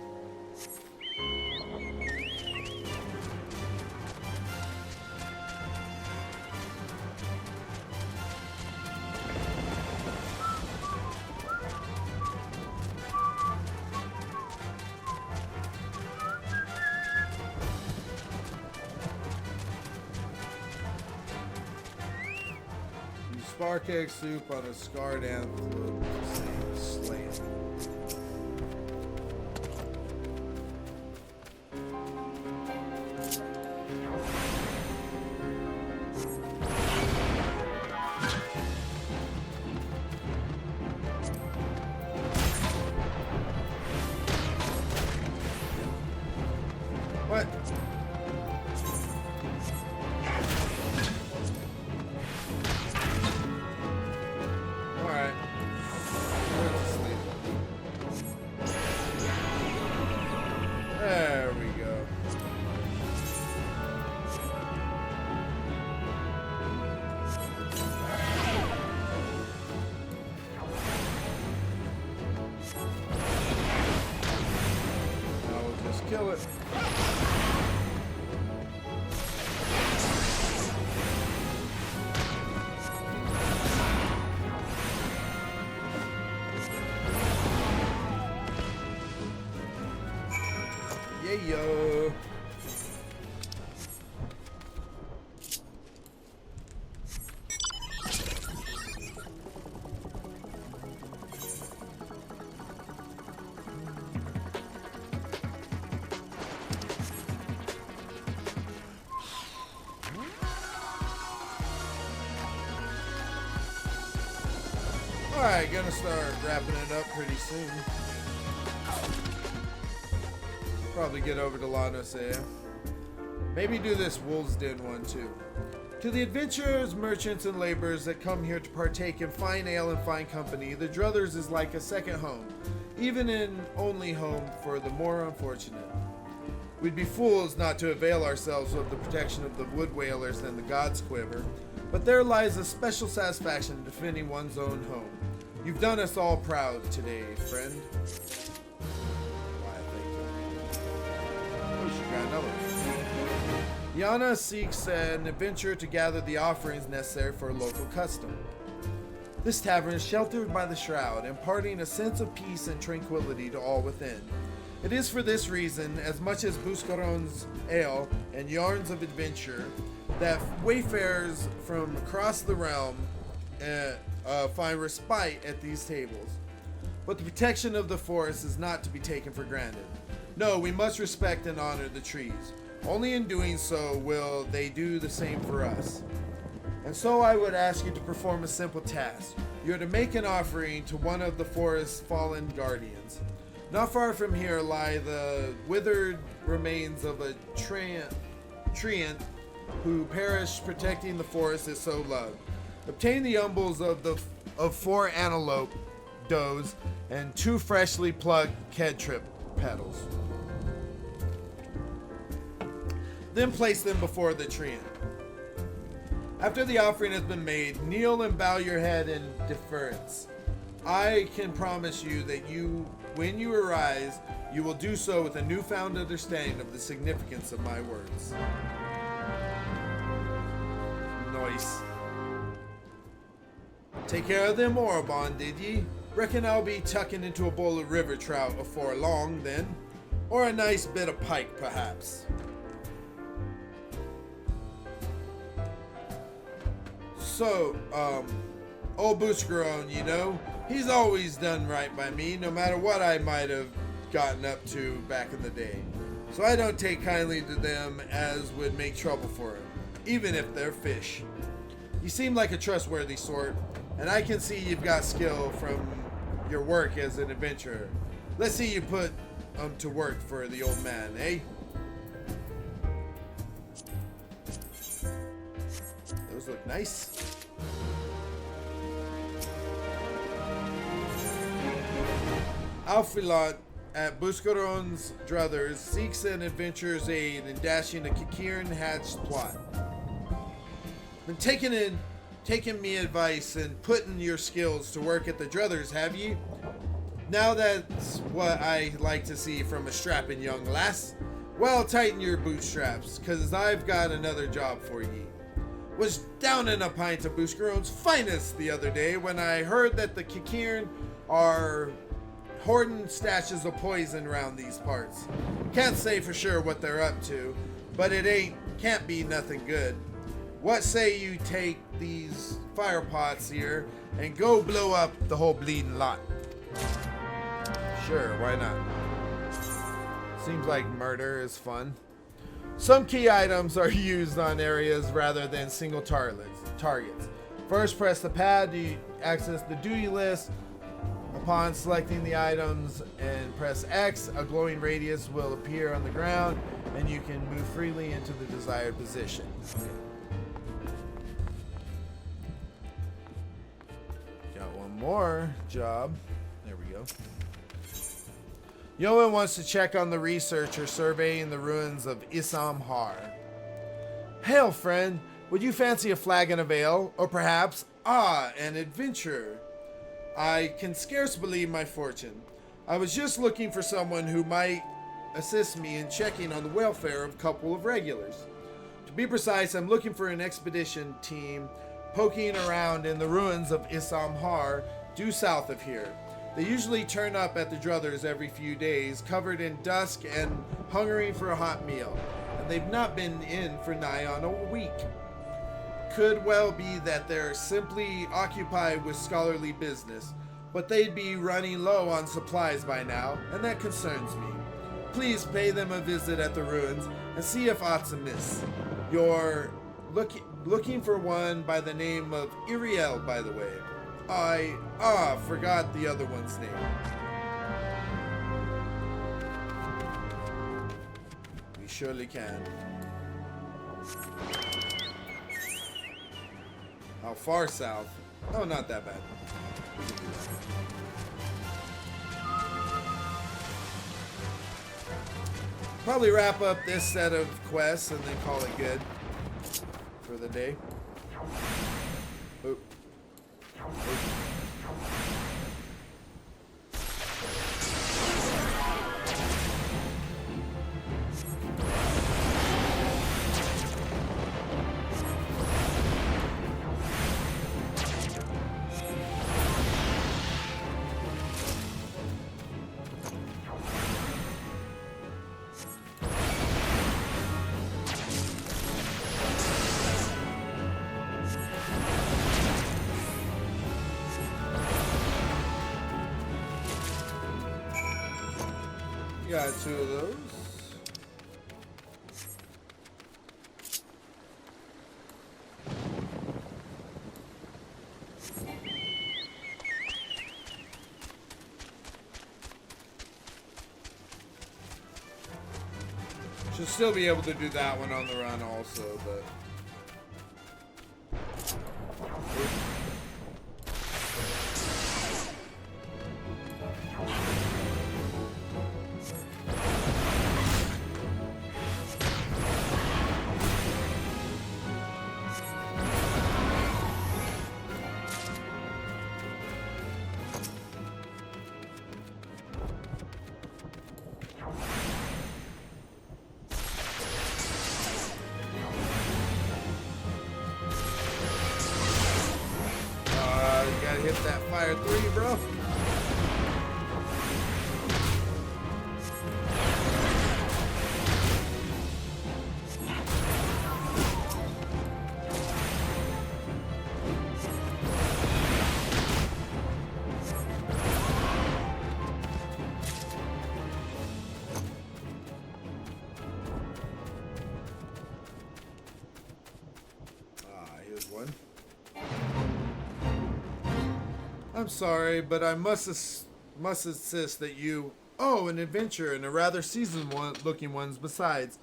Spark egg soup on a scarred antelope slain. What? There we go. Now we'll just kill it. Yeah. Alright, gonna start wrapping it up pretty soon. Probably get over to La Nosea. Maybe do this Wolves Den one too. To the adventurers, merchants, and laborers that come here to partake in fine ale and fine company, the Druthers is like a second home, even an only home for the more unfortunate. We'd be fools not to avail ourselves of the protection of the wood whalers and the God's Quiver, but there lies a special satisfaction in defending one's own home. You've done us all proud today, friend. Yana seeks an adventurer to gather the offerings necessary for a local custom. This tavern is sheltered by the shroud, imparting a sense of peace and tranquility to all within. It is for this reason, as much as Buscaron's ale and yarns of adventure, that wayfarers from across the realm find respite at these tables. But the protection of the forest is not to be taken for granted. No, we must respect and honor the trees. Only in doing so will they do the same for us. And so I would ask you to perform a simple task. You're to make an offering to one of the forest's fallen guardians. Not far from here lie the withered remains of a treant who perished protecting the forest it so loved. Obtain the umbels of 4 antelope does and 2 freshly plucked kedtrip petals. Then place them before the treant. After the offering has been made, kneel and bow your head in deference. I can promise you that when you arise, you will do so with a newfound understanding of the significance of my words. Nice. Take care of them Orobon, did ye? Reckon I'll be tucking into a bowl of river trout afore long, then. Or a nice bit of pike, perhaps. So, old Buscarone, you know, he's always done right by me, no matter what I might have gotten up to back in the day. So I don't take kindly to them as would make trouble for him, even if they're fish. You seem like a trustworthy sort, and I can see you've got skill from your work as an adventurer. Let's see you put to work for the old man, eh? Those look nice. Alphilot at Buscarone's druthers seeks an adventurer's aid in dashing a Kikiran hatched plot. Been taking me advice and putting your skills to work at the druthers, have ye? Now that's what I like to see from a strapping young lass. Well, tighten your bootstraps, 'cause I've got another job for ye. Was down in a pint of Buscarone's finest the other day when I heard that the Kikiran are hoarding stashes of poison around these parts. Can't say for sure what they're up to, but it can't be nothing good. What say you take these fire pots here and go blow up the whole bleeding lot? Sure, why not? Seems like murder is fun. Some key items are used on areas rather than single targets. First, press the pad to access the duty list. Upon selecting the items and press X, a glowing radius will appear on the ground and you can move freely into the desired position. Got one more job. There we go. Yoan wants to check on the researcher surveying the ruins of Isam Har. Hail, friend. Would you fancy a flagon of ale? Or perhaps, an adventurer? I can scarce believe my fortune. I was just looking for someone who might assist me in checking on the welfare of a couple of regulars. To be precise, I'm looking for an expedition team poking around in the ruins of Isam Har, due south of here. They usually turn up at the druthers every few days, covered in dust and hungering for a hot meal, and they've not been in for nigh on a week. Could well be that they're simply occupied with scholarly business, but they'd be running low on supplies by now, and that concerns me. Please pay them a visit at the ruins and see if aught's amiss. You're looking for one by the name of Iriel, by the way. I forgot the other one's name. We surely can. How far south? Oh, not that bad. We can do that. Probably wrap up this set of quests and then call it good for the day. Oop. Got 2 of those. Should still be able to do that one on the run also, but... You gotta hit that fire 3, bro. Here's one. I'm sorry, but I must insist that you... Oh, an adventurer and a rather seasoned looking ones besides.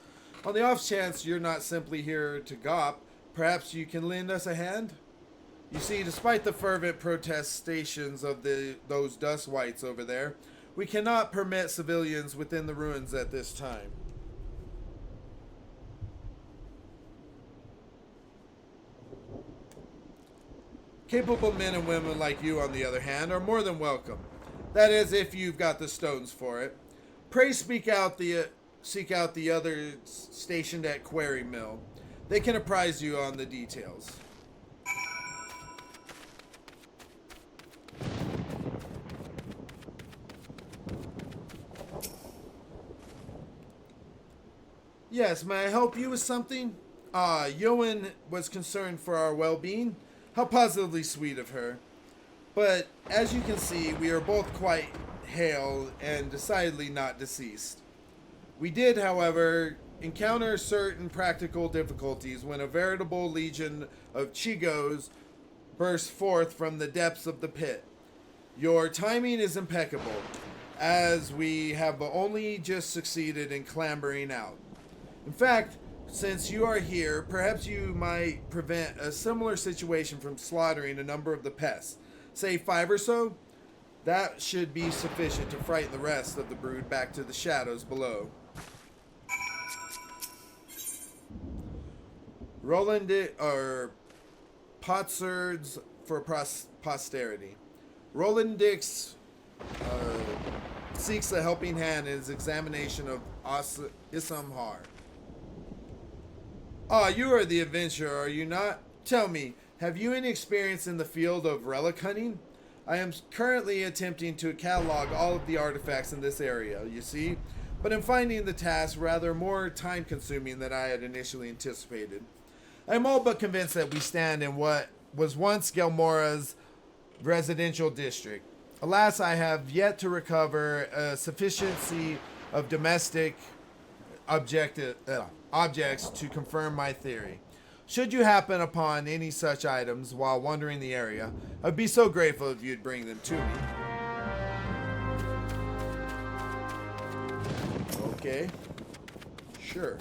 On the off chance you're not simply here to gawp, perhaps you can lend us a hand? You see, despite the fervent protestations of those dust whites over there, we cannot permit civilians within the ruins at this time. Capable men and women like you, on the other hand, are more than welcome. That is, if you've got the stones for it. Pray seek out the others stationed at Quarry Mill. They can apprise you on the details. Yes, may I help you with something? Yoan was concerned for our well-being. How positively sweet of her. But, as you can see, we are both quite hale and decidedly not deceased. We did, however, encounter certain practical difficulties when a veritable legion of Chigos burst forth from the depths of the pit. Your timing is impeccable, as we have only just succeeded in clambering out. In fact, since you are here, perhaps you might prevent a similar situation from slaughtering a number of the pests. Say 5 or so? That should be sufficient to frighten the rest of the brood back to the shadows below. Roland or potsherds for posterity. Roland Dix seeks a helping hand in his examination of Issamhar. Ah, you are the adventurer, are you not? Tell me, have you any experience in the field of relic hunting? I am currently attempting to catalog all of the artifacts in this area, you see, but I'm finding the task rather more time-consuming than I had initially anticipated. I am all but convinced that we stand in what was once Gelmora's residential district. Alas, I have yet to recover a sufficiency of domestic objects to confirm my theory. Should you happen upon any such items while wandering the area, I'd be so grateful if you'd bring them to me. Okay. Sure.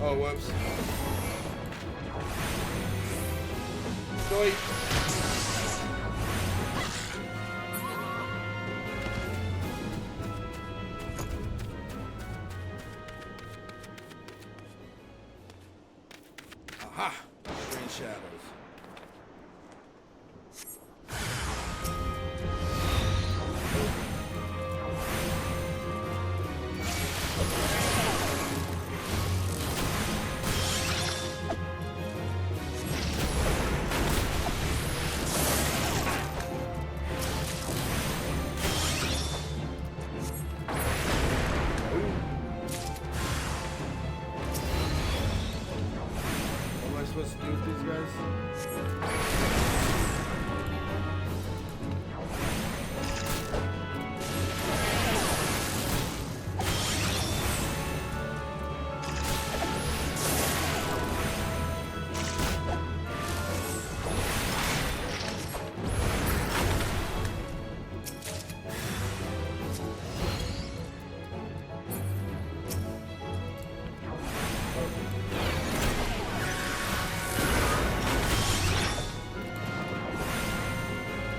Oh, whoops. Doink. Aha! Strange shadows. supposed to do with these guys?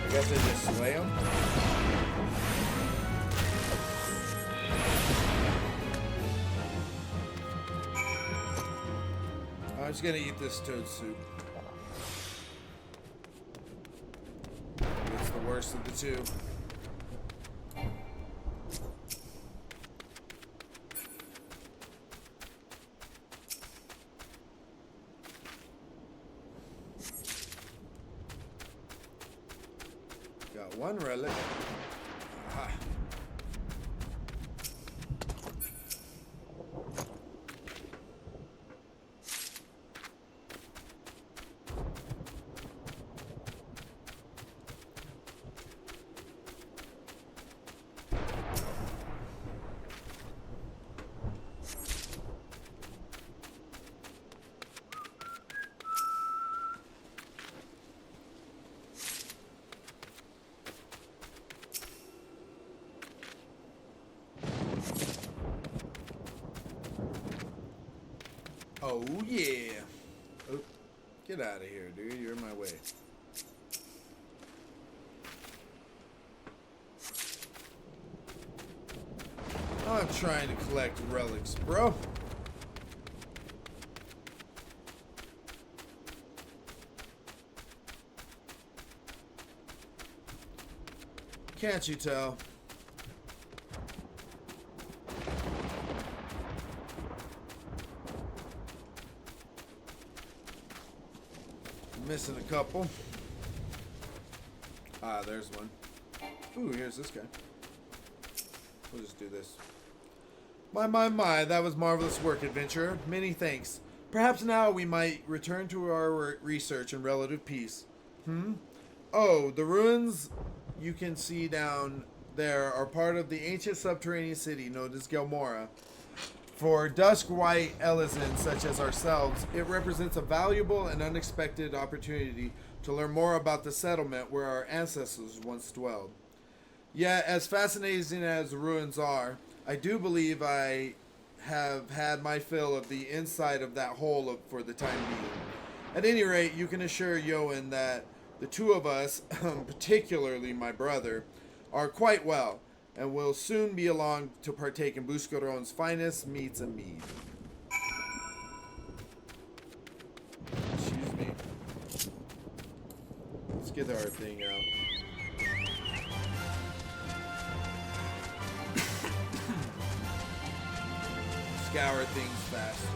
I guess I just slay them. I'm just gonna eat this toad soup. It's the worst of the two. Got one relic. Aha. Oh yeah. Oh, get out of here, dude. You're in my way. I'm trying to collect relics, bro. Can't you tell? Missing a couple. Ah, there's one. Ooh, here's this guy. We'll just do this. My, that was marvelous work, adventurer. Many thanks. Perhaps now we might return to our research in relative peace. Oh, the ruins you can see down there are part of the ancient subterranean city known as Gelmora. For dusk white Elizans such as ourselves, it represents a valuable and unexpected opportunity to learn more about the settlement where our ancestors once dwelled. Yet, as fascinating as the ruins are, I do believe I have had my fill of the inside of that hole for the time being. At any rate, you can assure Yoan that the two of us, particularly my brother, are quite well, and will soon be along to partake in Buscaron's finest meats and mead. Excuse me. Let's get our thing out. Scour things faster.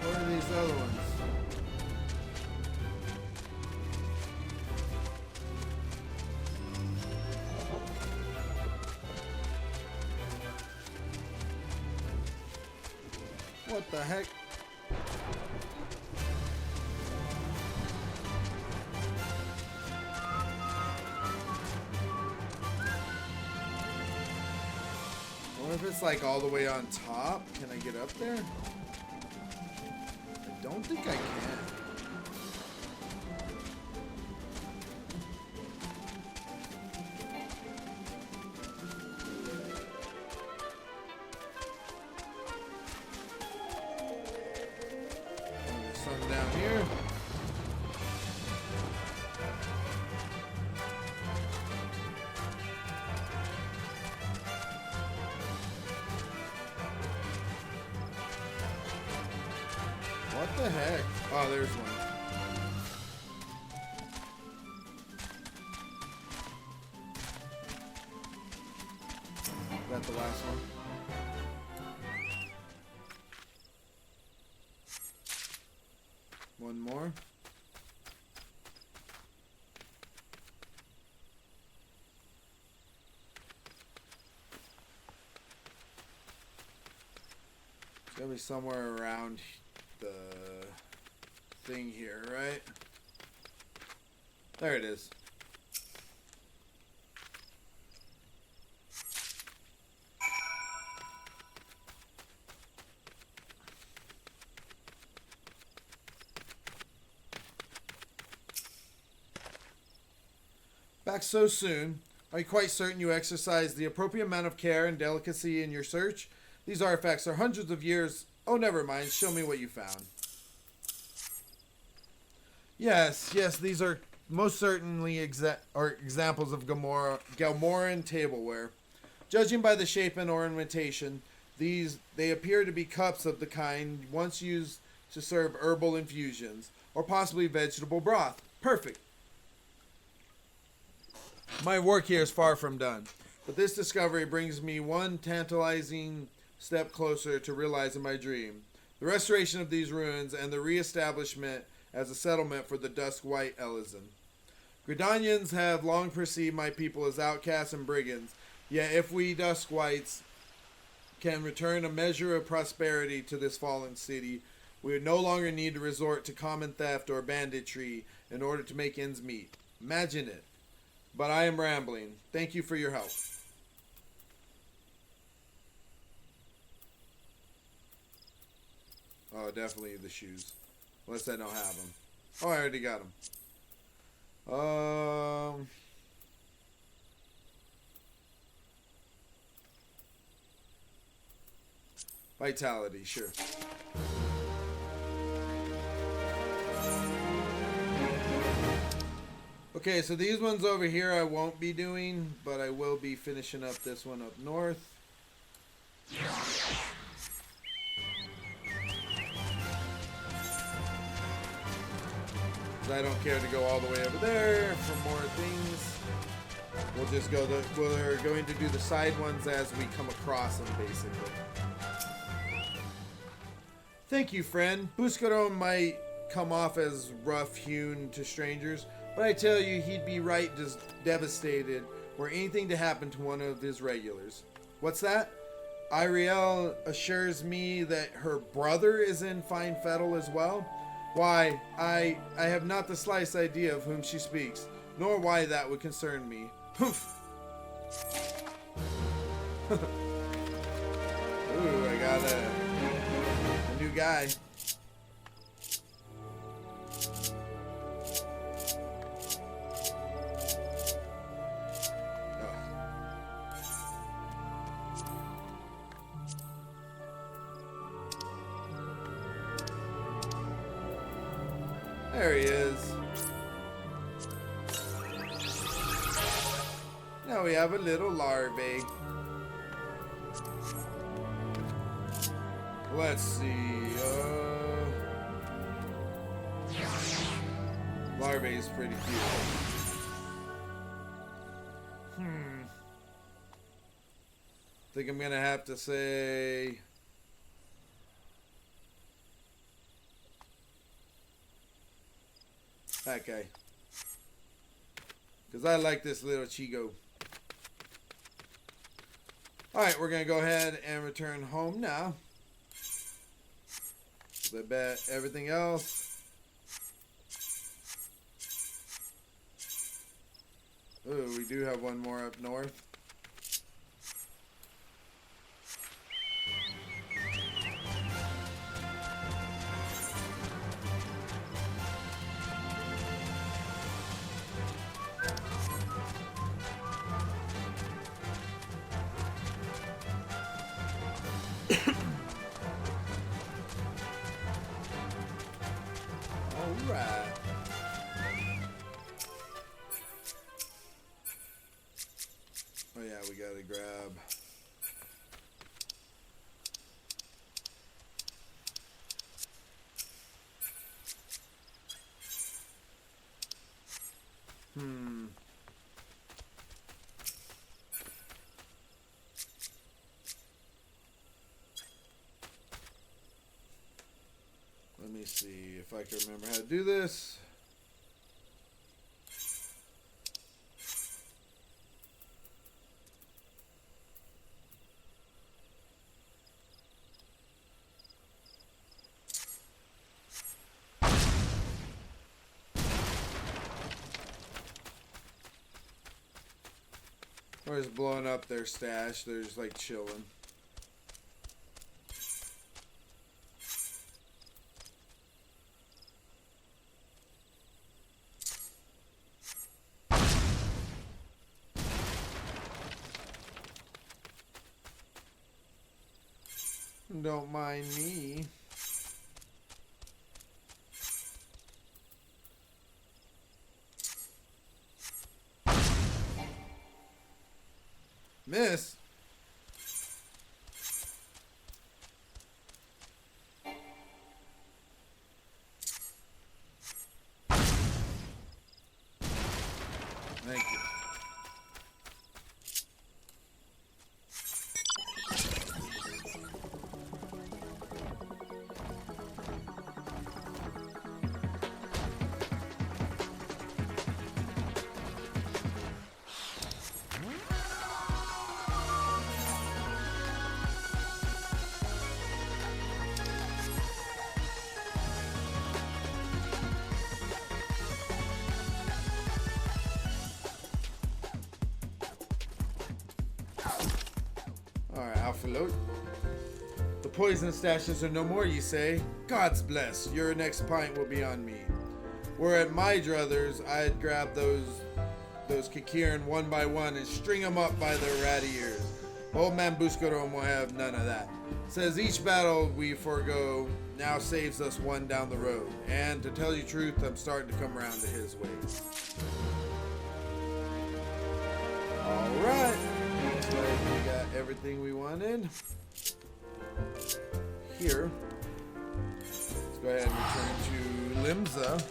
What are these other ones? What the heck? What if it's like all the way on top? Can I get up there? I don't think I can. There's some down here. What the heck? Oh, there's one. Is that the last one? One more. It's gonna be somewhere around the thing here, right? There it is. Back so soon. Are you quite certain you exercised the appropriate amount of care and delicacy in your search? These artifacts are hundreds of years. Oh, never mind. Show me what you found. Yes, these are most certainly examples of Galmoran tableware. Judging by the shape and ornamentation, they appear to be cups of the kind once used to serve herbal infusions, or possibly vegetable broth. Perfect. My work here is far from done, but this discovery brings me one tantalizing step closer to realizing my dream. The restoration of these ruins and the re-establishment as a settlement for the Dusk White Elysian. Gridanians have long perceived my people as outcasts and brigands, yet if we Dusk Whites can return a measure of prosperity to this fallen city, we would no longer need to resort to common theft or banditry in order to make ends meet. Imagine it. But I am rambling. Thank you for your help. Oh, definitely the shoes. Unless I don't have them. Oh, I already got them. Vitality, sure. Okay, so these ones over here I won't be doing, but I will be finishing up this one up north. I don't care to go all the way over there for more things. We'll just go we're going to do the side ones as we come across them, basically. Thank you, friend. Buscaro might come off as rough-hewn to strangers, but I tell you, he'd be right devastated were anything to happen to one of his regulars. What's that? Iriel assures me that her brother is in fine fettle as well. Why, I have not the slightest idea of whom she speaks, nor why that would concern me. Humph! Ooh, I got a new guy. There he is. Now we have a little larvae. Let's see. Larvae is pretty cute. Think I'm gonna have to say. That guy. Because I like this little Chigo. Alright, we're going to go ahead and return home now. I bet everything else. Ooh, we do have one more up north. Alright. Oh yeah, we gotta grab. me see if I can remember how to do this. Or just blowing up their stash. They're just like chilling. Don't mind me. Miss. Thank you. Alright, Alpha Load. The poison stashes are no more, you say? God's bless, your next pint will be on me. Where at my druthers, I'd grab those Kikiran one by one and string them up by their ratty ears. Old man Buscaron won't have none of that. Says each battle we forego now saves us one down the road. And to tell you the truth, I'm starting to come around to his ways. Alright. Looks like we got everything we wanted. Here. Let's go ahead and return to Limsa.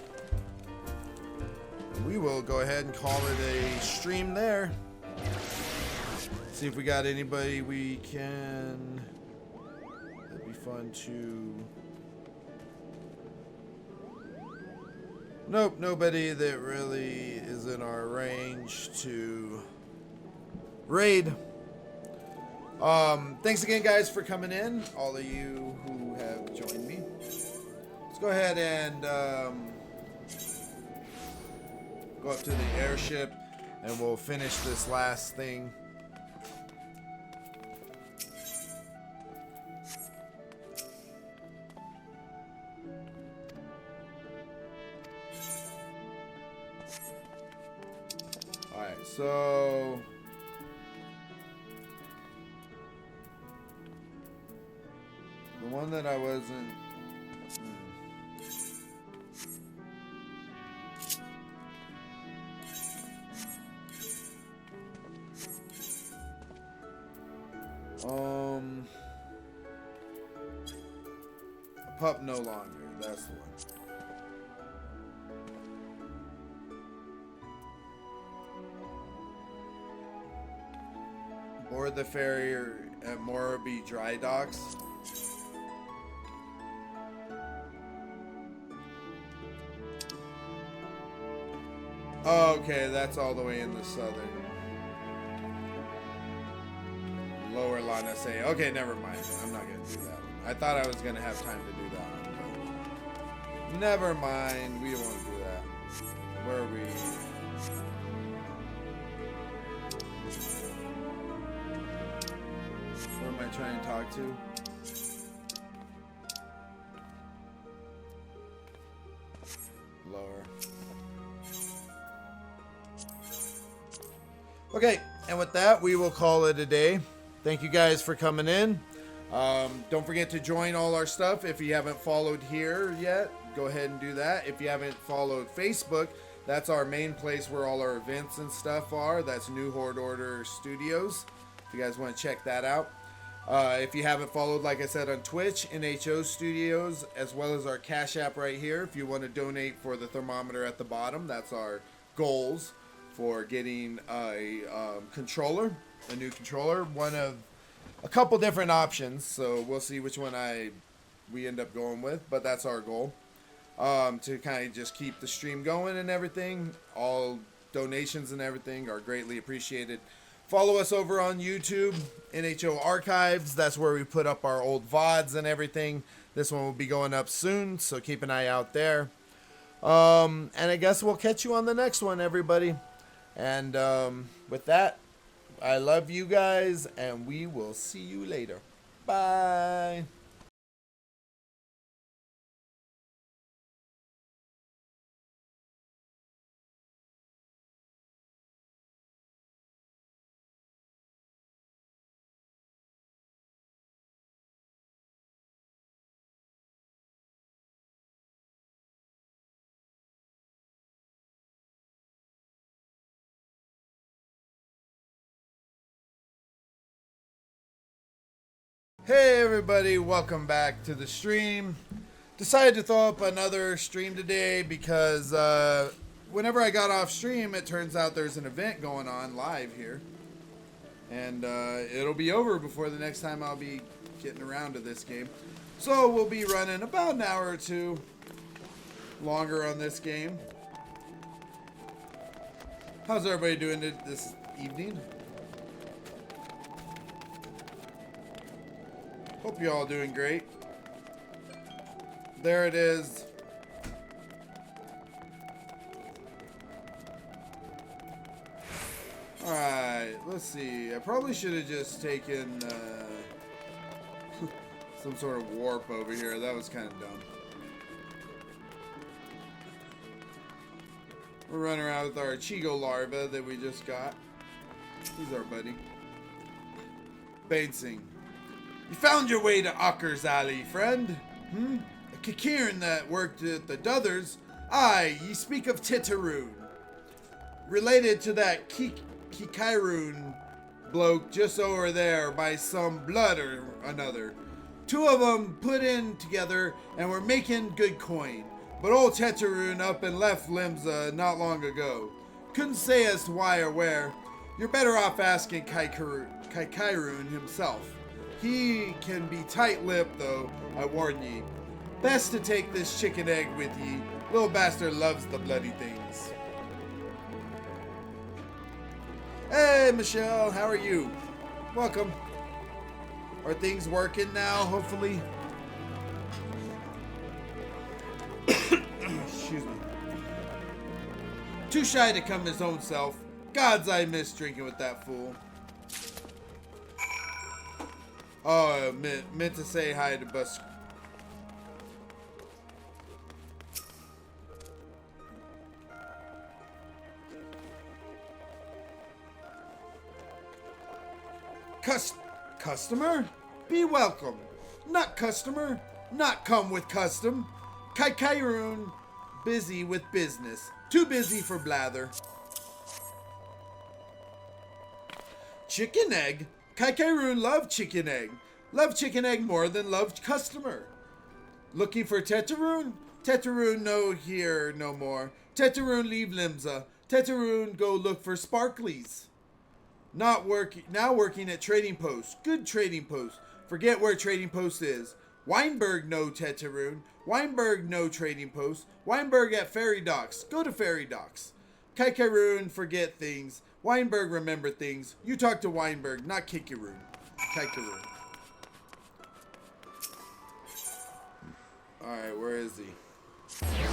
And we will go ahead and call it a stream there. See if we got anybody we can. That'd be fun to. Nope, nobody that really is in our range to raid. Thanks again, guys, for coming in. All of you who have joined me. Let's go ahead and go up to the airship, and we'll finish this last thing. All right, so. The one that I wasn't. Pup no longer. That's the one. Board the ferry at Moraby Dry Docks. Oh, okay, that's all the way in the southern. Lower Lana say. Okay, never mind. I'm not going to do that one. I thought I was going to have time to do that one. But never mind. We won't do that. Where are we? Who am I trying to talk to? Lower. Okay, and with that, we will call it a day. Thank you guys for coming in. Don't forget to join all our stuff. If you haven't followed here yet, go ahead and do that. If you haven't followed Facebook, that's our main place where all our events and stuff are. That's New Horde Order Studios. If you guys want to check that out. If you haven't followed, like I said, on Twitch, NHO Studios, as well as our Cash App right here. If you want to donate for the thermometer at the bottom, that's our goals for getting a controller, a new controller, one of a couple different options. So we'll see which one we end up going with, but that's our goal. to kind of just keep the stream going and everything. All donations and everything are greatly appreciated. Follow us over on YouTube, NHO Archives. That's where we put up our old VODs and everything. This one will be going up soon, so keep an eye out there. And I guess we'll catch you on the next one, everybody. And with that, I love you guys, and we will see you later. Bye. Hey everybody, welcome back to the stream. Decided to throw up another stream today because whenever I got off stream, it turns out there's an event going on live here. And it'll be over before the next time I'll be getting around to this game. So we'll be running about an hour or two longer on this game. How's everybody doing this evening? Hope you all doing great. There it is. Alright, let's see. I probably should have just taken some sort of warp over here. That was kind of dumb. We're running around with our Chigo larva that we just got. He's our buddy. Bainsing. You found your way to Ocker's Alley, friend. A Kikirin that worked at the Duthers. Aye, ye speak of Titaroon. Related to that Kikairoon bloke just over there by some blood or another. Two of them put in together and were making good coin. But old Tetaroon up and left Limsa not long ago. Couldn't say as to why or where. You're better off asking Kikairoon himself. He can be tight-lipped, though, I warn ye. Best to take this chicken egg with ye. Little bastard loves the bloody things. Hey, Michelle, how are you? Welcome. Are things working now, hopefully? Excuse me. Too shy to come his own self. Gods, I miss drinking with that fool. Oh, meant to say hi to Bus. Customer? Be welcome. Not customer. Not come with custom. Kairoon, busy with business. Too busy for blather. Chicken egg? Kairoon love chicken egg. Love chicken egg more than love customer. Looking for Tetaroon? Tetaroon no here no more. Tetaroon leave Limsa. Tetaroon go look for Sparklies. Now working at Trading Post. Good Trading Post. Forget where Trading Post is. Weinberg no Tetaroon. Weinberg no Trading Post. Weinberg at Ferry Docks. Go to Ferry Docks. Kairoon forget things. Weinberg remember things. You talk to Weinberg, not Kikaroon. Kikaroon. Alright, where is he? Here.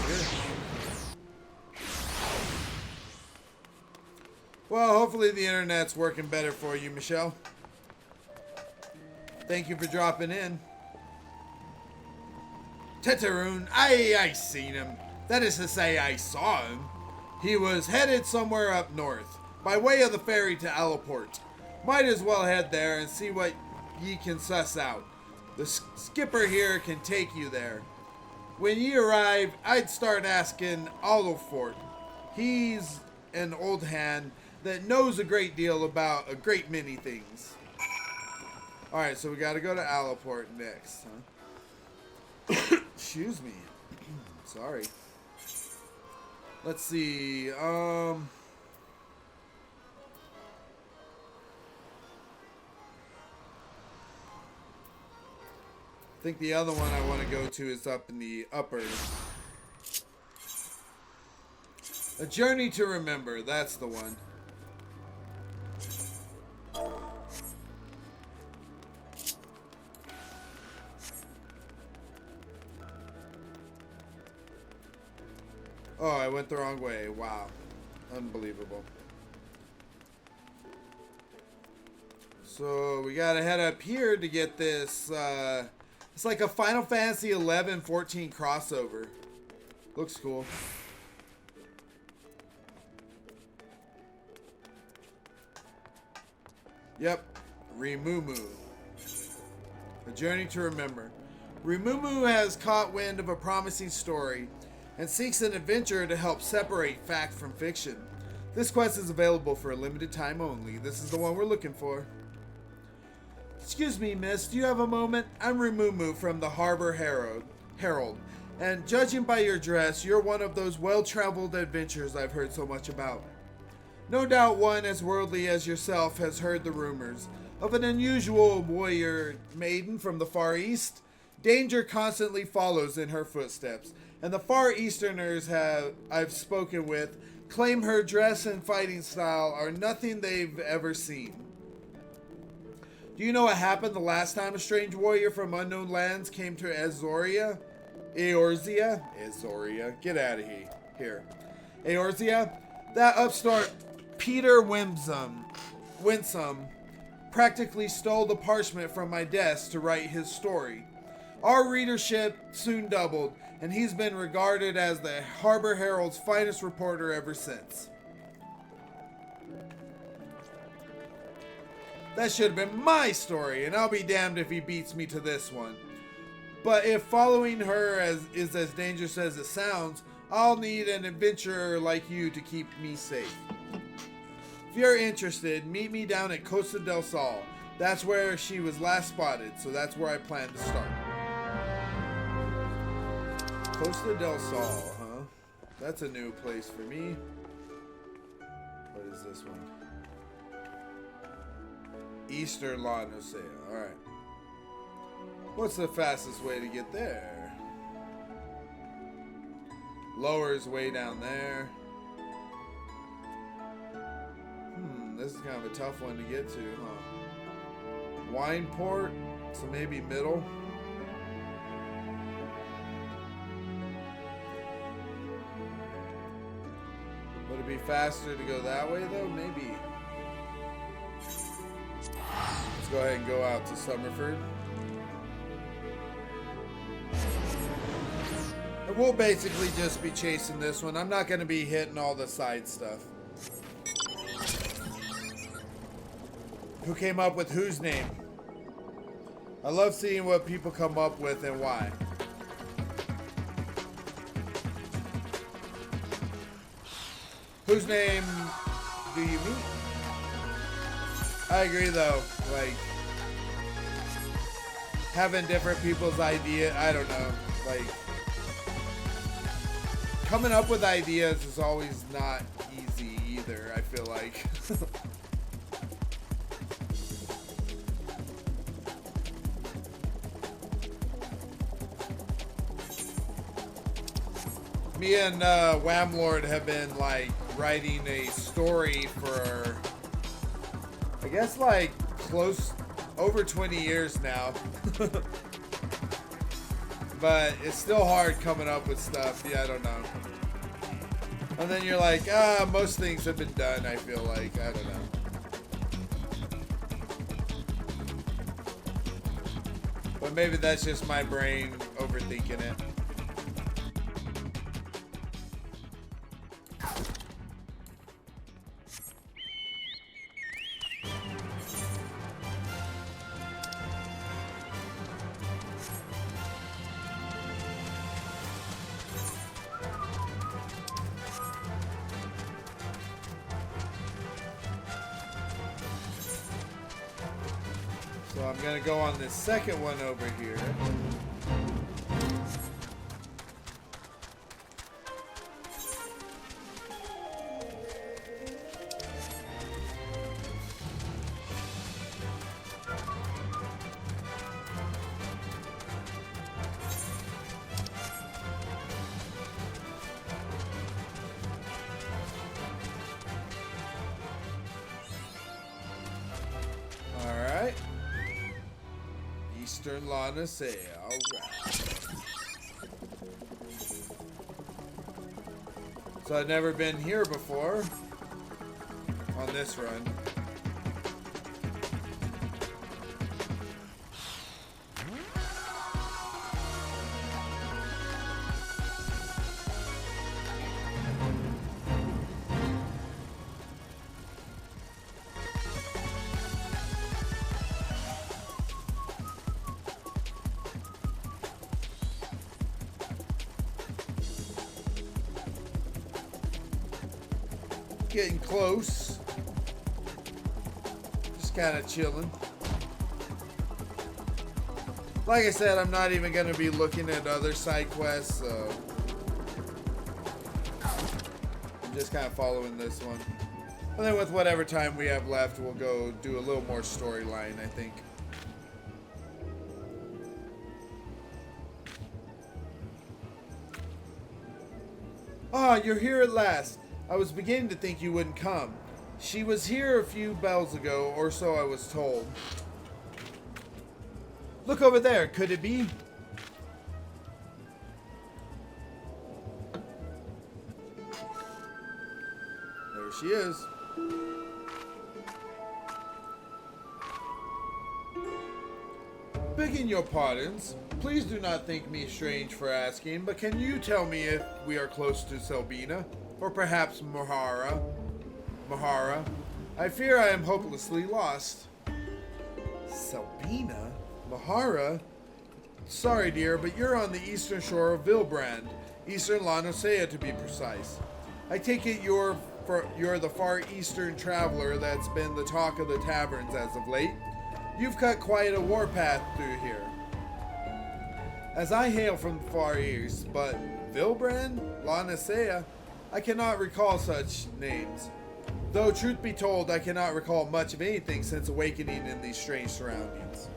Well, hopefully the internet's working better for you, Michelle. Thank you for dropping in. Tetaroon, I seen him. That is to say, I saw him. He was headed somewhere up north, by way of the ferry to Allaport. Might as well head there and see what ye can suss out. The skipper here can take you there. When ye arrive, I'd start asking Allaport. He's an old hand that knows a great deal about a great many things. Alright, so we gotta go to Allaport next, huh? Excuse me. Sorry. Let's see, I think the other one I want to go to is up in the upper A Journey to Remember, that's the one. Oh, I went the wrong way. Wow. Unbelievable. So we gotta head up here to get this. It's like a Final Fantasy 11-14 crossover. Looks cool. Yep, Rimumu. A Journey to Remember. Rimumu has caught wind of a promising story and seeks an adventurer to help separate fact from fiction. This quest is available for a limited time only. This is the one we're looking for. Excuse me, miss, do you have a moment? I'm Rimumu from the Harbor Herald, and judging by your dress, you're one of those well-traveled adventurers I've heard so much about. No doubt one as worldly as yourself has heard the rumors of an unusual warrior maiden from the Far East. Danger constantly follows in her footsteps, and the Far Easterners I've spoken with claim her dress and fighting style are nothing they've ever seen. Do you know what happened the last time a strange warrior from unknown lands came to Eorzea? Get out of here. Eorzea? That upstart Peter Winsome practically stole the parchment from my desk to write his story. Our readership soon doubled, and he's been regarded as the Harbor Herald's finest reporter ever since. That should have been my story, and I'll be damned if he beats me to this one. But if following her is as dangerous as it sounds, I'll need an adventurer like you to keep me safe. If you're interested, meet me down at Costa del Sol. That's where she was last spotted, so that's where I plan to start. Costa del Sol, huh? That's a new place for me. What is this one? Easter La Nosea. Alright. What's the fastest way to get there? Lower is way down there. This is kind of a tough one to get to, huh? Wineport, so maybe middle. Would it be faster to go that way though? Maybe. Let's go ahead and go out to Summerford. And we'll basically just be chasing this one. I'm not going to be hitting all the side stuff. Who came up with whose name? I love seeing what people come up with and why. Whose name do you meet? I agree though, like having different people's idea, I don't know, like coming up with ideas is always not easy either, I feel like. Me and Whamlord have been like writing a story for I guess like close over 20 years now. But it's still hard coming up with stuff. Yeah, I don't know. And then you're like, most things have been done, I feel like. I don't know. But maybe that's just my brain overthinking it. So I'm gonna go on this second one over here. Eastern La Nicea. Alright. So I've never been here before on this run. Getting close. Just kind of chilling. Like I said, I'm not even going to be looking at other side quests, so I'm just kind of following this one. And then with whatever time we have left, we'll go do a little more storyline, I think. Ah, you're here at last. I was beginning to think you wouldn't come. She was here a few bells ago, or so I was told. Look over there. Could it be? There she is. Begging your pardons, please do not think me strange for asking, but can you tell me if we are close to Selbina? Or perhaps Mahara? I fear I am hopelessly lost. Selbina? Mahara? Sorry, dear, but you're on the eastern shore of Vilbrand. Eastern La Nicea, to be precise. I take it you're the far eastern traveler that's been the talk of the taverns as of late. You've cut quite a warpath through here. As I hail from the far east, but Vilbrand? La Nicea? I cannot recall such names. Though, truth be told, I cannot recall much of anything since awakening in these strange surroundings.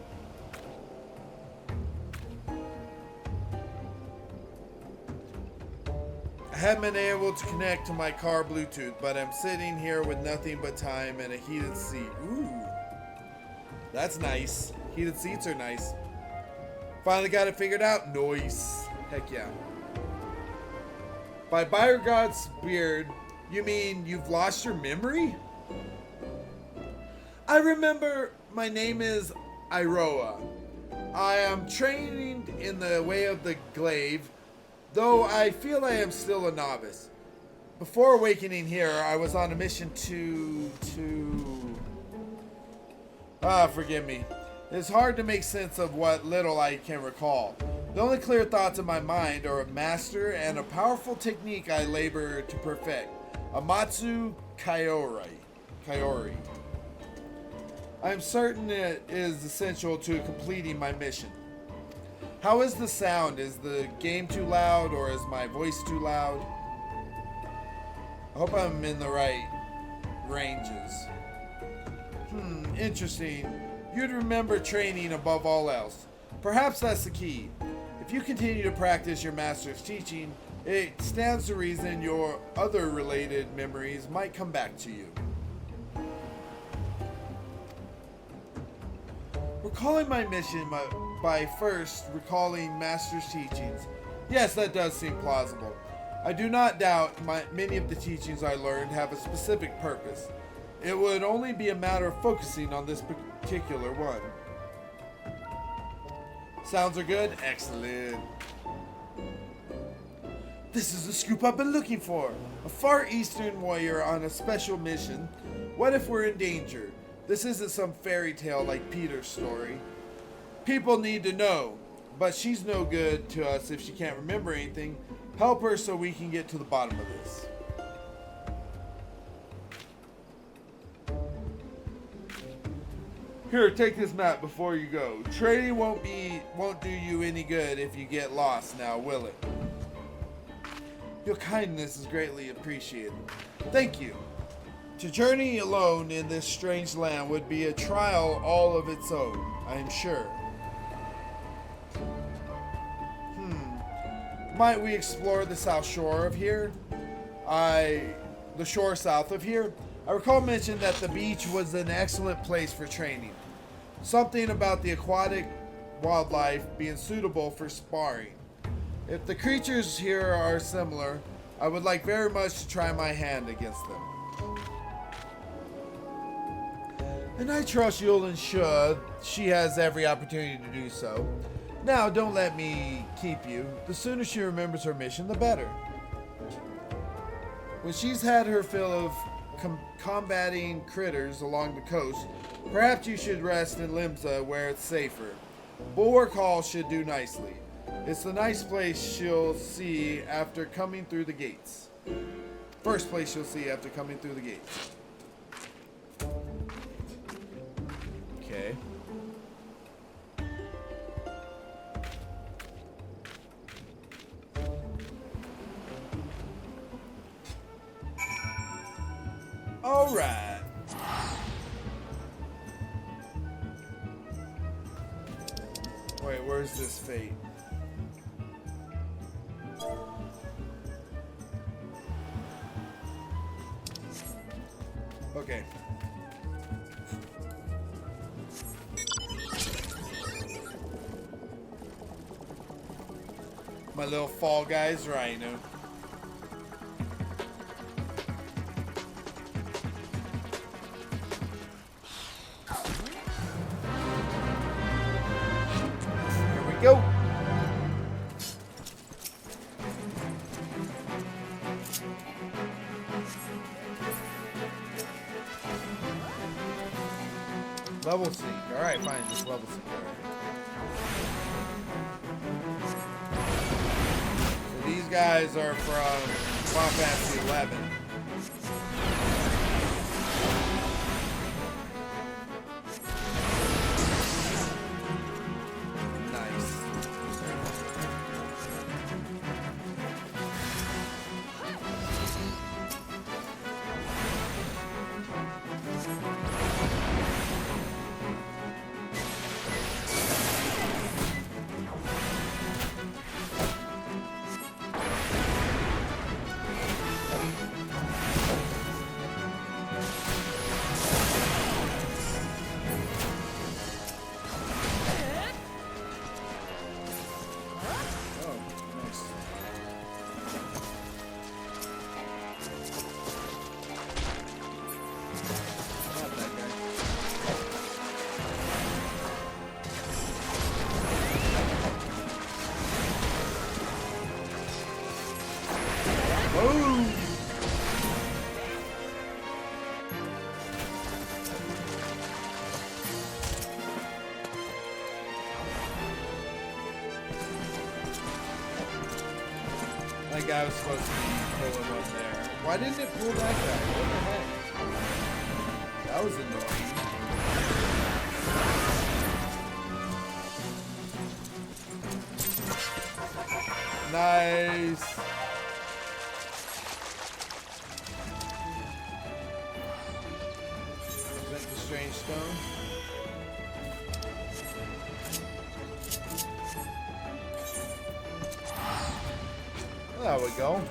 I haven't been able to connect to my car Bluetooth, but I'm sitting here with nothing but time and a heated seat. Ooh, that's nice. Heated seats are nice. Finally got it figured out. Nice. Heck yeah. By Byregod's beard, you mean you've lost your memory? I remember my name is Iroha. I am trained in the way of the glaive, though I feel I am still a novice. Before awakening here, I was on a mission forgive me. It's hard to make sense of what little I can recall. The only clear thoughts in my mind are a master and a powerful technique I labor to perfect. Amatsu Kaiori. I am certain it is essential to completing my mission. How is the sound? Is the game too loud or is my voice too loud? I hope I'm in the right ranges. Interesting. You'd remember training above all else. Perhaps that's the key. If you continue to practice your master's teaching, it stands to reason your other related memories might come back to you. Recalling my mission by first recalling master's teachings. Yes, that does seem plausible. I do not doubt many of the teachings I learned have a specific purpose. It would only be a matter of focusing on this particular one. Sounds are good? Excellent. This is the scoop I've been looking for. A Far Eastern warrior on a special mission. What if we're in danger? This isn't some fairy tale like Peter's story. People need to know, but she's no good to us if she can't remember anything. Help her so we can get to the bottom of this. Here, take this map before you go. Trading won't do you any good if you get lost now, will it? Your kindness is greatly appreciated. Thank you. To journey alone in this strange land would be a trial all of its own, I am sure. Might we explore the south shore of here? The shore south of here? I recall mentioned that the beach was an excellent place for training. Something about the aquatic wildlife being suitable for sparring. If the creatures here are similar, I would like very much to try my hand against them. And I trust Yulin should. She has every opportunity to do so. Now, don't let me keep you. The sooner she remembers her mission, the better. When she's had her fill of combating critters along the coast, perhaps you should rest in Limsa where it's safer. Bulwark Hall should do nicely. It's the nice place she'll see after coming through the gates. First place she'll see after coming through the gates. Okay. All right. Wait, where's this fate? Okay. My little Fall Guys Rhino. Here we go. Level seek. Alright, fine. Just level seek. Alright. So these guys are from Final Fantasy 11. Nice. Oh, nice. Not that guy. Oh! That guy was supposed to be pulling up there. Why didn't it pull that guy? What the heck? That was annoying. Nice. Is that the strange stone? There we go.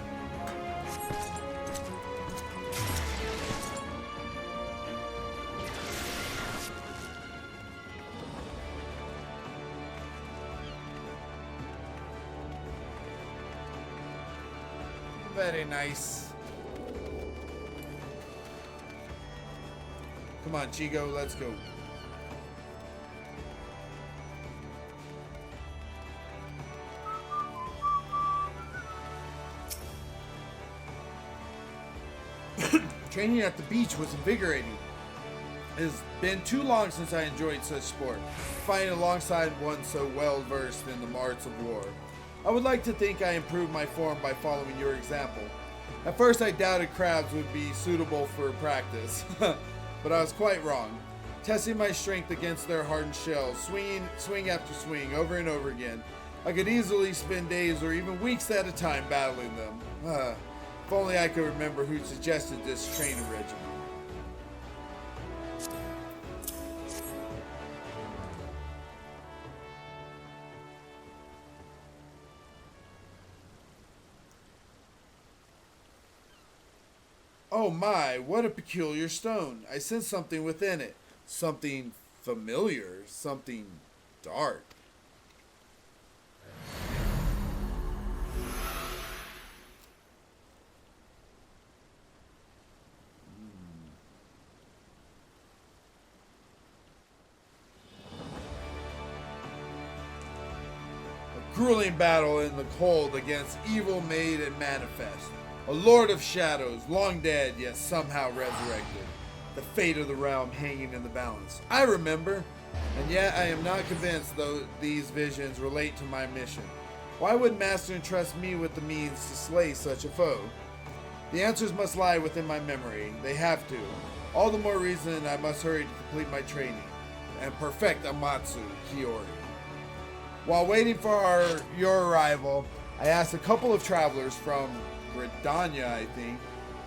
Very nice. Come on, Chigo, let's go. Training at the beach was invigorating. It has been too long since I enjoyed such sport, fighting alongside one so well versed in the arts of war. I would like to think I improved my form by following your example. At first I doubted crabs would be suitable for practice, but I was quite wrong. Testing my strength against their hardened shells, swing after swing, over and over again. I could easily spend days or even weeks at a time battling them. If only I could remember who suggested this training regimen. Oh my, what a peculiar stone. I sense something within it. Something familiar, something dark. grueling battle in the cold against evil made and manifest. A lord of shadows, long dead yet somehow resurrected. The fate of the realm hanging in the balance. I remember, and yet I am not convinced though these visions relate to my mission. Why would Master entrust me with the means to slay such a foe? The answers must lie within my memory. They have to. All the more reason I must hurry to complete my training and perfect Amatsu Kiori. While waiting for your arrival, I asked a couple of travelers from Gridania, I think,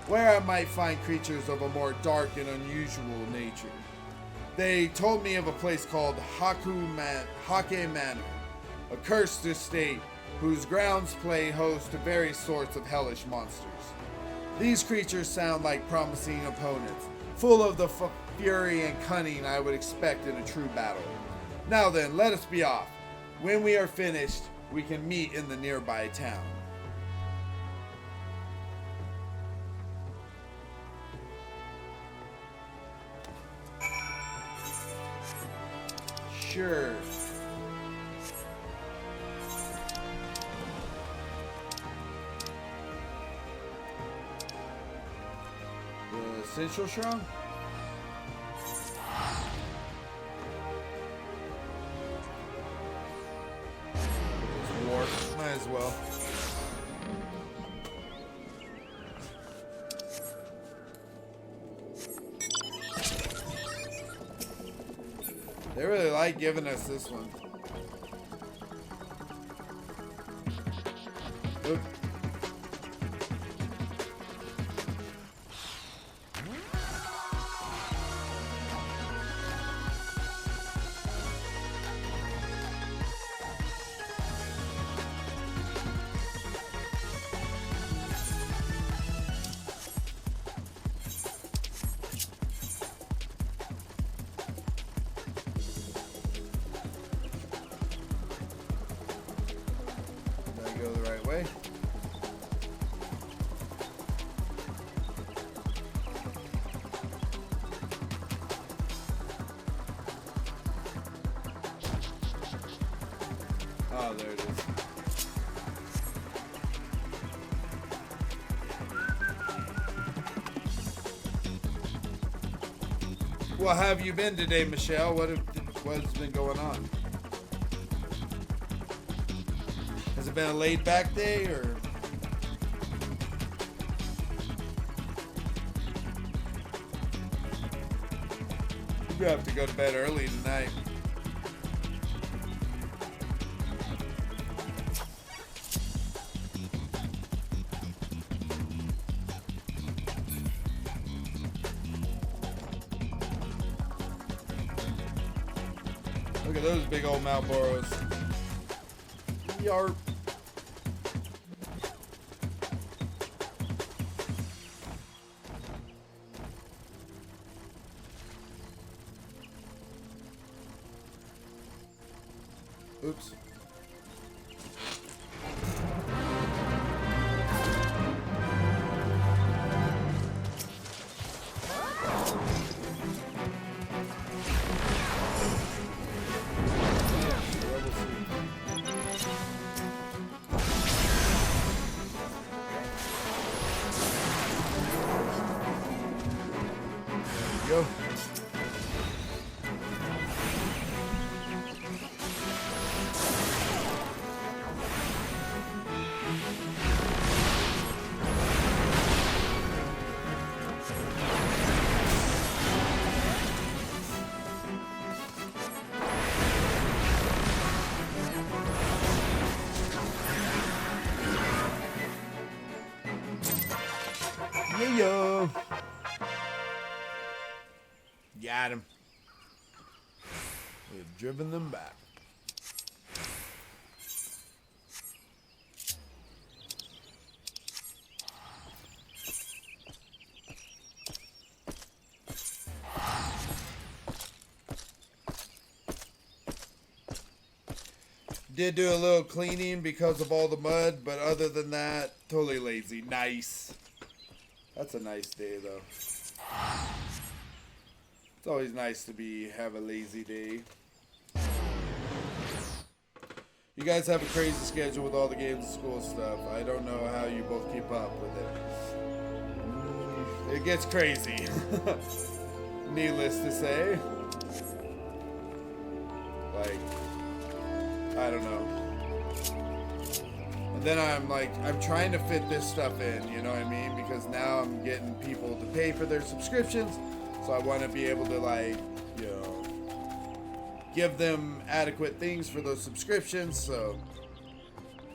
where I might find creatures of a more dark and unusual nature. They told me of a place called Hake Manor, a cursed estate whose grounds play host to various sorts of hellish monsters. These creatures sound like promising opponents, full of the fury and cunning I would expect in a true battle. Now then, let us be off. When we are finished, we can meet in the nearby town. Sure. The Central Shrine? It's war. Might as well. They really like giving us this one. Oop. Go the right way. Oh, there it is. Well, how have you been today, Michelle? What's been going on? Has it been a laid back day or? You have to go to bed early tonight. Look at those big old Malboros. Yarp. Oops. Go. Yeah. Got him. We've driven them back. Did do a little cleaning because of all the mud, but other than that, totally lazy. Nice. That's a nice day, though. It's always nice to have a lazy day. You guys have a crazy schedule with all the games and school stuff. I don't know how you both keep up with it. It gets crazy. Needless to say. Like, I don't know. And then I'm trying to fit this stuff in, you know what I mean? Because now I'm getting people to pay for their subscriptions. So I want to be able to, like, you know, give them adequate things for those subscriptions. So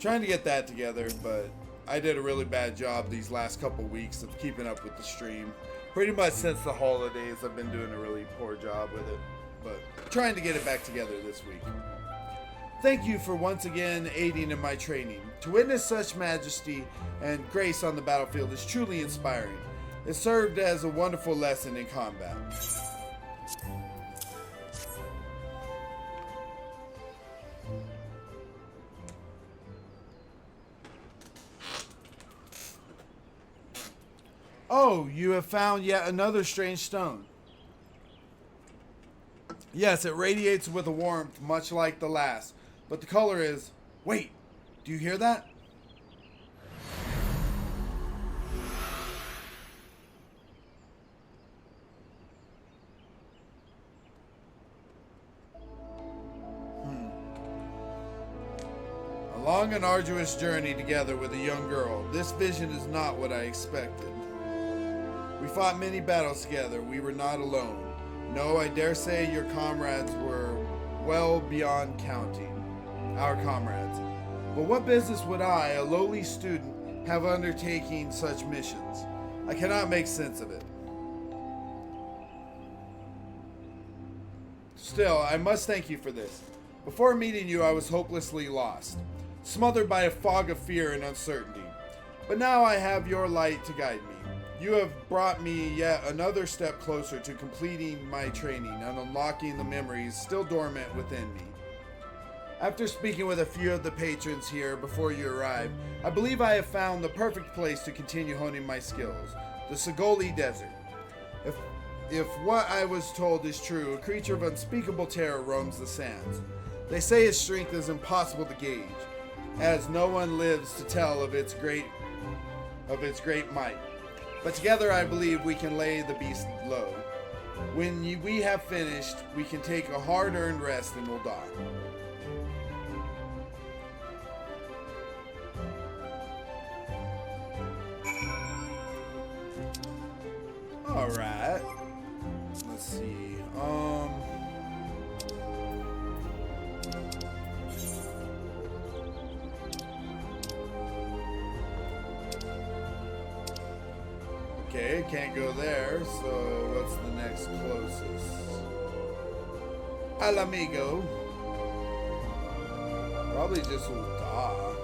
trying to get that together, but I did a really bad job these last couple weeks of keeping up with the stream. Pretty much since the holidays, I've been doing a really poor job with it, but trying to get it back together this week. Thank you for once again aiding in my training. To witness such majesty and grace on the battlefield is truly inspiring. It served as a wonderful lesson in combat. Oh, you have found yet another strange stone. Yes, it radiates with a warmth much like the last, but the color is... Wait, do you hear that? A long and arduous journey together with a young girl. This vision is not what I expected. We fought many battles together. We were not alone. No, I dare say your comrades were well beyond counting. Our comrades. But what business would I, a lowly student, have undertaking such missions? I cannot make sense of it. Still, I must thank you for this. Before meeting you, I was hopelessly lost, smothered by a fog of fear and uncertainty. But now I have your light to guide me. You have brought me yet another step closer to completing my training and unlocking the memories still dormant within me. After speaking with a few of the patrons here before you arrived, I believe I have found the perfect place to continue honing my skills, the Sagoli Desert. If what I was told is true, a creature of unspeakable terror roams the sands. They say its strength is impossible to gauge, as no one lives to tell of its great might. But together I believe we can lay the beast low. When we have finished, we can take a hard-earned rest in Ul'dah. Alright. Let's see. Okay, can't go there, so what's the next closest? Al Amigo. Probably just Ul'dah.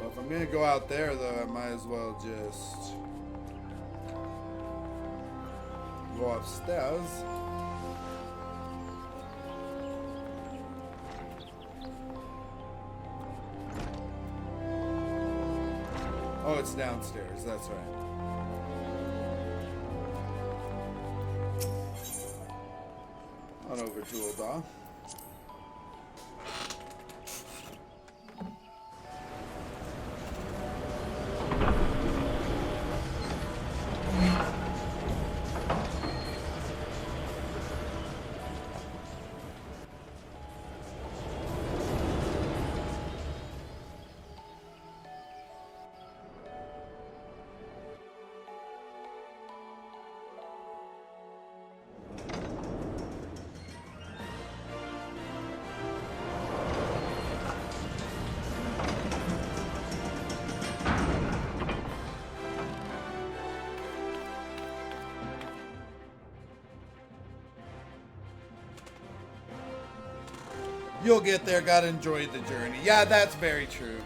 Well, if I'm gonna go out there, though, I might as well just go upstairs. Oh, it's downstairs, that's right. On over to Ul'dah. You'll get there, gotta enjoy the journey. Yeah, that's very true.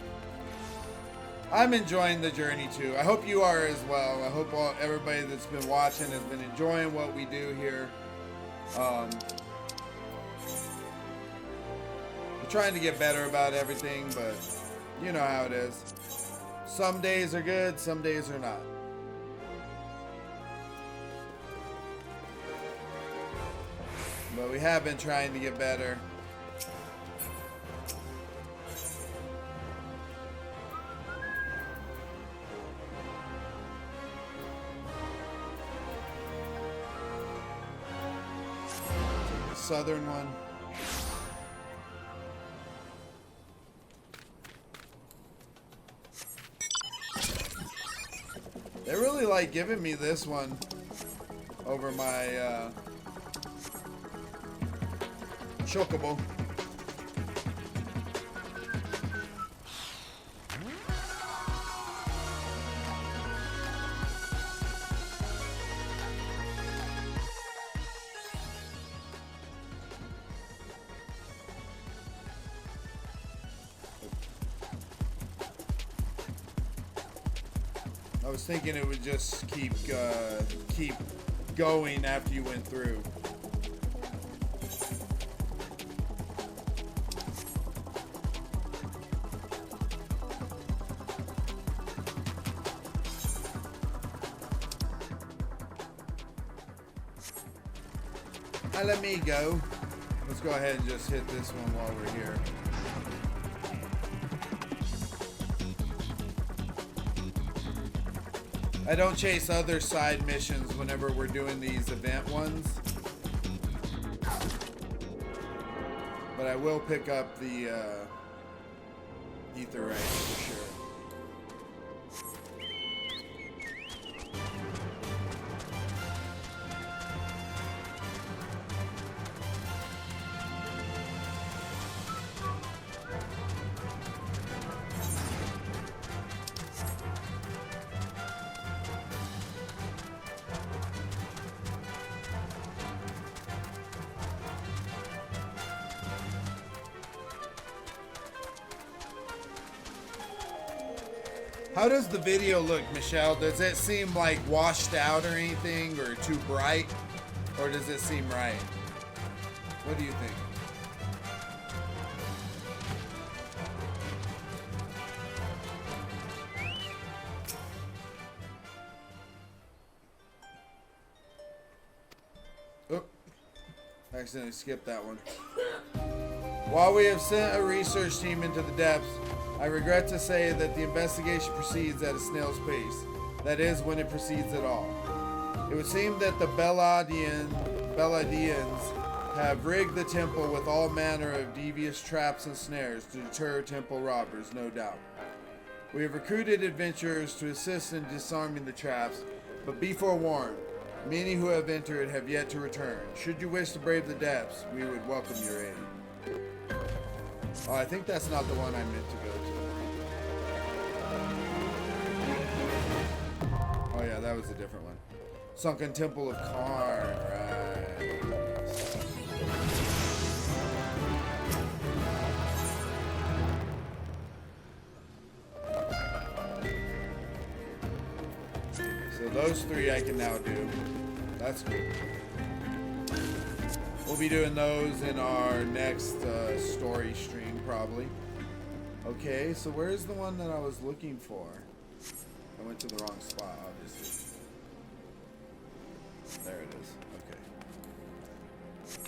I'm enjoying the journey too. I hope you are as well. I hope everybody that's been watching has been enjoying what we do here. We're trying to get better about everything, but you know how it is. Some days are good, some days are not. But we have been trying to get better. Take the southern one. They really like giving me this one over my Chocobo. I was thinking it would just keep going after you went through. Let me go. Let's go ahead and just hit this one while we're here. I don't chase other side missions whenever we're doing these event ones. But I will pick up the Aetheryte for sure. How does the video look, Michelle? Does it seem like washed out or anything, or too bright? Or does it seem right? What do you think? Oh, I accidentally skipped that one. While we have sent a research team into the depths, I regret to say that the investigation proceeds at a snail's pace. That is, when it proceeds at all. It would seem that the Beladians have rigged the temple with all manner of devious traps and snares to deter temple robbers, no doubt. We have recruited adventurers to assist in disarming the traps, but be forewarned, many who have entered have yet to return. Should you wish to brave the depths, we would welcome your aid. Oh, I think that's not the one I meant to go to. Oh yeah, that was a different one. Sunken Temple of Karn, right. So those three I can now do. That's cool. We'll be doing those in our next story stream, probably. Okay, so where's the one that I was looking for? I went to the wrong spot, obviously. There it is. Okay.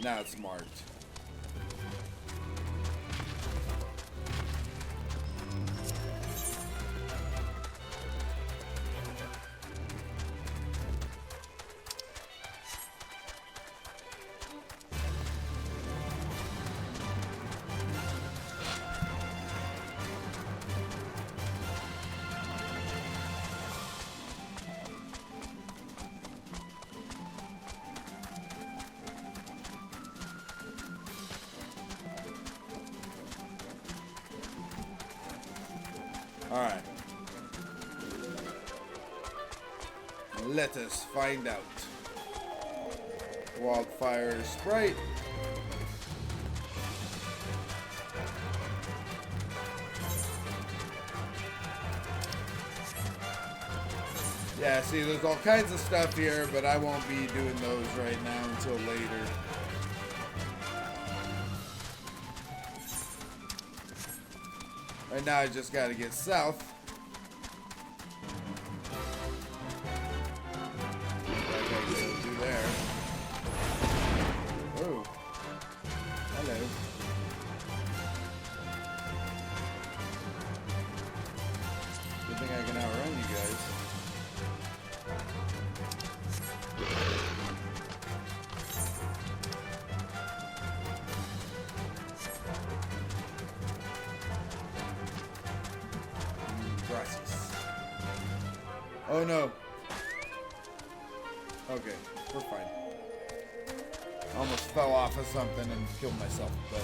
Now it's marked. Alright. Let us find out. Wildfire Sprite. Yeah, see, there's all kinds of stuff here, but I won't be doing those right now until later. Right now, I just gotta get south. I gotta go through there. Oh no. Okay, we're fine. Almost fell off of something and killed myself, but.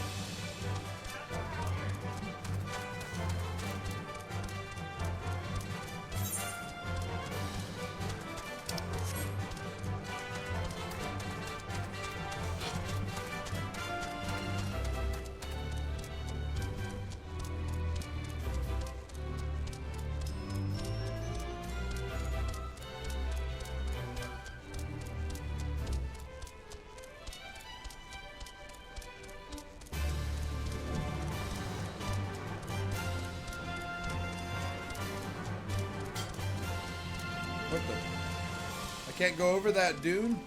What the? I can't go over that dune?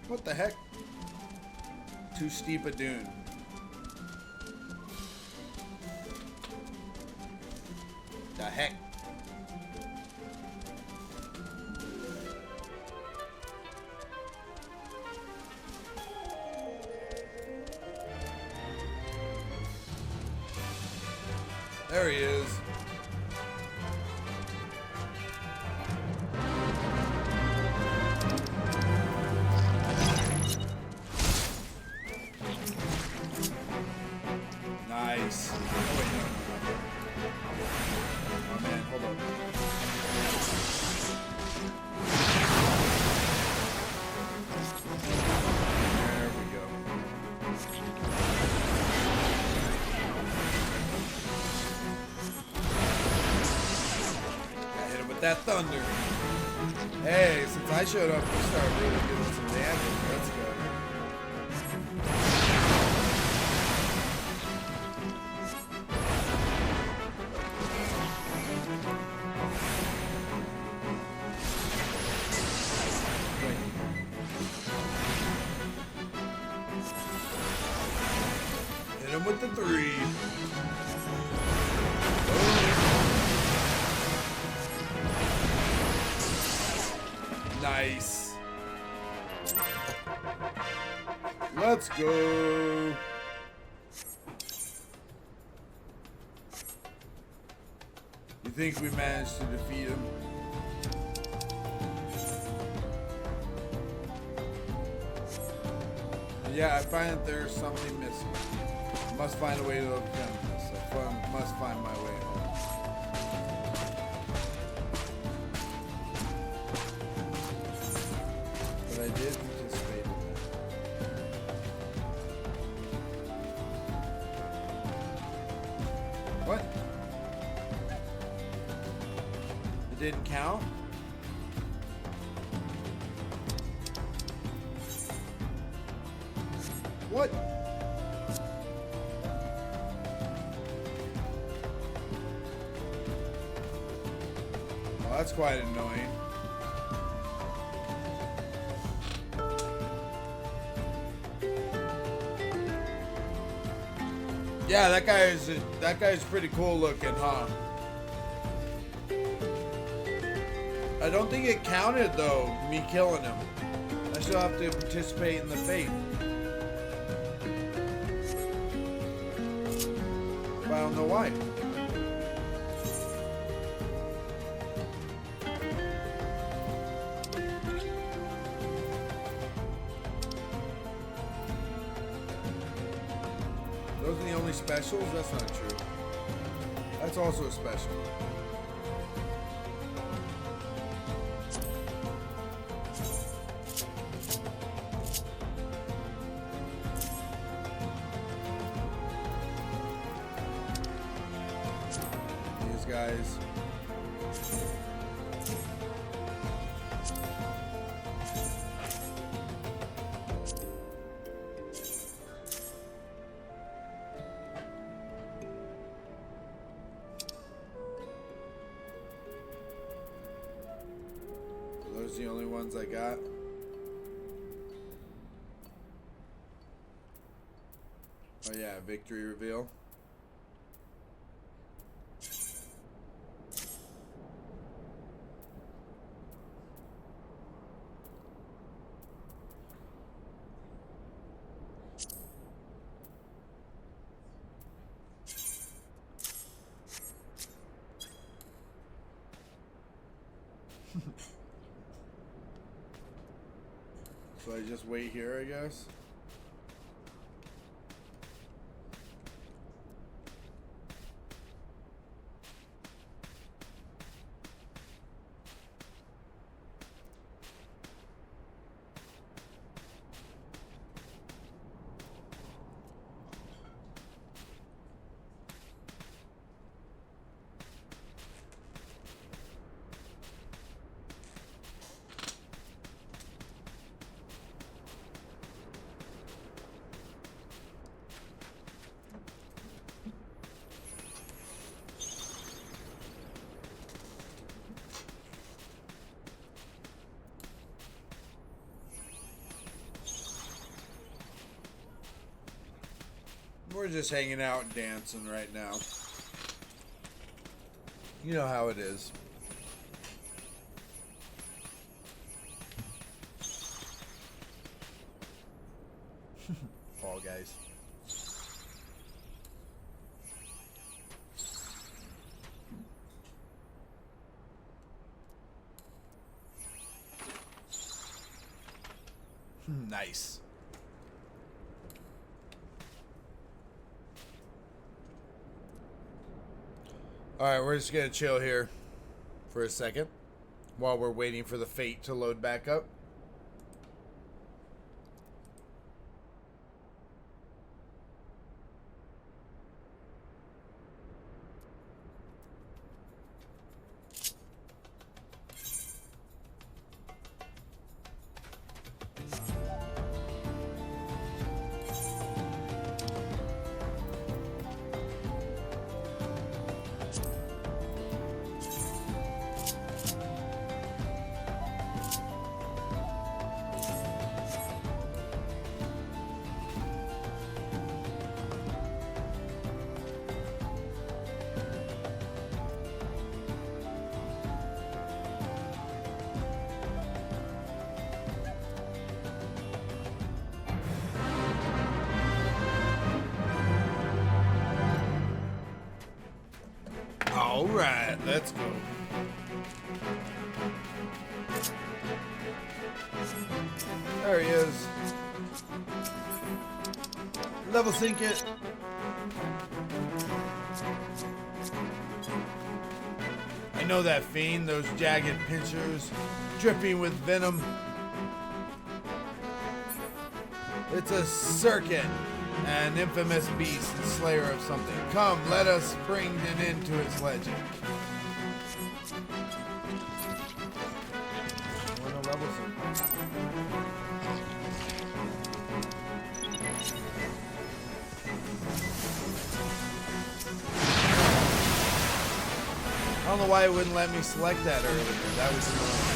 What the heck? Too steep a dune. The heck? There he is. Nice. Oh, wait, no. Oh, man, hold on. There we go. Got hit him with that thunder. Hey, since I showed up, we started really doing some damage. Let's go. Hit him with the 3. Nice. Let's go. You think we managed to defeat him? Yeah, I find that there's something missing. Must find a way to overcome this. I must find my way home. But I did participate in that. What? It didn't count? What? Well, that's quite annoying. Yeah, that guy's pretty cool looking, huh? I don't think it counted though, me killing him. I still have to participate in the fate. But I don't know why. Those are the only specials? That's not true. That's also a special. These guys. Those are the only ones I got. Oh yeah, victory reveal. I just wait here, I guess. We're just hanging out and dancing right now. You know how it is. Fall Guys. Nice. Alright, we're just gonna chill here for a second while we're waiting for the fate to load back up. Alright, let's go. There he is. Level sync it. I know that fiend, those jagged pincers, dripping with venom. It's a circuit, an infamous beast and slayer of something. Come, let us bring an end to its legend. I don't know why it wouldn't let me select that earlier. That was annoying.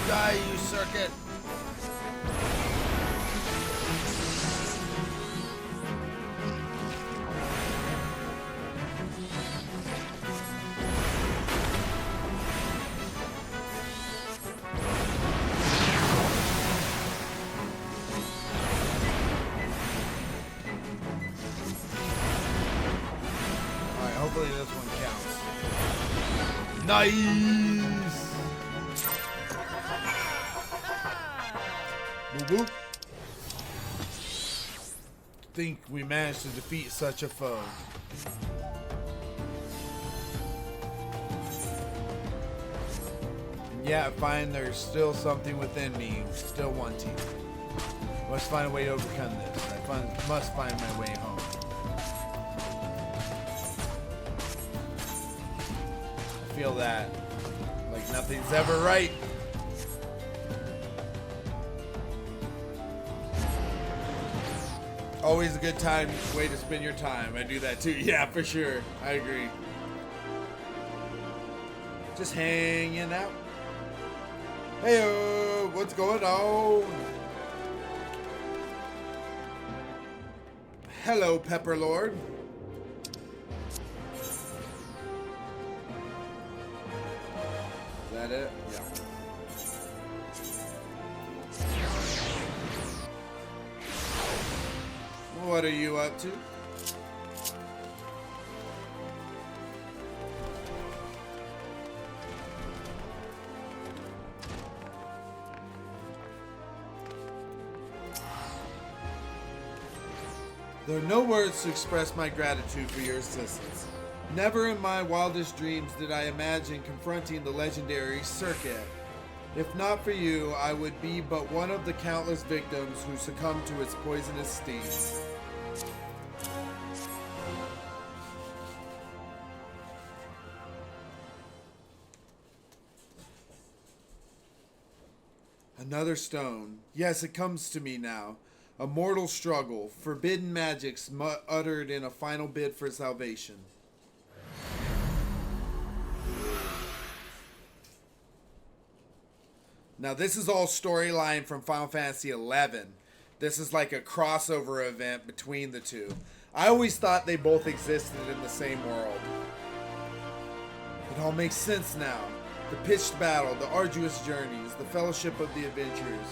Die, you circuit! Alright, hopefully this one counts. Nice! Whoop. Think we managed to defeat such a foe. And yet I find there's still something within me, still wanting. Must find a way to overcome this. Must find my way home. I feel that like nothing's ever right. Always a good way to spend your time. I do that too. Yeah, for sure. I agree. Just hanging out. Hey, what's going on? Hello, Pepper Lord. Is that it? Yeah. What are you up to? There are no words to express my gratitude for your assistance. Never in my wildest dreams did I imagine confronting the legendary Serket. If not for you, I would be but one of the countless victims who succumbed to its poisonous stings. Another stone. Yes, it comes to me now. A mortal struggle, forbidden magics uttered in a final bid for salvation. Now this is all storyline from Final Fantasy XI. This is like a crossover event between the two. I always thought they both existed in the same world. It all makes sense now. The pitched battle, the arduous journeys, the fellowship of the adventurers.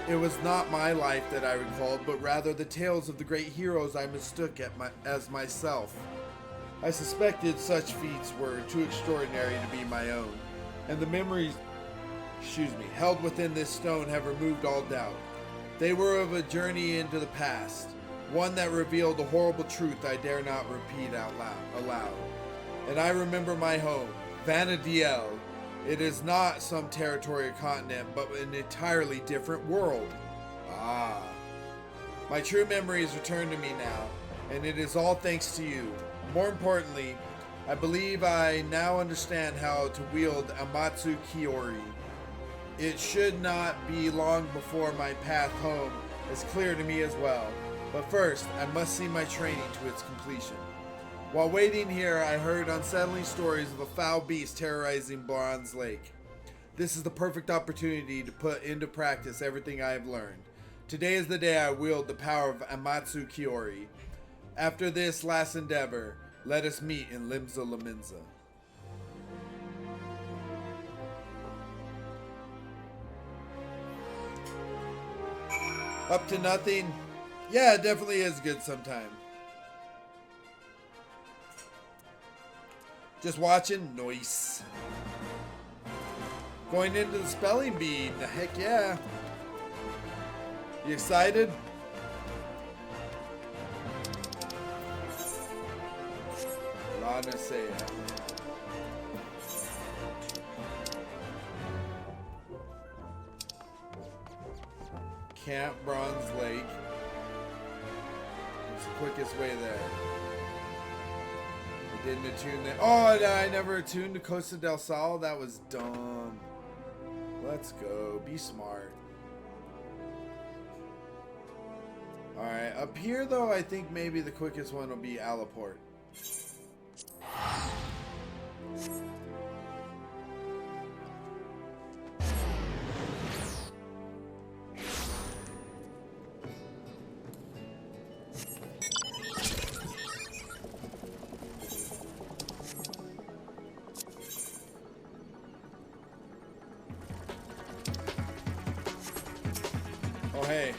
It was not my life that I recalled, but rather the tales of the great heroes I mistook as myself. I suspected such feats were too extraordinary to be my own, and the memories, held within this stone have removed all doubt. They were of a journey into the past, one that revealed a horrible truth I dare not repeat aloud. And I remember my home, Vana'diel. It is not some territory or continent, but an entirely different world. Ah. My true memories return to me now, and it is all thanks to you. More importantly, I believe I now understand how to wield Amatsu Kiori. It should not be long before my path home is clear to me as well. But first, I must see my training to its completion. While waiting here, I heard unsettling stories of a foul beast terrorizing Bronze Lake. This is the perfect opportunity to put into practice everything I have learned. Today is the day I wield the power of Amatsu Kiori. After this last endeavor, let us meet in Limsa Lominsa. Up to nothing? Yeah, it definitely is good sometime. Just watching? Nice. Going into the spelling bee. The heck yeah. You excited? Lanasea. Camp Bronze Lake. What's the quickest way there? Didn't attune that. Oh, I never attuned to Costa del Sol. That was dumb. Let's go. Be smart. Alright, up here though, I think maybe the quickest one will be Alaport. Hey,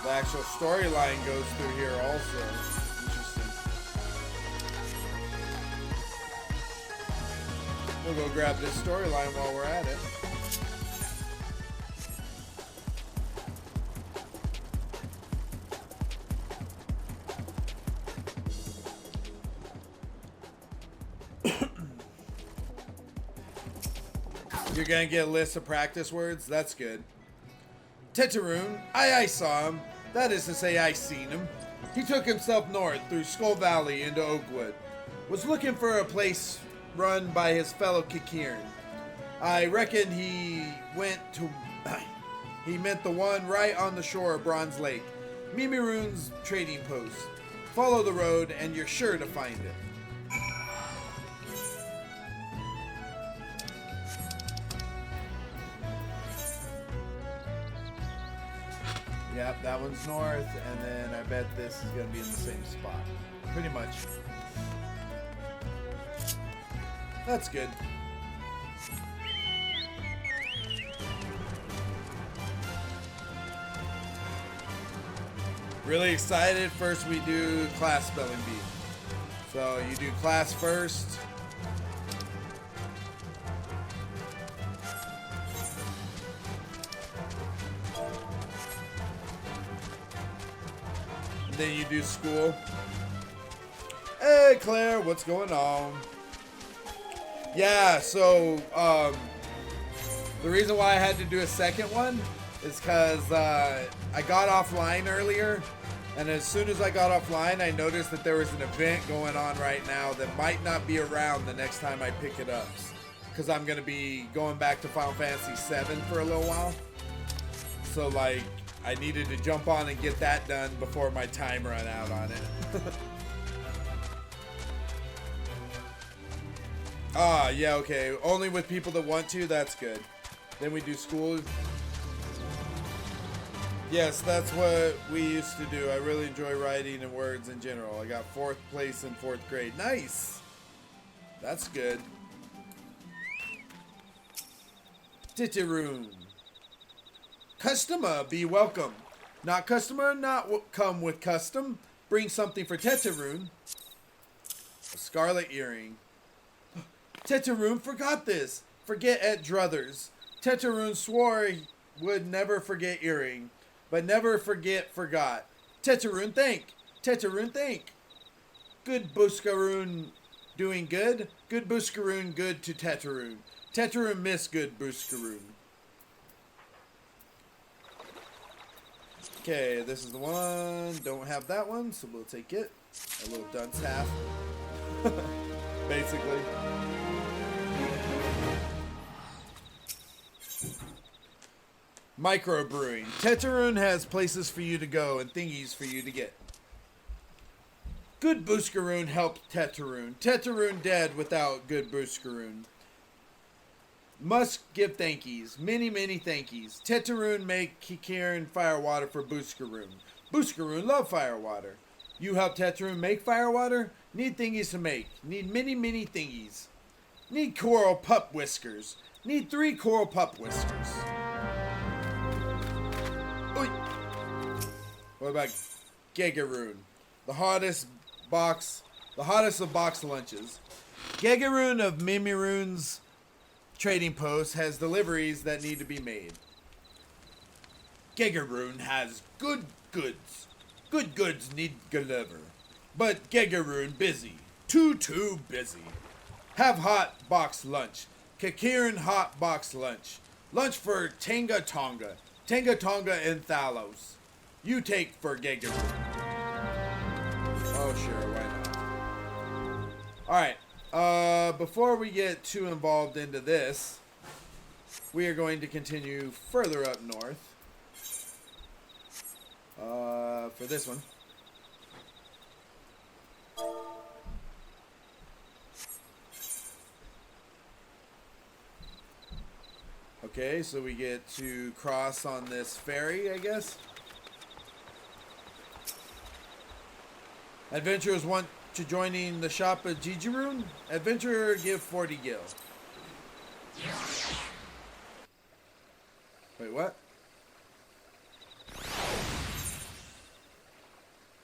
the actual storyline goes through here also. Interesting. We'll go grab this storyline while we're at it. You're gonna get a list of practice words? That's good. Teteroon, I saw him. That is to say, I seen him. He took himself north through Skull Valley into Oakwood. Was looking for a place run by his fellow Kikiran. I reckon he went to... he meant the one right on the shore of Bronze Lake. Mimiroon's trading post. Follow the road and you're sure to find it. Yep, that one's north, and then I bet this is going to be in the same spot. Pretty much. That's good. Really excited. First we do class spelling bee. So you do class first. And then you do school. Hey Claire, what's going on? Yeah, so the reason why I had to do a second one is because I got offline earlier, and as soon as I got offline, I noticed that there was an event going on right now that might not be around the next time I pick it up, because I'm going to be going back to Final Fantasy VII for a little while. So, like, I needed to jump on and get that done before my time ran out on it. Ah, yeah, okay. Only with people that want to, that's good. Then we do school. Yes, that's what we used to do. I really enjoy writing and words in general. I got 4th place in 4th grade. Nice! That's good. Teteroon. Customer, be welcome. Not customer, not come with custom. Bring something for Teteroon. A scarlet earring. Teteroon forgot this. Forget at Druthers. Teteroon swore he would never forget earring, but never forgot. Teteroon thank. Teteroon thank. Good Buscaroon doing good. Good Buscaroon good to Teteroon. Teteroon miss good Buscaroon. Okay, this is the one. Don't have that one, so we'll take it. A little dunce half. Basically. Microbrewing. Teteroon has places for you to go and thingies for you to get. Good Buscaroon helped Teteroon. Teteroon dead without good Buscaroon. Must give thankies. Many, many thankies. Teteroon make Kikiran firewater for Buscaroon. Buscaroon love firewater. You help Teteroon make firewater? Need thingies to make. Need many, many thingies. Need coral pup whiskers. Need 3 coral pup whiskers. Oy. What about Gegaroon? The hottest of box lunches. Gegaroon of Mimiroon's trading post has deliveries that need to be made. Gegaroon has good goods. Good goods need deliver. But Gegaroon busy. Too busy. Have hot box lunch. Kikiran hot box lunch. Lunch for Tenga Tonga. Tenga Tonga and Thalos. You take for Gegaroon. Oh sure, why not? Alright. Before we get too involved into this, we are going to continue further up north. For this one. Okay, so we get to cross on this ferry, I guess. Adventurers want to joining the shop of Jijiroon? Adventurer give 40 gil. Wait, what?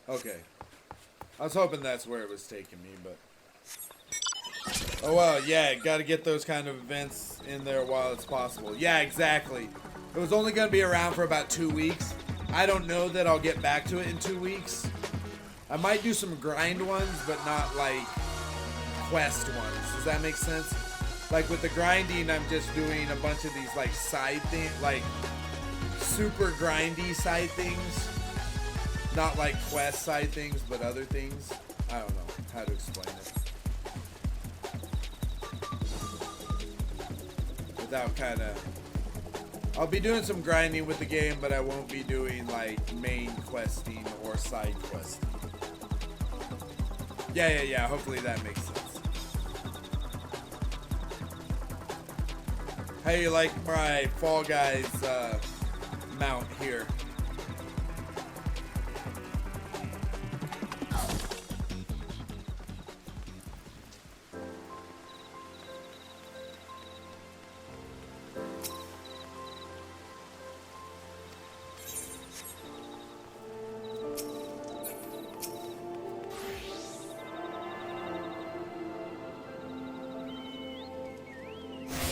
Okay. I was hoping that's where it was taking me, but... Oh, well, yeah, gotta get those kind of events in there while it's possible. Yeah, exactly. It was only gonna be around for about 2 weeks. I don't know that I'll get back to it in 2 weeks. I might do some grind ones, but not, like, quest ones. Does that make sense? Like with the grinding, I'm just doing a bunch of these like side things, like super grindy side things. Not like quest side things, but other things. I don't know how to explain it. Without kind of... I'll be doing some grinding with the game, but I won't be doing like main questing or side questing. Yeah. Hopefully that makes sense. How you like my Fall Guys mount here?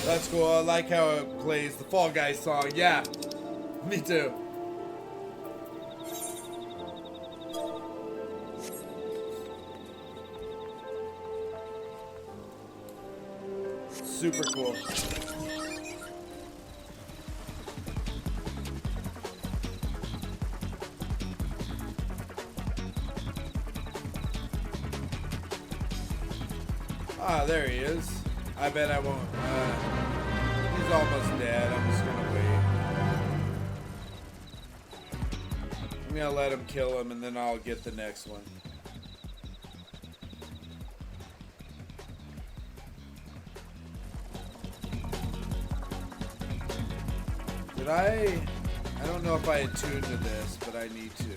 That's cool. I like how it plays the Fall Guys song. Yeah, me too. Super cool. Ah, there he is. I bet I won't. He's almost dead. I'm just gonna wait. I'm gonna let him kill him and then I'll get the next one. Did I don't know if I had tuned to this, but I need to.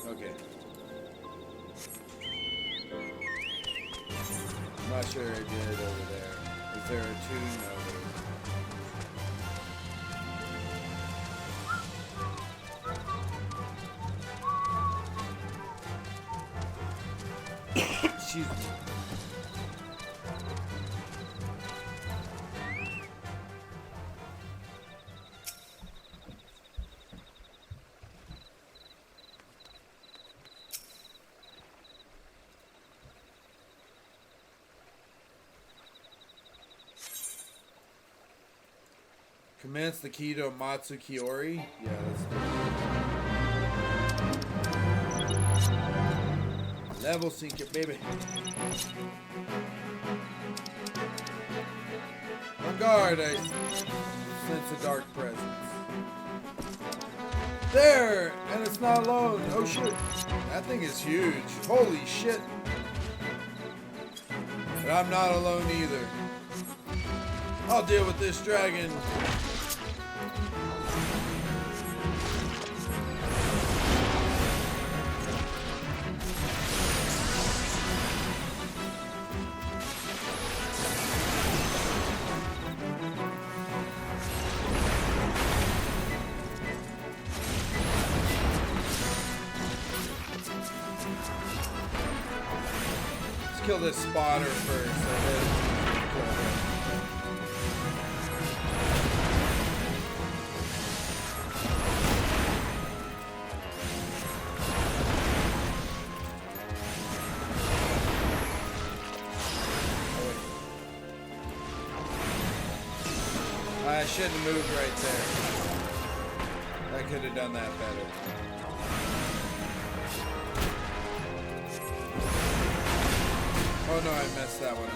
Okay. I'm not sure I did over there. Is there a tune? No, excuse me. Commence the key to Matsukiori? Yeah, that's good. Level sync it, baby. On guard, I sense a dark presence. There! And it's not alone. Oh shit. That thing is huge. Holy shit. But I'm not alone either. I'll deal with this dragon. Kill this spotter first. I shouldn't have moved right there. I could have done that better. Oh no, I messed that one up.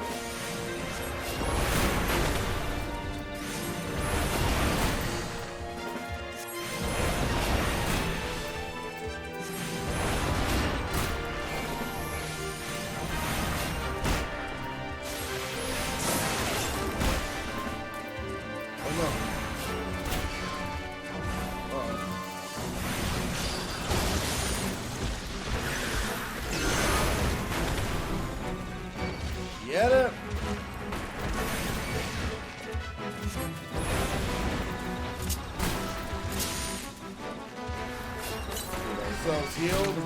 Oh no. Get it? Get ourselves healed.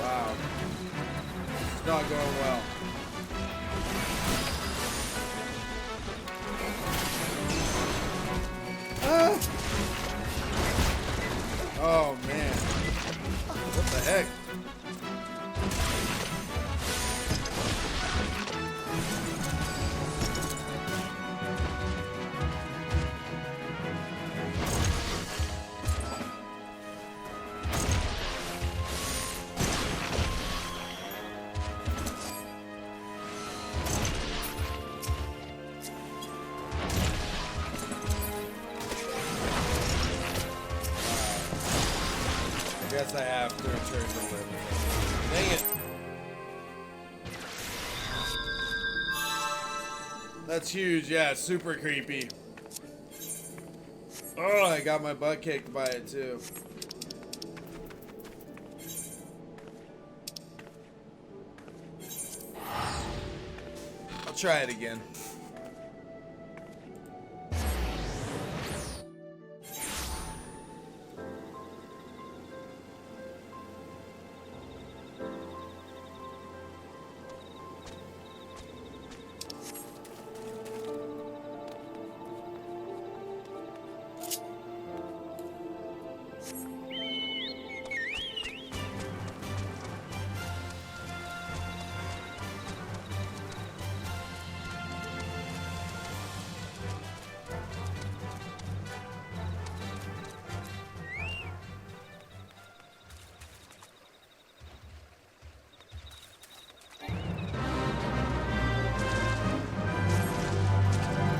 Wow. going well. Ah! Oh man. What the heck? I guess I have to return to live. Dang it. That's huge, yeah, super creepy. Oh, I got my butt kicked by it too. I'll try it again.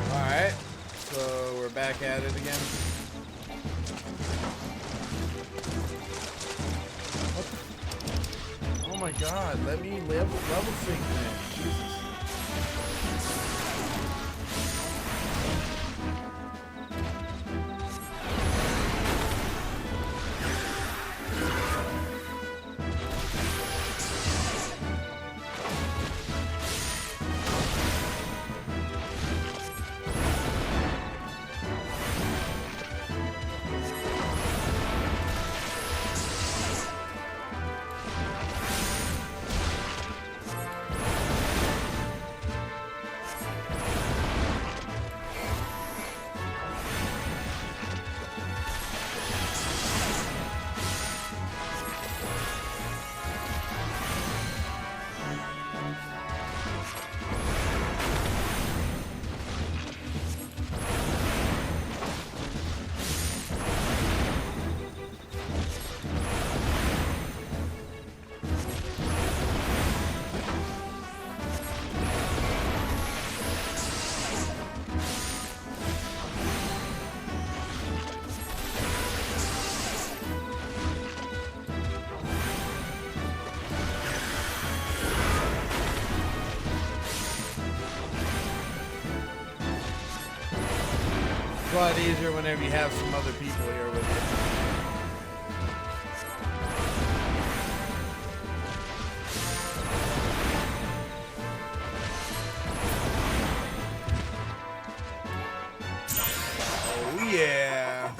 Alright, so we're back at it again. What the? Oh my god, let me level sync man. Jesus. It's a lot easier whenever you have some other people here with you. Oh yeah.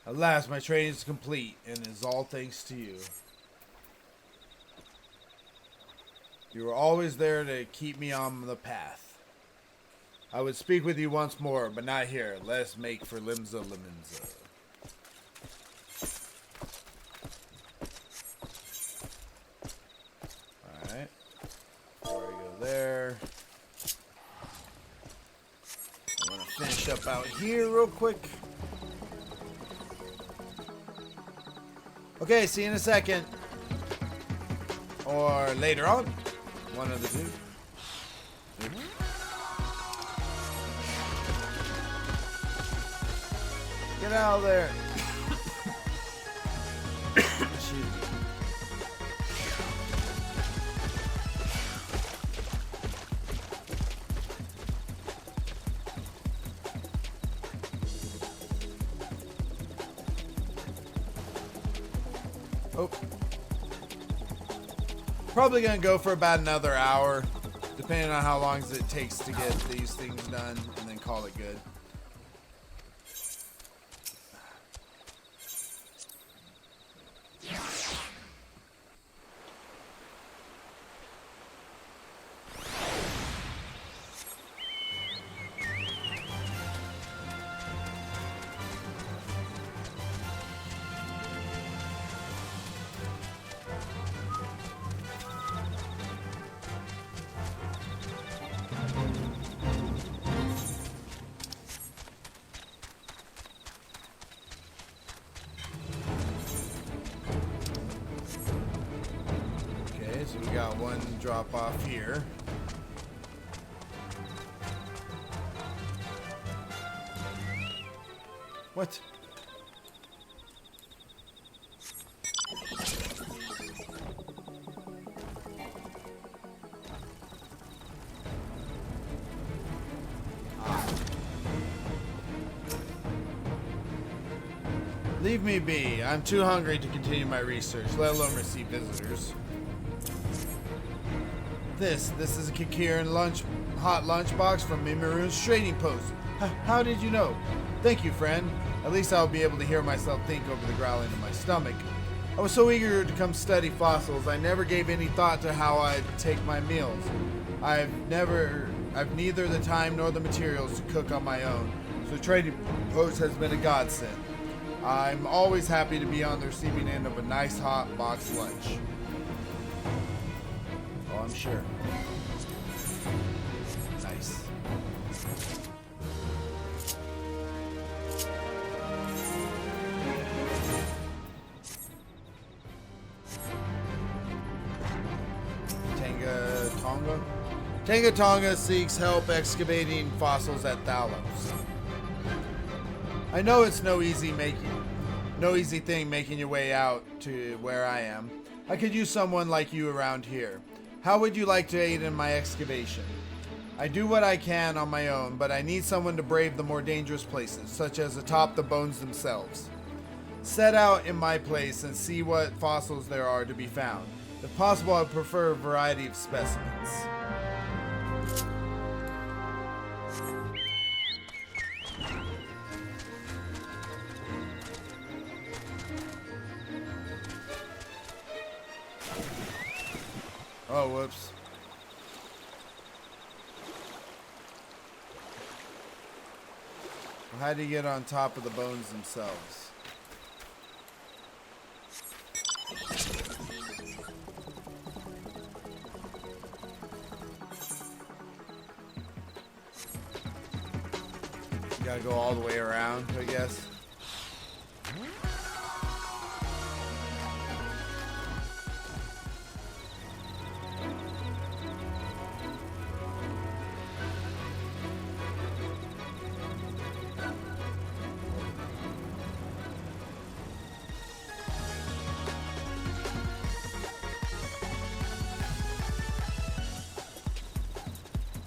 At last, my training is complete, and it's all thanks to you. You were always there to keep me on the path. I would speak with you once more, but not here. Let's make for Limsa Limenza. Alright. Before I go there, I want to finish up out here real quick. Okay, see you in a second. Or later on. One of the two. Get out of there. Excuse me. Oh. Probably gonna go for about another hour, depending on how long it takes to get these things done, and then call it good. drop off here. What? Leave me be. I'm too hungry to continue my research, let alone receive visitors. This is a Kikiran hot lunchbox from Mimaru's trading post. How did you know? Thank you, friend. At least I'll be able to hear myself think over the growling of my stomach. I was so eager to come study fossils, I never gave any thought to how I'd take my meals. I've neither the time nor the materials to cook on my own, so the trading post has been a godsend. I'm always happy to be on the receiving end of a nice hot box lunch. Oh, I'm sure. Nice. Tonga? Tenga Tonga seeks help excavating fossils at Thalos. I know it's no easy thing making your way out to where I am. I could use someone like you around here. How would you like to aid in my excavation? I do what I can on my own, but I need someone to brave the more dangerous places, such as atop the bones themselves. Set out in my place and see what fossils there are to be found. If possible, I prefer a variety of specimens. Oh, whoops. Well, how do you get on top of the bones themselves? You gotta go all the way around, I guess.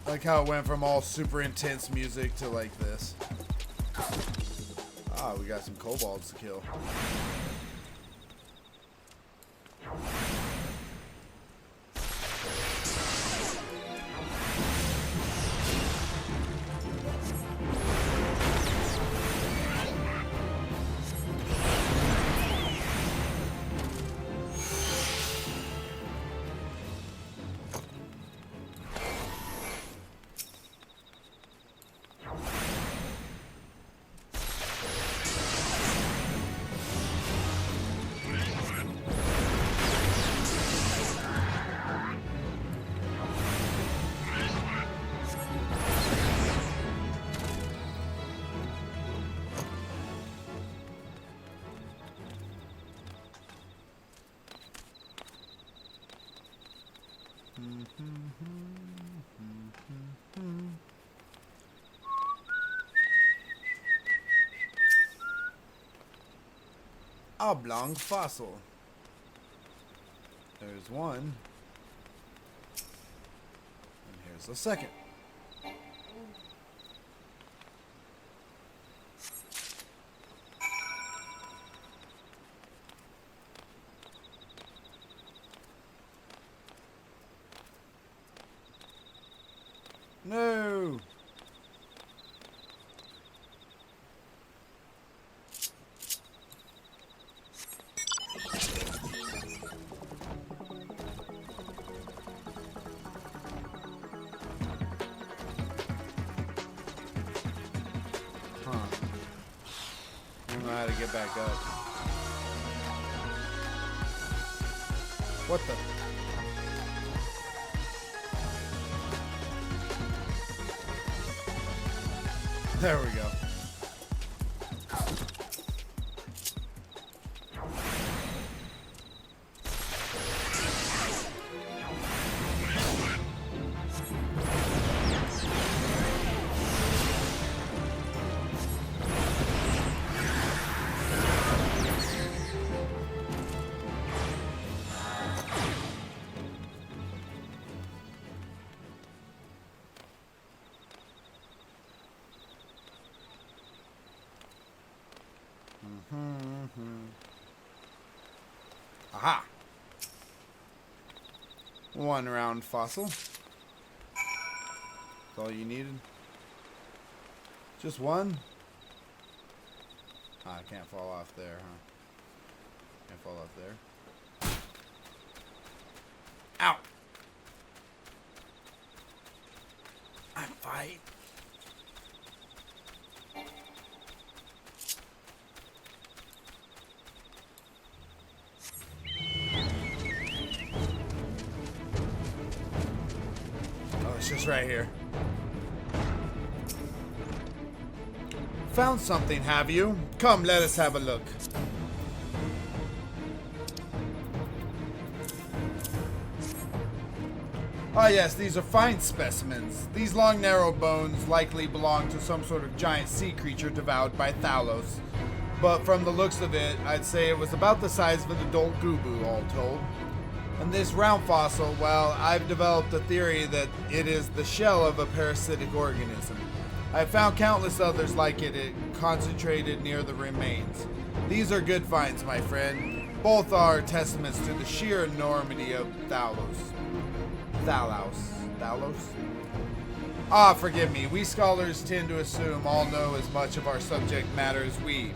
I like how it went from all super intense music to like this. Ah, we got some kobolds to kill. Oblong fossil. There's one. And here's the second. No. I don't know how to get back up. What the? There we go. Aha! One round fossil. That's all you needed? Just one? Ah, I can't fall off there, huh? Can't fall off there. Ow! I'm fine. Oh, it's just right here. Found something, have you? Come, let us have a look. Ah yes, these are fine specimens. These long narrow bones likely belong to some sort of giant sea creature devoured by Thalos. But from the looks of it, I'd say it was about the size of an adult Gubu, all told. And this round fossil, well, I've developed a theory that it is the shell of a parasitic organism. I've found countless others like it concentrated near the remains. These are good finds, my friend. Both are testaments to the sheer enormity of Thalos. Ah, forgive me. We scholars tend to assume all know as much of our subject matter as we.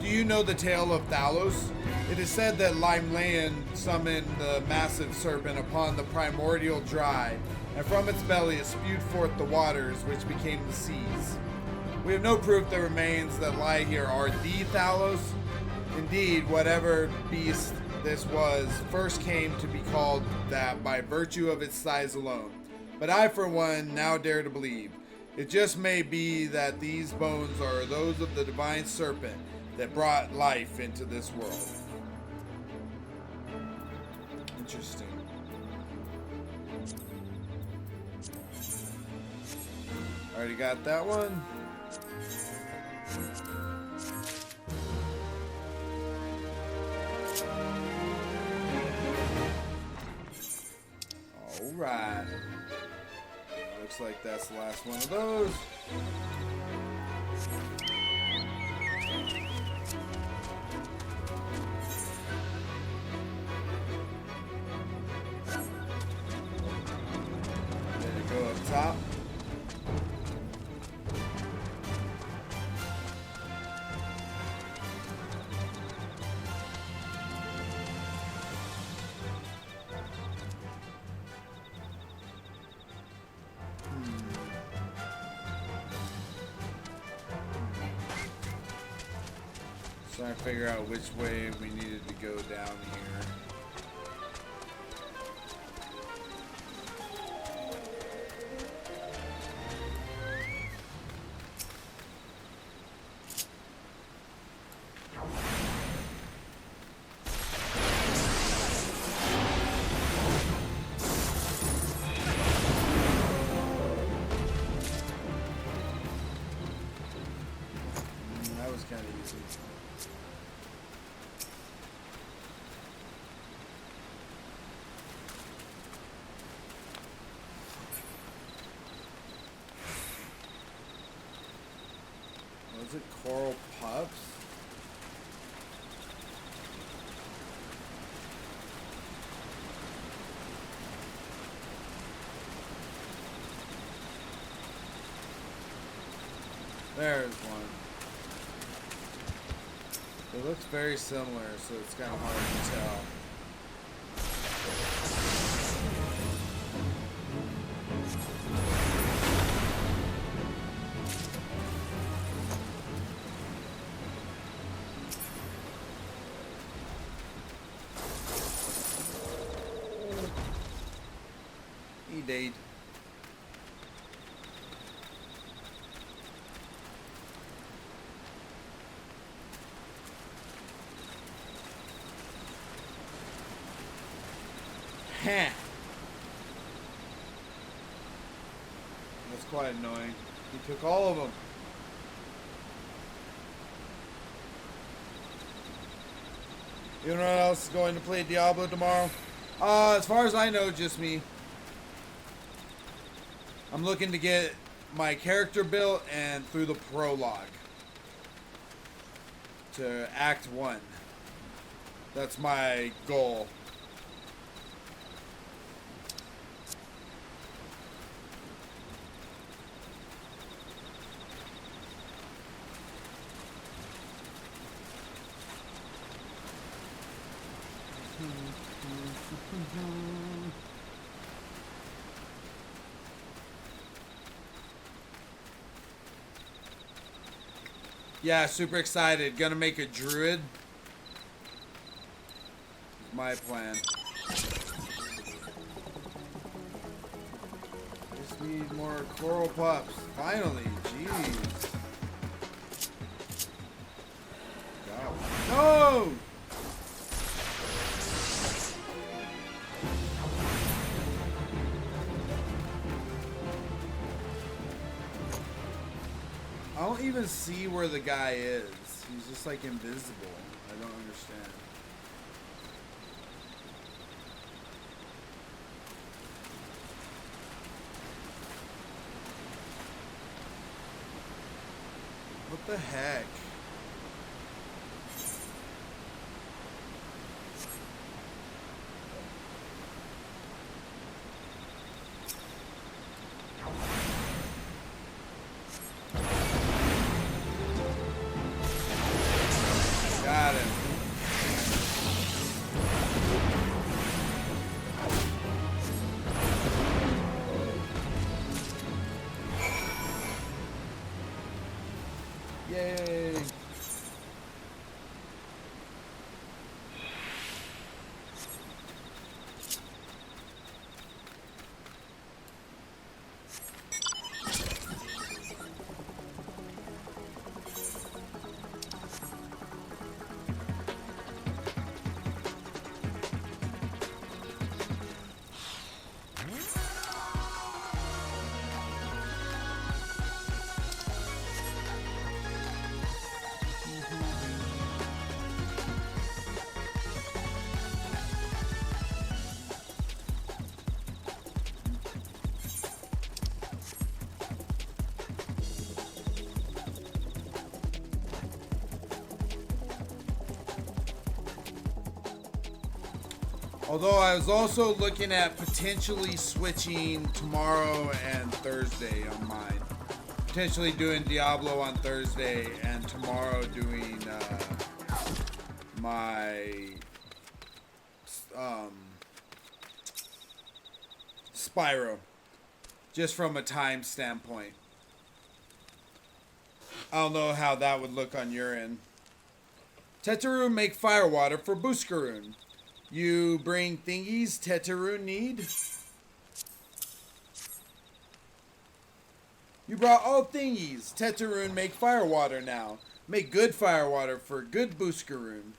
Do you know the tale of Thalos? It is said that Limelayan summoned the massive serpent upon the primordial dry, and from its belly it spewed forth the waters which became the seas. We have no proof the remains that lie here are the Thalos. Indeed, whatever beast this was first came to be called that by virtue of its size alone. But I, for one, now dare to believe. It just may be that these bones are those of the divine serpent that brought life into this world. Interesting. Already got that one. Alright. Looks like that's the last one of those. There you go up top. Trying to figure out which way we needed to go down here. That was kind of easy. Was it coral pups? There's one. It looks very similar, so it's kind of hard to tell. He did. Heh. That's quite annoying. He took all of them. You know what else is going to play Diablo tomorrow? As far as I know, just me. I'm looking to get my character built and through the prologue. to Act 1. That's my goal. Yeah, super excited. Gonna make a druid. My plan. Just need more coral pups. Finally, jeez. No! I don't even see where the guy is. He's just like invisible. I don't understand. What the heck? Got him. Yay. Although I was also looking at potentially switching tomorrow and Thursday on mine. Potentially doing Diablo on Thursday and tomorrow doing my Spyro. Just from a time standpoint. I don't know how that would look on your end. Tetaroon make firewater for Booskaroon. You bring thingies Tetaroon need? You brought all thingies. Tetaroon make firewater now. Make good firewater for good Booskaroon.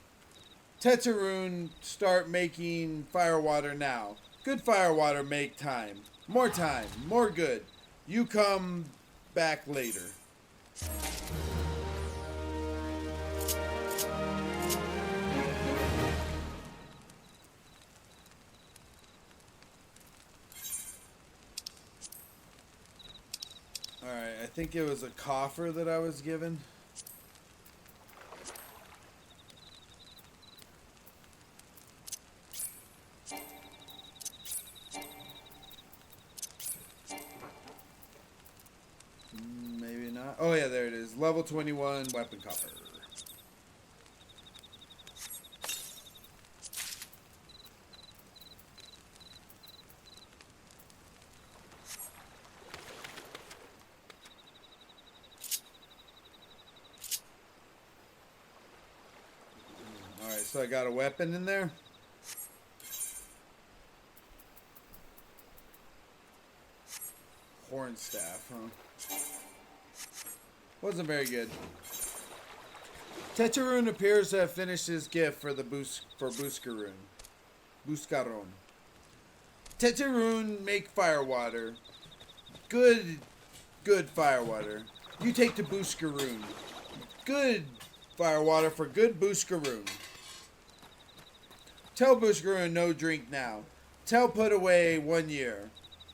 Tetaroon start making firewater now. Good firewater make time. More good. You come back later. Alright, I think it was a coffer that I was given. Maybe not. Oh yeah, there it is. Level 21 weapon coffer. Alright, so I got a weapon in there. Horn staff, huh? Wasn't very good. Tetaroon appears to have finished his gift for Booskaroon. Tetaroon make firewater. Good firewater. You take to Booskaroon. Good firewater for good Booskaroon. Tell Booskaroon no drink now. Tell put away 1 year.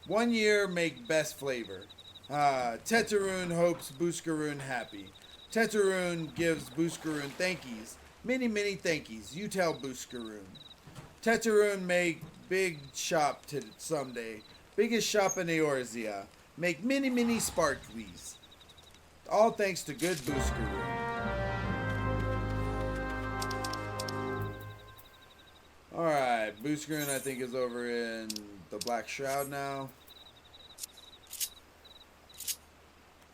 1 year make best flavor. Tetaroon hopes Booskaroon happy. Tetraroon gives Booskaroon thankies. Many, many thankies. You tell Booskaroon. Tetraroon make big shop to someday. Biggest shop in Eorzea. Make many, many sparklies. All thanks to good Booskaroon. Alright, Booskaroon I think is over in the Black Shroud now.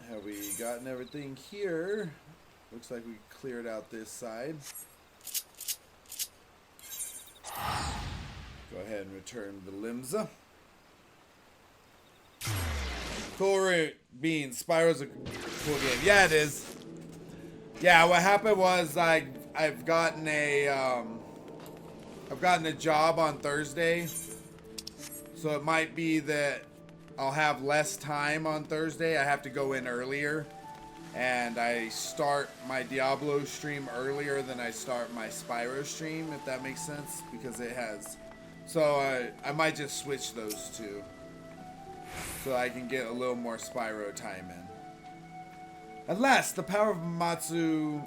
Have we gotten everything here? Looks like we cleared out this side. Go ahead and return the Limsa. Cool beans. Spyro's a cool game. Yeah, it is. Yeah, what happened was I've gotten a job on Thursday, so it might be that I'll have less time on Thursday. I have to go in earlier, and I start my Diablo stream earlier than I start my Spyro stream, if that makes sense, because it has. So I might just switch those two, so I can get a little more Spyro time in. At last, the power of Matsu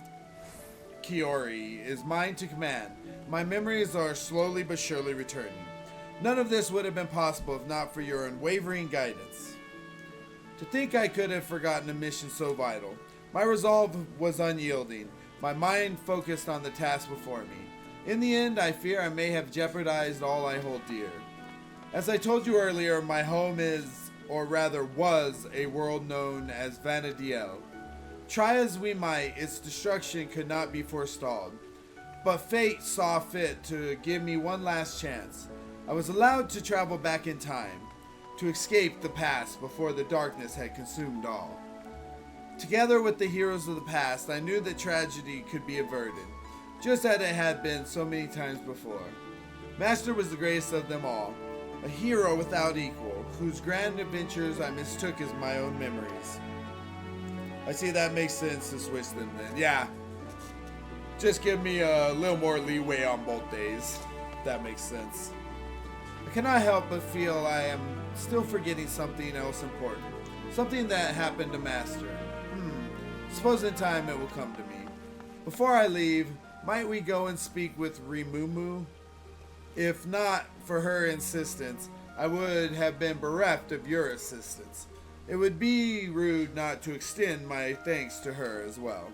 Kiori is mine to command. My memories are slowly but surely returning. None of this would have been possible if not for your unwavering guidance. To think I could have forgotten a mission so vital. My resolve was unyielding, my mind focused on the task before me. In the end, I fear I may have jeopardized all I hold dear. As I told you earlier, my home is, or rather was, a world known as Vana'diel. Try as we might, its destruction could not be forestalled. But fate saw fit to give me one last chance. I was allowed to travel back in time, to escape the past before the darkness had consumed all. Together with the heroes of the past, I knew that tragedy could be averted, just as it had been so many times before. Master was the greatest of them all, a hero without equal, whose grand adventures I mistook as my own memories. I see that makes sense to switch them then. Yeah. Just give me a little more leeway on both days. That makes sense. I cannot help but feel I am still forgetting something else important. Something that happened to Master. Suppose in time it will come to me. Before I leave, might we go and speak with Rimumu? If not for her insistence, I would have been bereft of your assistance. It would be rude not to extend my thanks to her as well.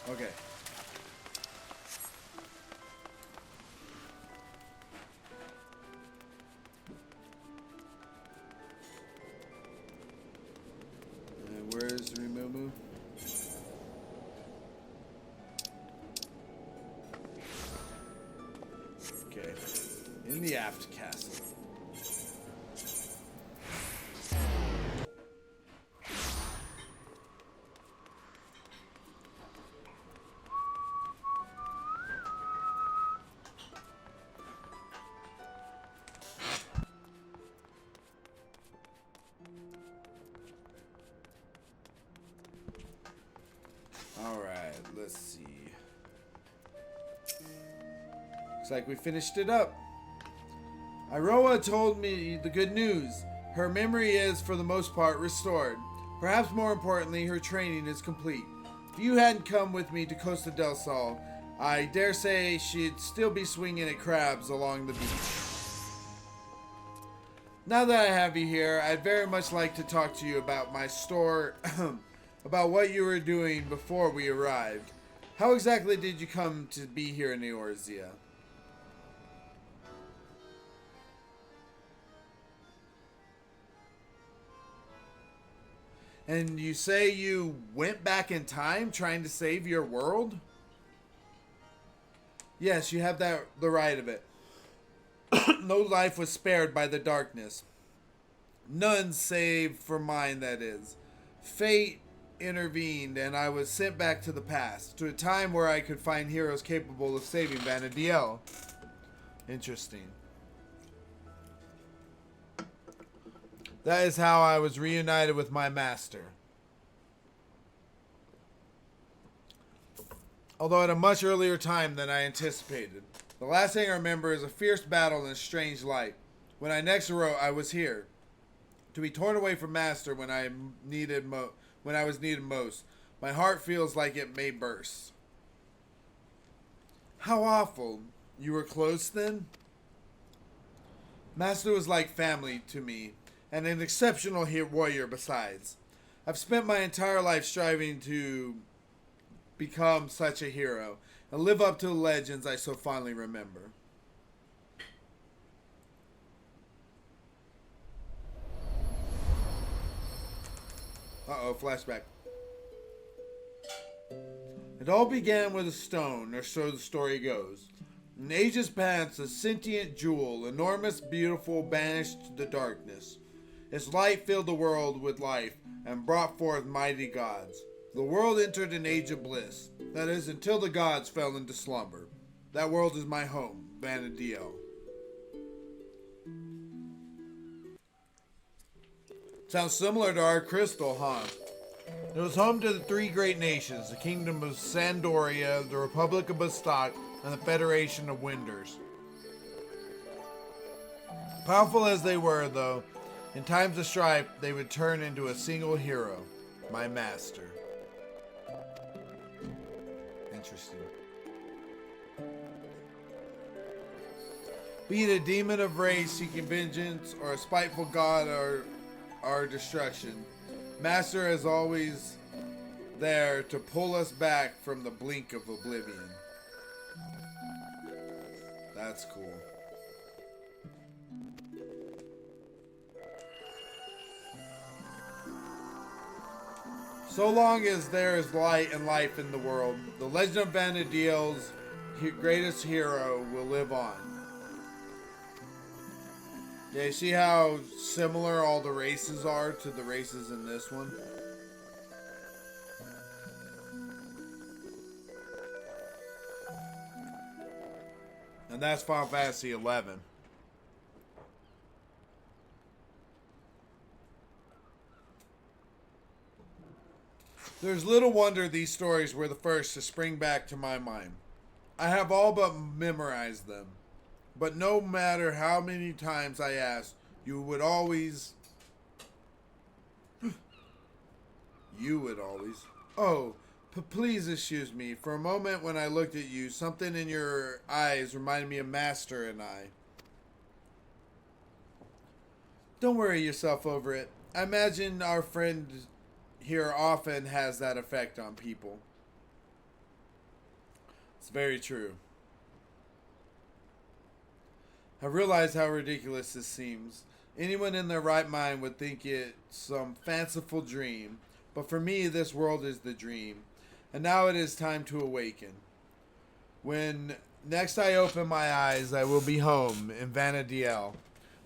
Okay. And where is Rimumu? Okay. In the aft castle. Alright, let's see. Looks like we finished it up. Iroha told me the good news. Her memory is, for the most part, restored. Perhaps more importantly, her training is complete. If you hadn't come with me to Costa del Sol, I dare say she'd still be swinging at crabs along the beach. Now that I have you here, I'd very much like to talk to you about my store... about what you were doing before we arrived. How exactly did you come to be here in Eorzea? And you say you went back in time trying to save your world? Yes, you have the right of it. No life was spared by the darkness. None save for mine, that is. Fate intervened, and I was sent back to the past, to a time where I could find heroes capable of saving Vana'diel. Interesting. That is how I was reunited with my master. although at a much earlier time than I anticipated. The last thing I remember is a fierce battle in a strange light. When I next wrote, I was here, to be torn away from Master when I was needed most. My heart feels like it may burst. How awful. You were close then? Master was like family to me, and an exceptional warrior besides. I've spent my entire life striving to become such a hero and live up to the legends I so fondly remember. Uh-oh, flashback. It all began with a stone, or so the story goes. In ages past, a sentient jewel, enormous, beautiful, banished the darkness. Its light filled the world with life and brought forth mighty gods. The world entered an age of bliss, that is, until the gods fell into slumber. That world is my home, Vana'diel. Sounds similar to our crystal, huh? It was home to the three great nations, the Kingdom of Sandoria, the Republic of Bastok, and the Federation of Winders. Powerful as they were, though, in times of strife, they would turn into a single hero, my master. Interesting. Be it a demon of rage seeking vengeance or a spiteful god or our destruction, Master is always there to pull us back from the blink of oblivion. That's cool. So long as there is light and life in the world, the legend of Vana'diel's greatest hero will live on. Yeah, you see how similar all the races are to the races in this one? And that's Final Fantasy XI. There's little wonder these stories were the first to spring back to my mind. I have all but memorized them. But no matter how many times I asked, you would always... Oh, please excuse me. For a moment when I looked at you, something in your eyes reminded me of Master and I. Don't worry yourself over it. I imagine our friend here often has that effect on people. It's very true. I realize how ridiculous this seems. Anyone in their right mind would think it's some fanciful dream. But for me, this world is the dream. And now it is time to awaken. When next I open my eyes, I will be home in Vana'diel,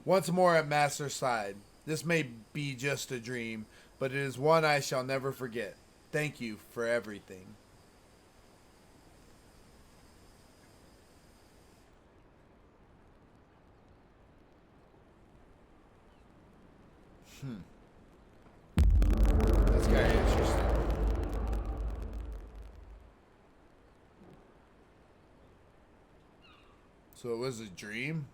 once more at Master's side. This may be just a dream, but it is one I shall never forget. Thank you for everything. That's kind of interesting. So it was a dream?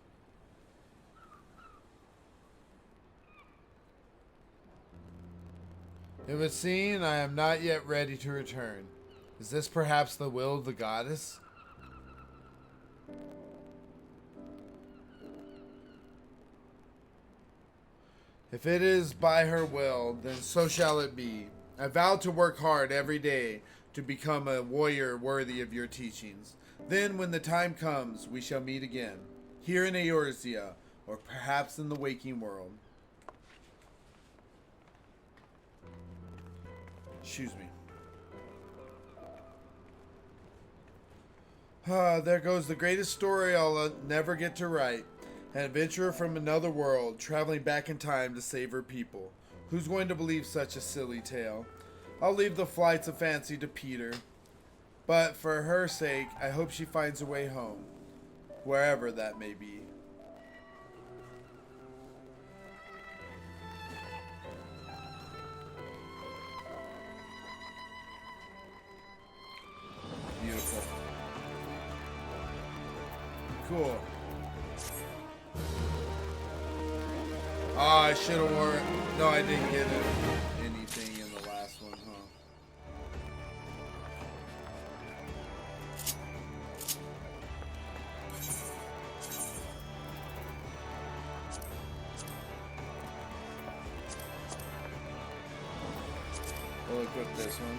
It would seem I am not yet ready to return. Is this perhaps the will of the goddess? If it is by her will, then so shall it be. I vow to work hard every day to become a warrior worthy of your teachings. Then, when the time comes, we shall meet again, here in Eorzea, or perhaps in the waking world. Excuse me. There goes the greatest story I'll never get to write. An adventurer from another world, traveling back in time to save her people. Who's going to believe such a silly tale? I'll leave the flights of fancy to Peter. But for her sake, I hope she finds a way home. Wherever that may be. Beautiful. cool. Oh, I should have worn. No, I didn't get anything in the last one, huh? We'll equip this one.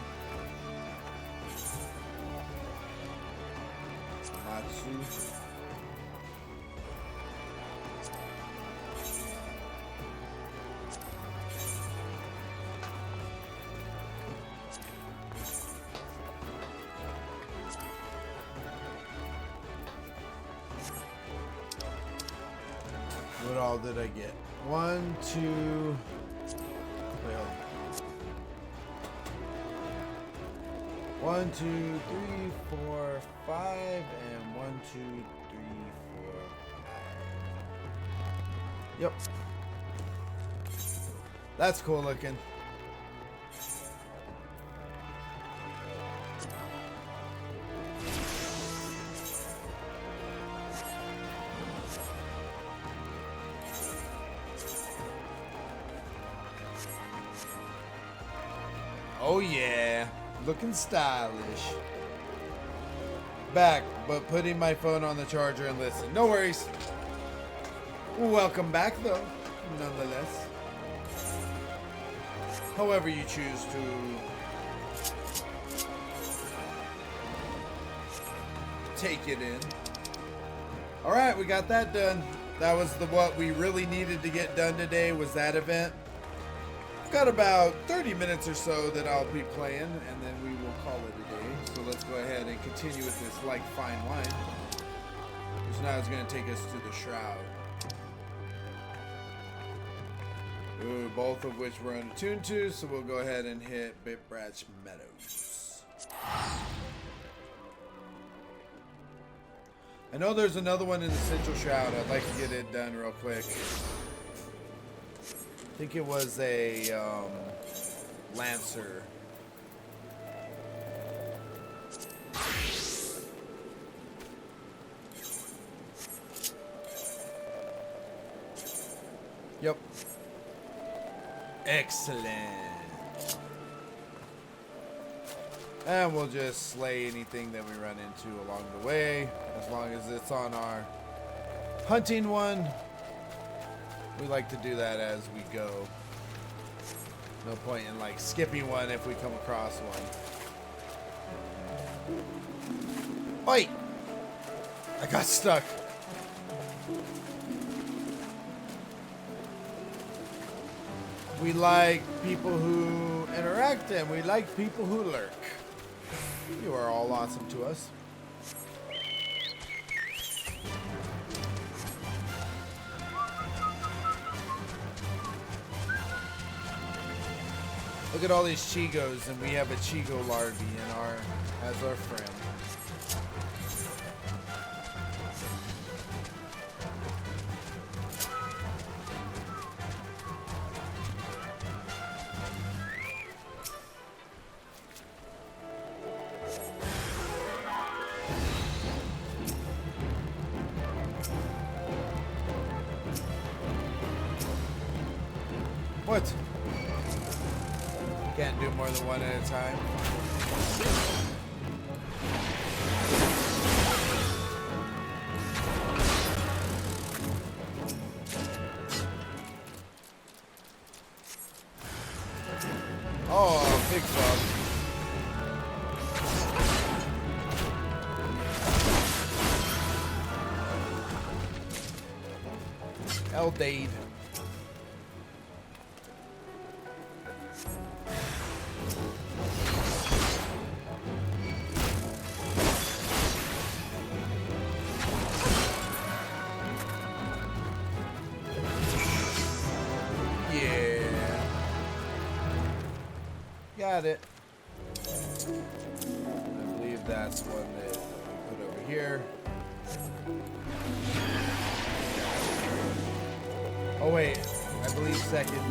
Matsu. What all did I get? 1, 2. Wait, hold on. 1, 2, 3, 4, 5, and 1, 2, 3, 4, 5. Yep. That's cool looking. Oh yeah, looking stylish. Back, but putting my phone on the charger and listen. No worries. Welcome back though, nonetheless. However you choose to take it in. Alright, we got that done. That was what we really needed to get done today, was that event. Got about 30 minutes or so that I'll be playing, and then we will call it a day. So let's go ahead and continue with this like fine wine, which now is going to take us to the Shroud. Ooh, both of which we're unattuned to, so we'll go ahead and hit Bitbratch Meadows. I know there's another one in the Central Shroud. I'd like to get it done real quick. I think it was a Lancer. Yep. Excellent. And we'll just slay anything that we run into along the way, as long as it's on our hunting one. We like to do that as we go. No point in like skipping one if we come across one. Oi! I got stuck. We like people who interact and we like people who lurk. You are all awesome to us. Look at all these Chigos, and we have a Chigo larvae as our friend. What? Can't do more than one at a time. Oh, big bug. Eldade. Got it. I believe that's one that we put over here. Oh wait, I believe second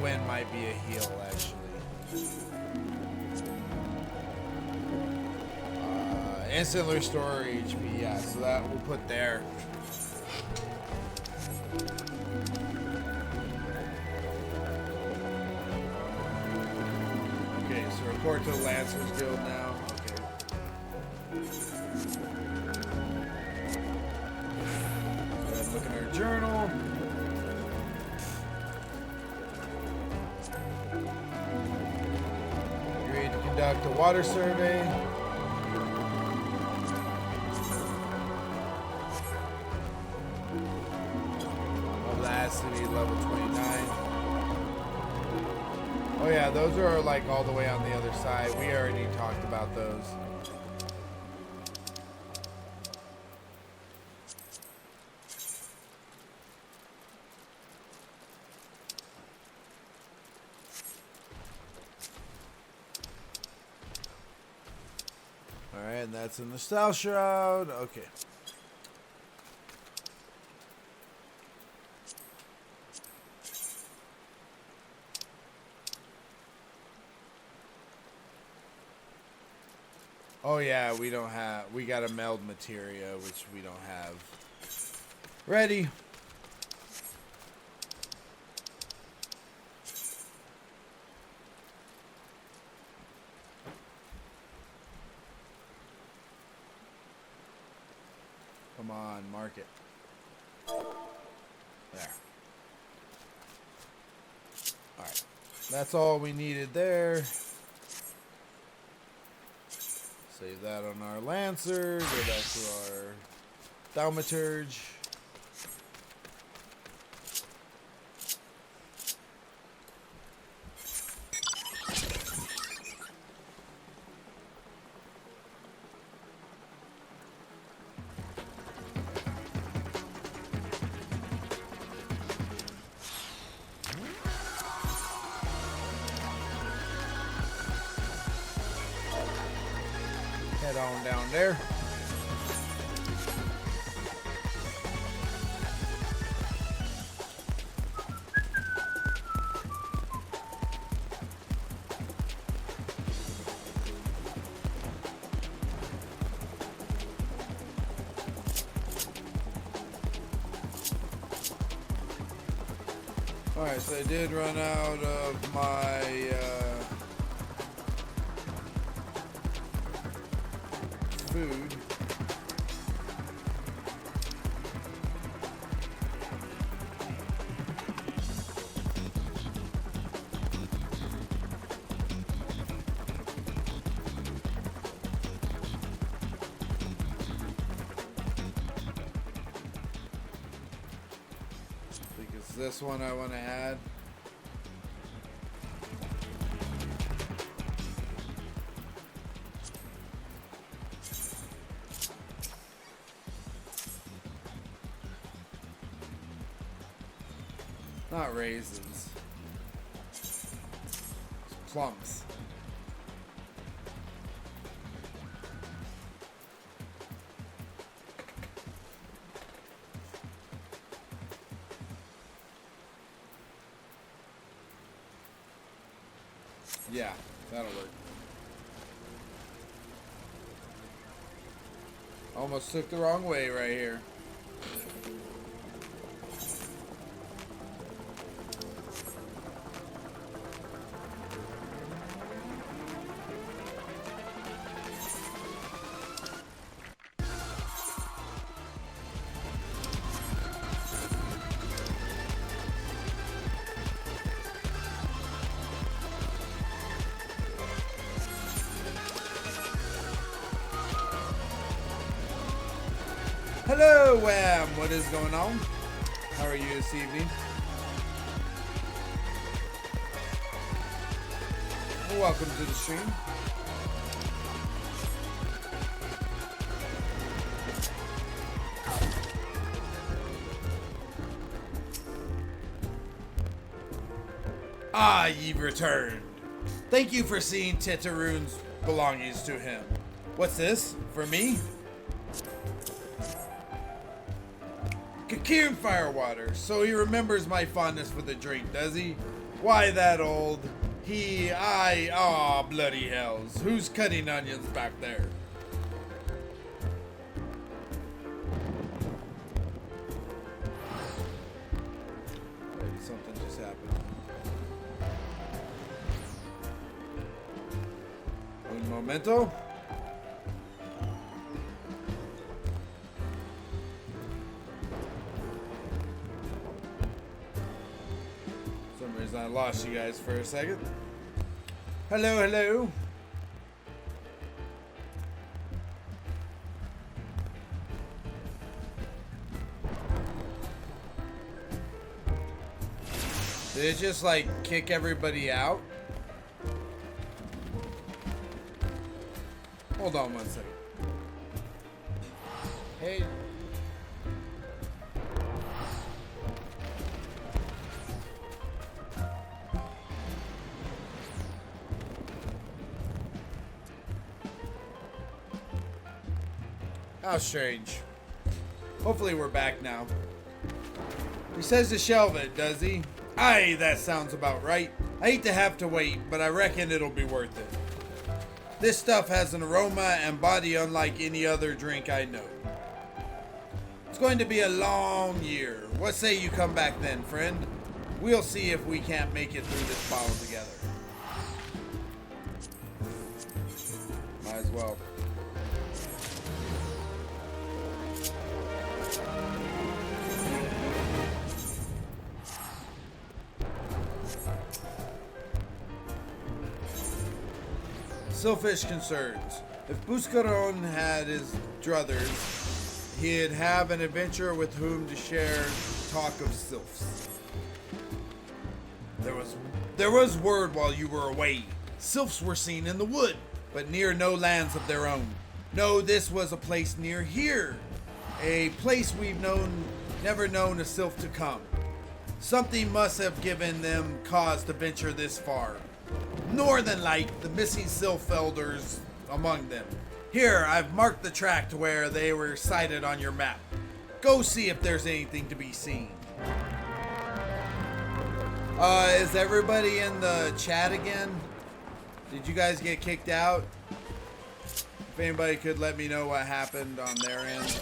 wind might be a heal actually. instantly restore HP. Yeah, so that we'll put there. Okay, so report to the Lancers Guild now. Okay. Go ahead and look in our journal. Agreed to conduct a water survey. Velocity level 29. Oh yeah, those are like all the way on the other side. We already talked about those. Alright, and that's in the Style Shroud. Okay. Oh yeah, we don't have, we got a meld materia, which we don't have. Ready. Come on, mark it. There. Alright. That's all we needed there. Save that on our Lancer. Go back to our Thaumaturge. Head on down there. Alright, so I did run out of my food. Because this one I want to add. Not raisins. It's plums. Yeah, that'll work. Almost took the wrong way right here. Hello, Wham! What is going on? How are you this evening? Well, welcome to the stream. Ah, you've returned. Thank you for seeing Tetarune's belongings to him. What's this? For me? Kakirn Firewater. So he remembers my fondness for the drink, does he? Why that old? Aw, bloody hells. Who's cutting onions back there? something just happened. Un momento. For some reason I lost you guys for a second. Hello, hello. Did it just like kick everybody out? Hold on one second. Hey. How strange. Hopefully we're back now. He says to shelve it, does he? Aye, that sounds about right. I hate to have to wait, but I reckon it'll be worth it. This stuff has an aroma and body unlike any other drink I know. It's going to be a long year. What say you come back then, friend? We'll see if we can't make it through this bottle together. Might as well. Selfish concerns. If Buscaron had his druthers, he'd have an adventurer with whom to share talk of sylphs. There was word while you were away. Sylphs were seen in the wood, but near no lands of their own. No, this was a place near here. A place we've never known a sylph to come. Something must have given them cause to venture this far. Northern Light, the missing sylph elders among them. Here, I've marked the track to where they were sighted on your map. Go see if there's anything to be seen. Is everybody in the chat again? Did you guys get kicked out? If anybody could let me know what happened on their end.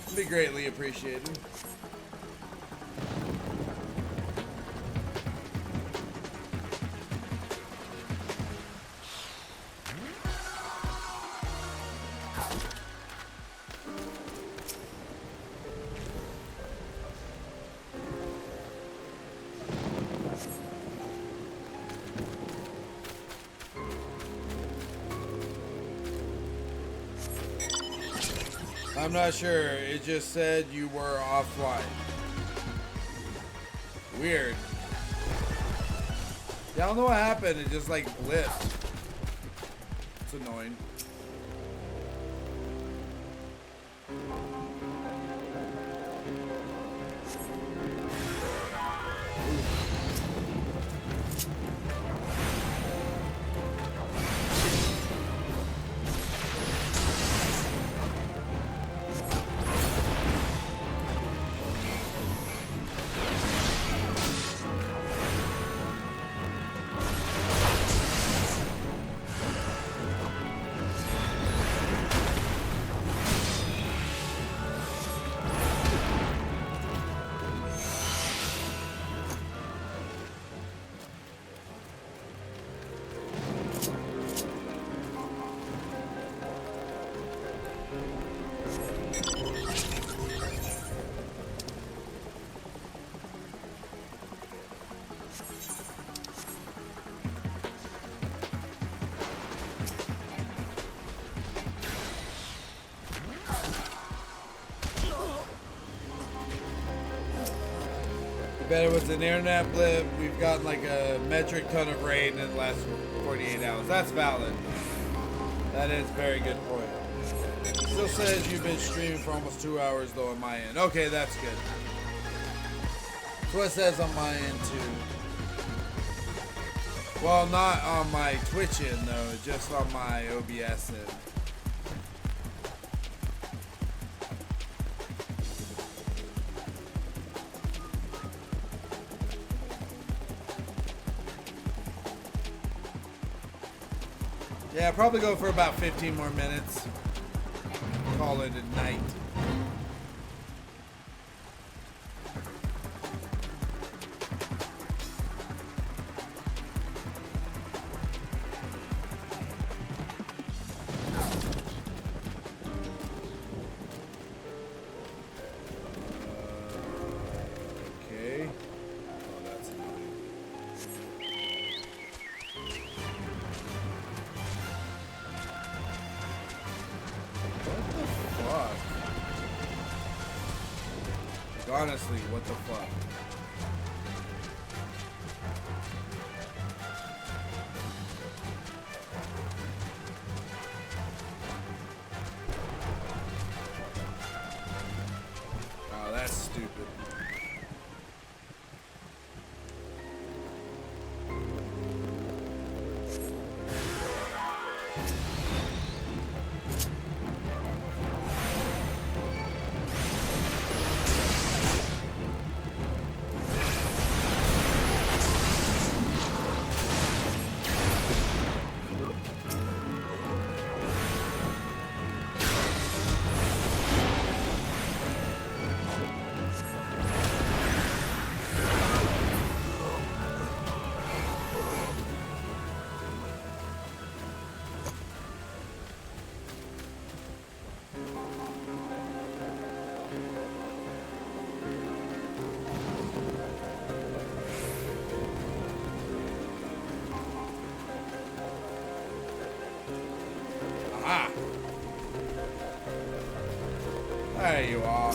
It'd be greatly appreciated. I'm not sure. It just said you were offline. Weird. Yeah, I don't know what happened. It just like blipped. It's annoying. Bet it was an internet blip. We've gotten like a metric ton of rain in the last 48 hours. That's valid. That is a very good point. Still says you've been streaming for almost 2 hours though on my end. Okay, that's good. That's what it says on my end too. Well, not on my Twitch end though, just on my OBS end. Yeah, probably go for about 15 more minutes. Call it a night. Honestly, what the fuck? Oh, that's stupid. Aha! There you are.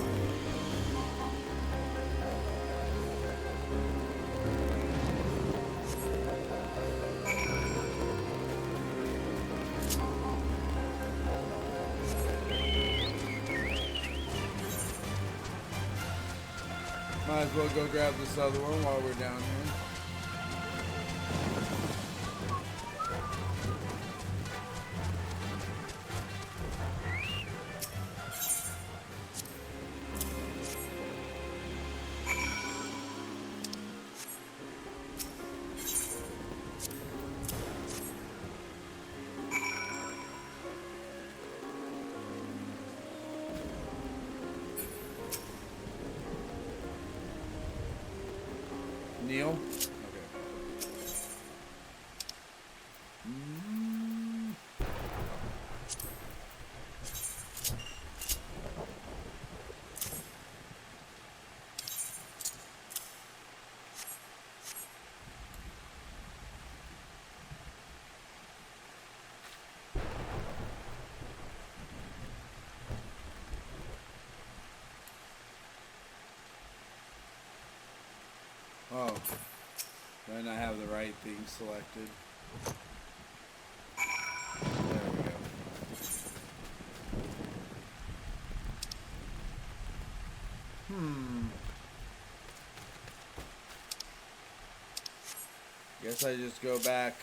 Might as well go grab this other one while we're down here. Neil? Okay. Oh. Then I have the right thing selected. There we go. Guess I just go back.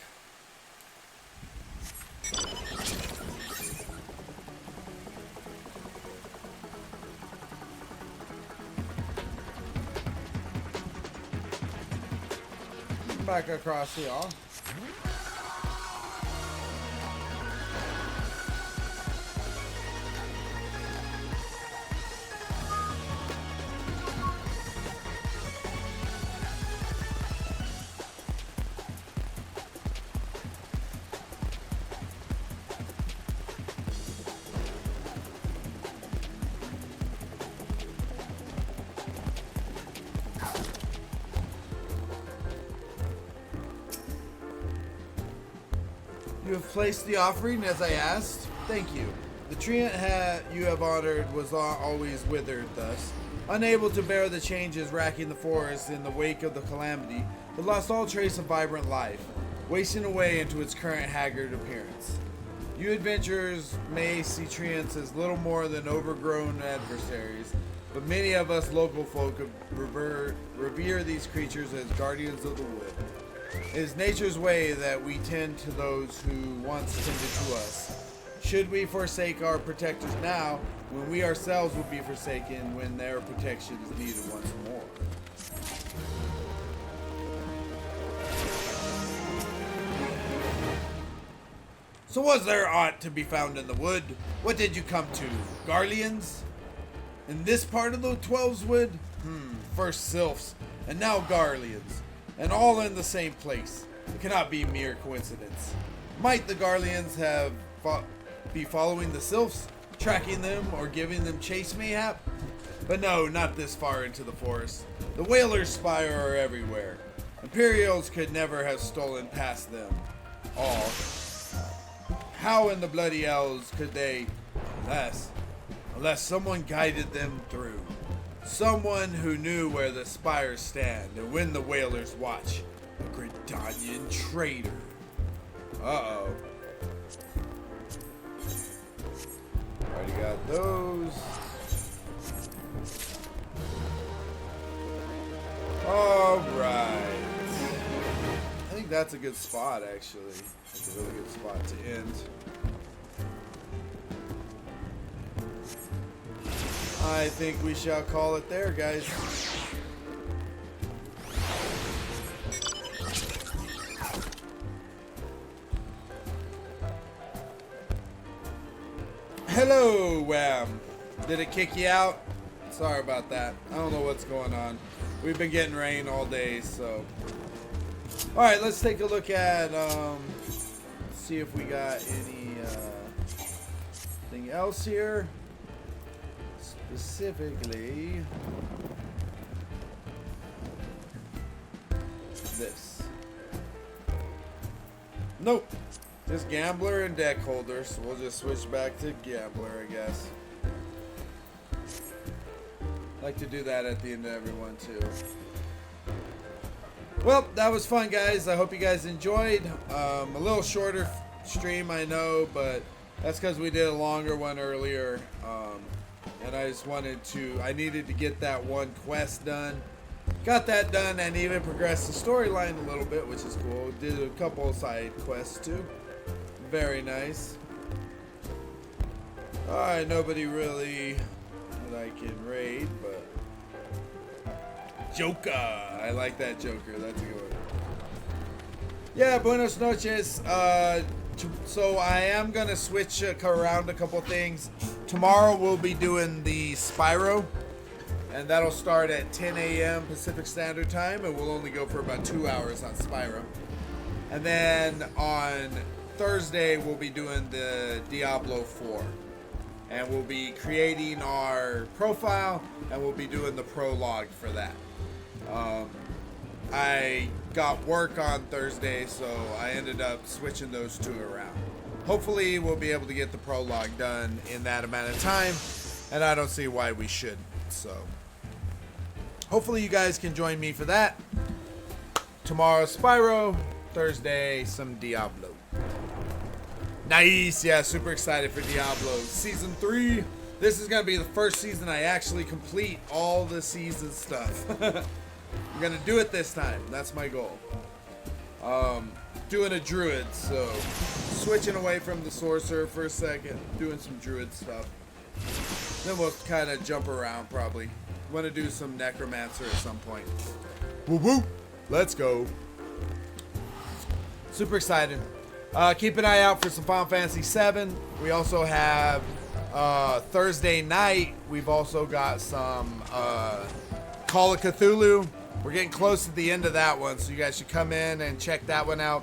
Back across here. You have placed the offering as I asked. Thank you. The treant you have honored was always withered thus, unable to bear the changes racking the forest in the wake of the calamity. It lost all trace of vibrant life, wasting away into its current haggard appearance. You adventurers may see treants as little more than overgrown adversaries, but many of us local folk revere these creatures as guardians of the wood. It is nature's way that we tend to those who once tended to us. Should we forsake our protectors now, when we ourselves will be forsaken when their protection is needed once more? So was there aught to be found in the wood? What did you come to? Garleans? In this part of the Twelves Wood? First Sylphs, and now Garleans. And all in the same place. It cannot be mere coincidence. Might the Garleans have be following the Sylphs, tracking them, or giving them chase mayhap? But no, not this far into the forest. The Whalers' Spire are everywhere. Imperials could never have stolen past them all. How in the bloody elves could they, unless someone guided them through? Someone who knew where the spires stand and when the whalers watch. A Gridanian traitor. Uh-oh. Already got those. Alright. I think that's a good spot, actually. That's a really good spot to end. I think we shall call it there, guys. Hello, Wham. Did it kick you out? Sorry about that. I don't know what's going on. We've been getting rain all day, so. Alright, let's take a look at, see if we got anything else here. Specifically, this. Nope. Just Gambler and Deck Holder, so we'll just switch back to Gambler, I guess. Like to do that at the end of every one, too. Well, that was fun, guys. I hope you guys enjoyed. A little shorter stream, I know, but that's because we did a longer one earlier. And I just I needed to get that one quest done. Got that done and even progressed the storyline a little bit, which is cool. Did a couple of side quests, too. Very nice. Alright, nobody really that I can raid, but Joker. I like that Joker. That's a good one. Yeah, buenos noches. So I am going to switch around a couple things. Tomorrow we'll be doing the Spyro, and that'll start at 10 a.m. Pacific Standard Time, and we'll only go for about 2 hours on Spyro. And then on Thursday we'll be doing the Diablo 4. And we'll be creating our profile, and we'll be doing the prologue for that. I got work on Thursday, so I ended up switching those two around. Hopefully we'll be able to get the prologue done in that amount of time, and I don't see why we shouldn't. So hopefully you guys can join me for that. Tomorrow Spyro, Thursday some Diablo. Nice. Yeah, super excited for Diablo Season 3. This is going to be the first season I actually complete all the season stuff. I'm going to do it this time. That's my goal. Doing a druid, so switching away from the sorcerer for a second, doing some druid stuff. Then we'll kind of jump around probably. Want to do some necromancer at some point. Woo woo. Let's go. Super excited. Keep an eye out for some Final Fantasy VII. We also have Thursday night. We've also got some Call of Cthulhu. We're getting close to the end of that one, so you guys should come in and check that one out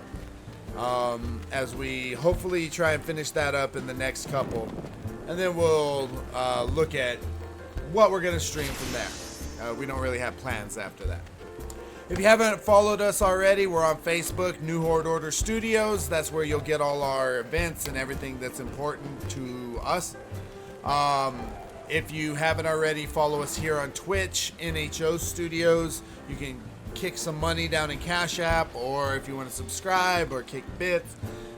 as we hopefully try and finish that up in the next couple. And then we'll look at what we're going to stream from there. We don't really have plans after that. If you haven't followed us already, we're on Facebook, New Horde Order Studios. That's where you'll get all our events and everything that's important to us. If you haven't already, follow us here on Twitch, NHO Studios. You can kick some money down in Cash App, or if you want to subscribe or kick bits,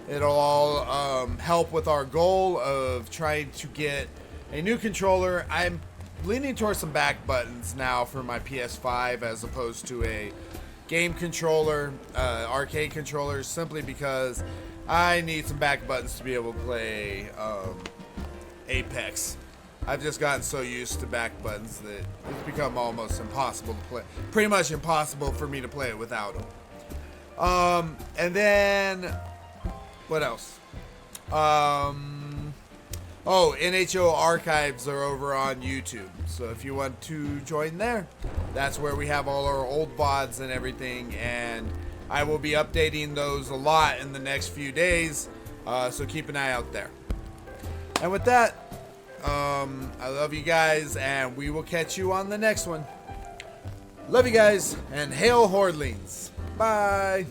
it'll all help with our goal of trying to get a new controller. I'm leaning towards some back buttons now for my PS5 as opposed to a game controller, arcade controller, simply because I need some back buttons to be able to play Apex. I've just gotten so used to back buttons that it's become almost impossible to play. Pretty much impossible for me to play it without them. And then, what else? NHO archives are over on YouTube. So if you want to join there, that's where we have all our old VODs and everything. And I will be updating those a lot in the next few days. So keep an eye out there. And with that, I love you guys, and we will catch you on the next one. Love you guys, and hail Hordelings. Bye.